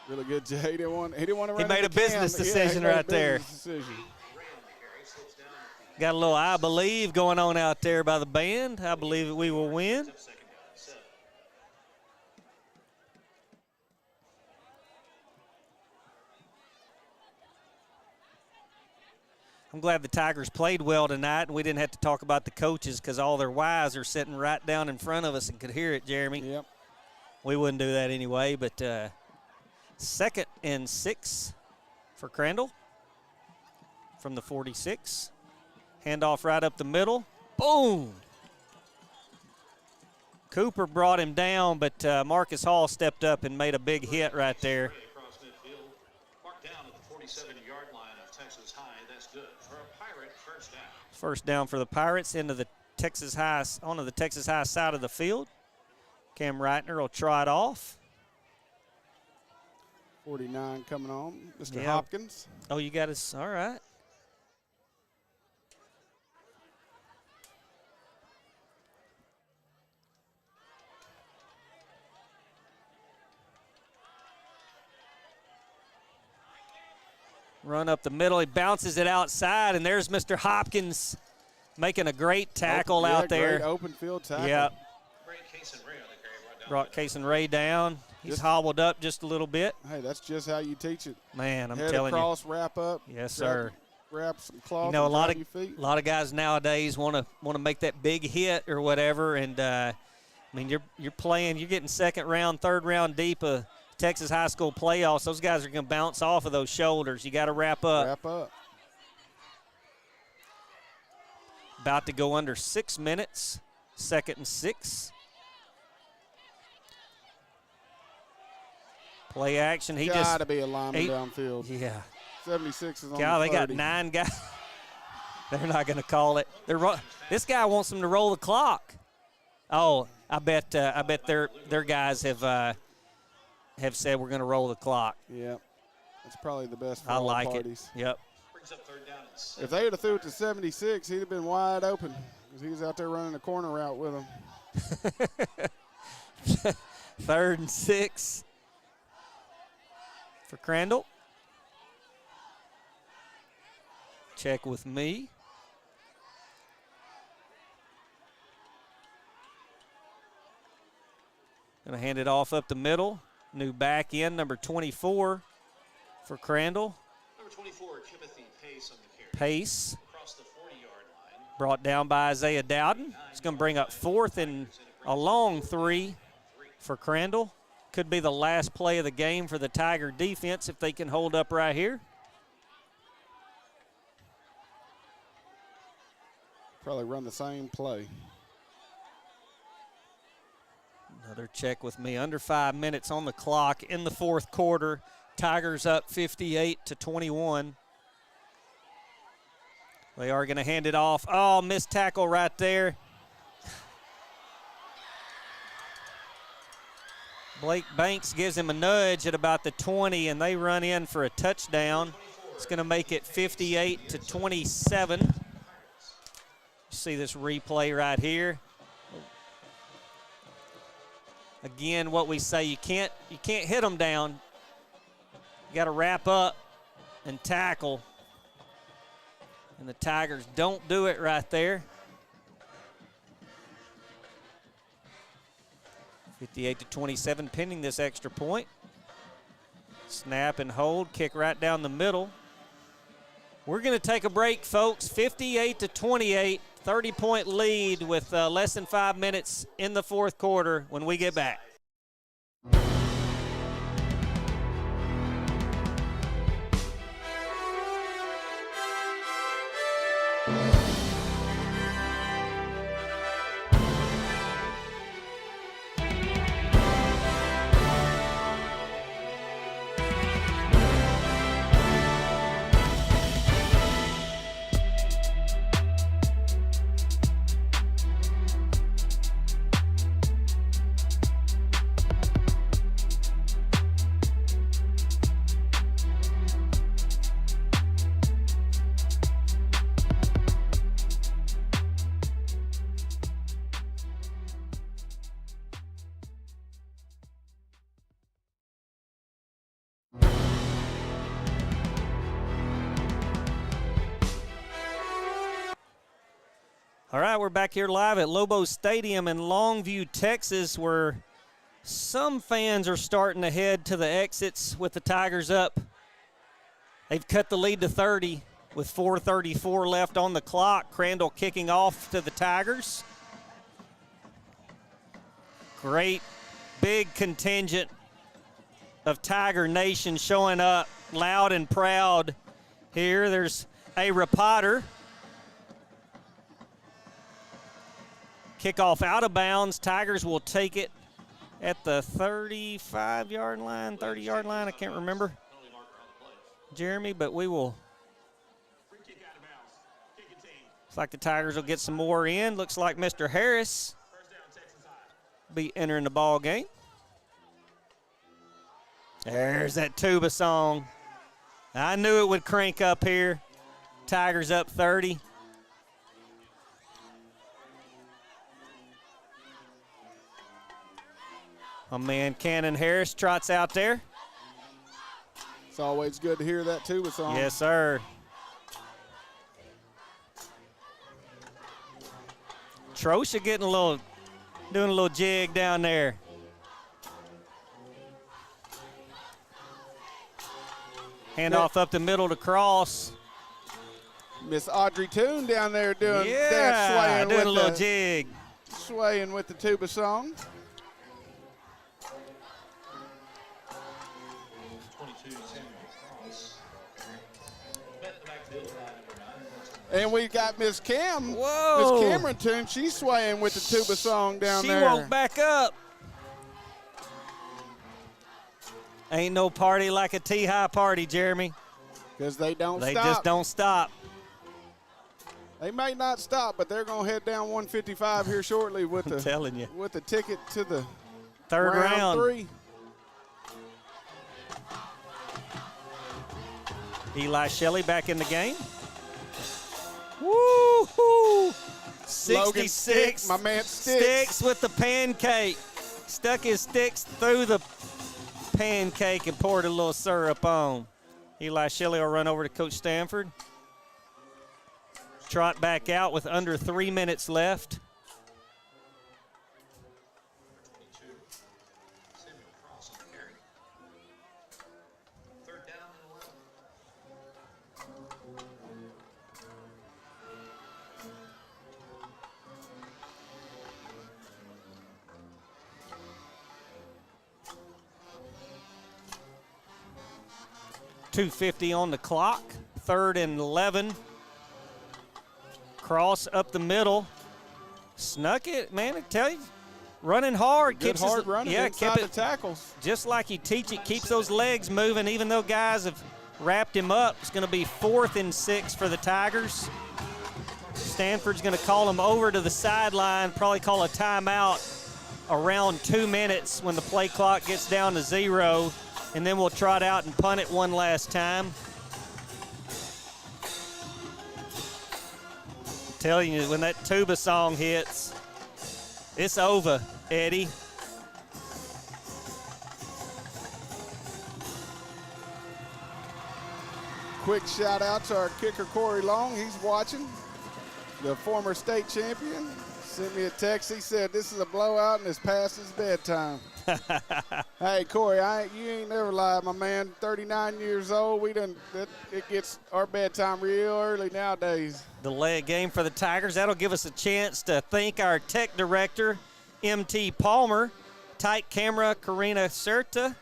S1: Really good. He didn't want to run.
S3: He made a business decision right there. Got a little I believe going on out there by the band. I believe that we will win. I'm glad the Tigers played well tonight, and we didn't have to talk about the coaches because all their wives are sitting right down in front of us and could hear it, Jeremy.
S1: Yep.
S3: We wouldn't do that anyway, but 2nd and 6 for Crandall from the 46. Handoff right up the middle. Boom. Cooper brought him down, but Marcus Hall stepped up and made a big hit right there.
S7: Across midfield, marked down at the 47-yard line of Texas High. That's good for a Pirate first down.
S3: First down for the Pirates onto the Texas High side of the field. Cam Reitner will try it off.
S1: 49 coming on, Mr. Hopkins.
S3: Oh, you got us. All right. Run up the middle. He bounces it outside, and there's Mr. Hopkins making a great tackle out there.
S1: Great open field tackle.
S3: Yep.
S7: Case Ray on the carry,
S3: brought Case and Ray down. He's hobbled up just a little bit.
S1: Hey, that's just how you teach it.
S3: Man, I'm
S1: Head
S3: telling
S1: across, wrap up.
S3: Yes, sir.
S1: Wrap some cloth.
S3: You know, a lot
S1: of
S3: guys nowadays want to make that big hit or whatever, and I mean you're playing, you're getting second round, third round deep of Texas high school playoffs. Those guys are going to bounce off of those shoulders. You got to wrap up.
S1: Wrap up.
S3: About to go under 6 minutes. 2nd and 6. Play action. He just
S1: got to be a lineman downfield.
S3: Yeah.
S1: 76 is on
S3: God,
S1: the
S3: they got 9 guys. They're not going to call it. This guy wants them to roll the clock. Oh, I bet their guys have said we're going to roll the clock.
S1: Yep. That's probably the best for
S3: I
S1: all
S3: like
S1: parties.
S3: it. Yep.
S7: Brings up third down and 7.
S1: If they would have threw it to 76, he'd have been wide open because he was out there running a corner route with them.
S3: 3rd and 6 for Crandall. Check with me. Going to hand it off up the middle. New back end, number 24 for Crandall.
S7: Number 24, Timothy Pace on the carry.
S3: Pace.
S7: Across the 40-yard line.
S3: Brought down by Isaiah Dowden. It's going to bring up 4th and a long 3 for Crandall. Could be the last play of the game for the Tiger defense if they can hold up right here.
S1: Probably run the same play.
S3: Another check with me. Under 5 minutes on the clock in the 4th quarter. Tigers up 58-21. They are going to hand it off. Oh, missed tackle right there. Blake Banks gives him a nudge at about the 20, and they run in for a touchdown. It's going to make it 58-27. You see this replay right here. Again, what we say, you can't hit them down. You got to wrap up and tackle. And the Tigers don't do it right there. 58-27, pending this extra point. Snap and hold, kick right down the middle. We're going to take a break, folks. 58-28, 30-point lead with less than 5 minutes in the 4th quarter when we get back. All right, we're back here live at Lobo Stadium in Longview, Texas, where some fans are starting to head to the exits with the Tigers up. They've cut the lead to 30 with 4:34 left on the clock. Crandall kicking off to the Tigers. Great big contingent of Tiger Nation showing up loud and proud here. There's Ira Potter. Kickoff out of bounds. Tigers will take it at the 35-yard line, 30-yard line. I can't remember, Jeremy, but we will. Looks like the Tigers will get some more in. Looks like Mr. Harris be entering the ball game. There's that tuba song. I knew it would crank up here. Tigers up 30. My man Cannon Harris trots out there.
S1: It's always good to hear that tuba song.
S3: Yes, sir. Trosha doing a little jig down there. Handoff up the middle to Cross.
S1: Miss Audrey Toon down there doing
S3: swaying
S1: with
S3: a little jig.
S1: Swaying with the tuba song. And we got Miss Cam.
S3: Whoa.
S1: Miss Cameron Toon. She's swaying with the tuba song down there.
S3: She won't back up. Ain't no party like a T-High party, Jeremy.
S1: Because they don't stop.
S3: They just don't stop.
S1: They may not stop, but they're going to head down 155 here shortly with
S3: I'm telling you.
S1: With the ticket to the
S3: third round.
S1: 3.
S3: Eli Shelley back in the game. Woo-hoo! 66.
S1: My man Sticks
S3: with the pancake. Stuck his sticks through the pancake and poured a little syrup on. Eli Shelley will run over to Coach Stanford. Trot back out with under 3 minutes left. .250 on the clock. 3rd and 11. Cross up the middle. Snuck it, man. I tell you, running hard.
S1: Good hard running inside the tackles.
S3: Just like you teach it, keeps those legs moving, even though guys have wrapped him up. It's going to be 4th and 6 for the Tigers. Stanford's going to call him over to the sideline, probably call a timeout around 2 minutes when the play clock gets down to 0. And then we'll trot out and punt it one last time. I'm telling you, when that tuba song hits, it's over, Eddie.
S1: Quick shout out to our kicker, Corey Long. He's watching. The former state champion sent me a text. He said, this is a blowout and it's past his bedtime. Hey, Corey, you ain't never lied, my man. 39 years old. It gets our bedtime real early nowadays.
S3: The leg game for the Tigers. That'll give us a chance to thank our tech director, M.T. Palmer, tight camera, Karina Serta,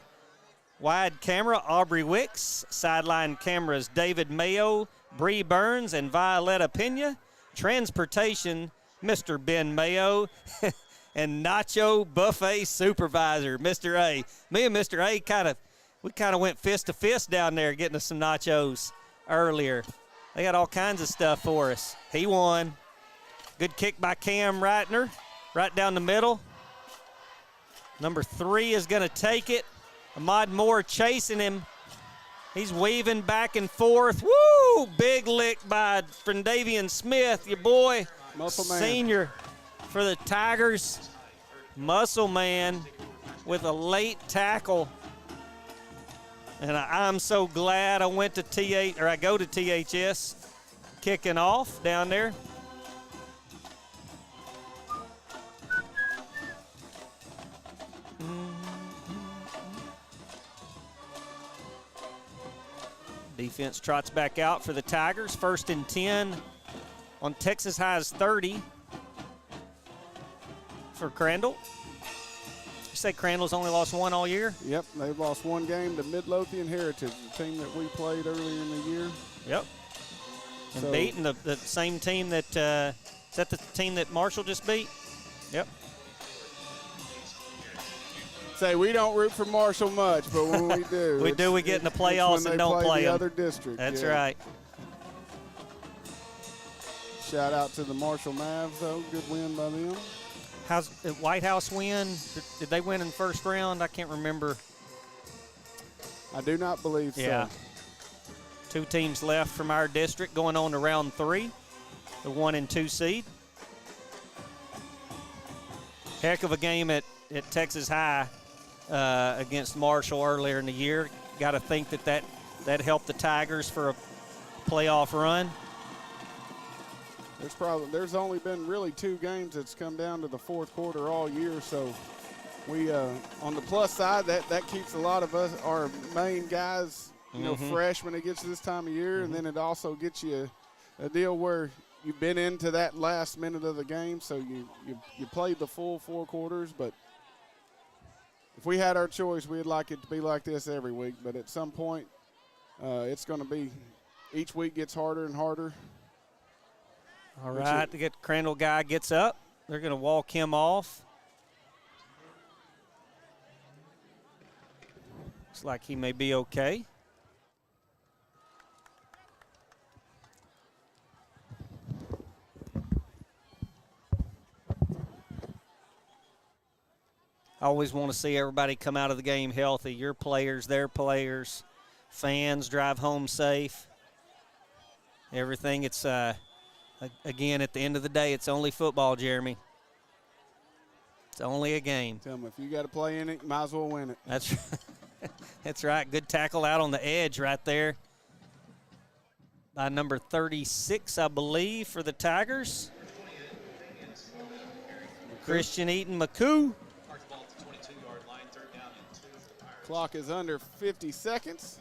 S3: wide camera, Aubrey Wicks, sideline cameras, David Mayo, Bree Burns, and Violetta Pena, transportation, Mr. Ben Mayo, and Nacho Buffet Supervisor, Mr. A. Me and Mr. A kind of went fist to fist down there getting us some nachos earlier. They got all kinds of stuff for us. He won. Good kick by Cam Reitner, right down the middle. Number 3 is going to take it. Ahmad Moore chasing him. He's weaving back and forth. Woo! Big lick by Frendavian Smith, your boy.
S1: Muscle man.
S3: Senior for the Tigers. Muscle man with a late tackle. And I'm so glad I went to I go to THS kicking off down there. Defense trots back out for the Tigers. 1st and 10 on Texas High's 30 for Crandall. You say Crandall's only lost 1 all year?
S1: Yep, they've lost 1 game to Midlothian Heritage, the team that we played earlier in the year.
S3: Yep. And beating the same team that is that the team that Marshall just beat? Yep.
S1: Say we don't root for Marshall much, but when we do,
S3: we get in the playoffs and don't play
S1: the
S3: them.
S1: other district.
S3: That's
S1: yeah.
S3: right.
S1: Shout out to the Marshall Mavs, though. Good win by them.
S3: How's the White House win? Did they win in the first round? I can't remember.
S1: I do not believe
S3: so. 2 teams left from our district going on to round 3, the 1 and 2 seed. Heck of a game at Texas High against Marshall earlier in the year. Got to think that helped the Tigers for a playoff run.
S1: There's only been really 2 games that's come down to the fourth quarter all year, so we on the plus side that keeps a lot of us, our main guys, fresh when it gets to this time of year, and then it also gets you a deal where you've been into that last minute of the game, so you played the full 4 quarters. But if we had our choice, we'd like it to be like this every week. But at some point, it's going to be each week gets harder and harder.
S3: All right, the Crandall guy gets up. They're going to walk him off. Looks like he may be okay. I always want to see everybody come out of the game healthy. Your players, their players, fans drive home safe. Everything. It's again, at the end of the day, it's only football, Jeremy. It's only a game.
S1: Tell them if you got to play in it, you might as well win it.
S3: That's right. Good tackle out on the edge right there by number 36, I believe, for the Tigers. Christian Eaton McCoo.
S1: Clock is under 50 seconds.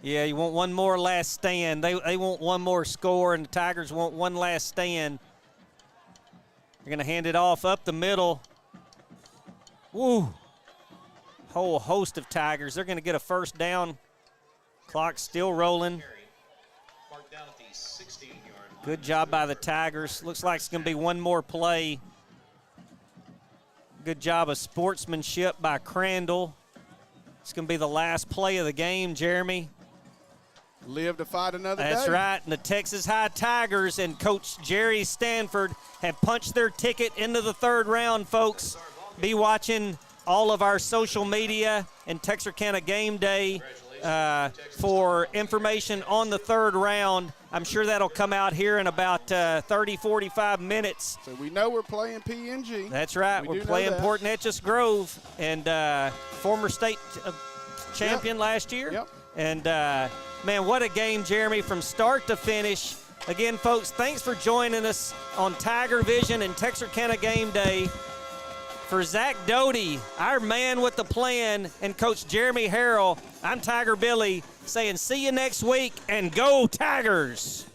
S3: Yeah, you want one more last stand. They want one more score, and the Tigers want one last stand. They're going to hand it off up the middle. Woo. Whole host of Tigers. They're going to get a first down. Clock's still rolling. Good job by the Tigers. Looks like it's going to be one more play. Good job of sportsmanship by Crandall. It's going to be the last play of the game, Jeremy.
S1: Live to fight another day.
S3: That's right. And the Texas High Tigers and Coach Jerry Stanford have punched their ticket into the 3rd round, folks. Be watching all of our social media and Texarkana Game Day for information on the 3rd round. I'm sure that'll come out here in about 30, 45 minutes.
S1: So we know we're playing PNG.
S3: That's right. We're playing Port Neches Grove, and former state champion last year.
S1: Yep.
S3: And, man, what a game, Jeremy, from start to finish. Again, folks, thanks for joining us on Tiger Vision and Texarkana Game Day. For Zach Doty, our man with the plan, and Coach Jeremy Harrell, I'm Tiger Billy saying see you next week, and go Tigers!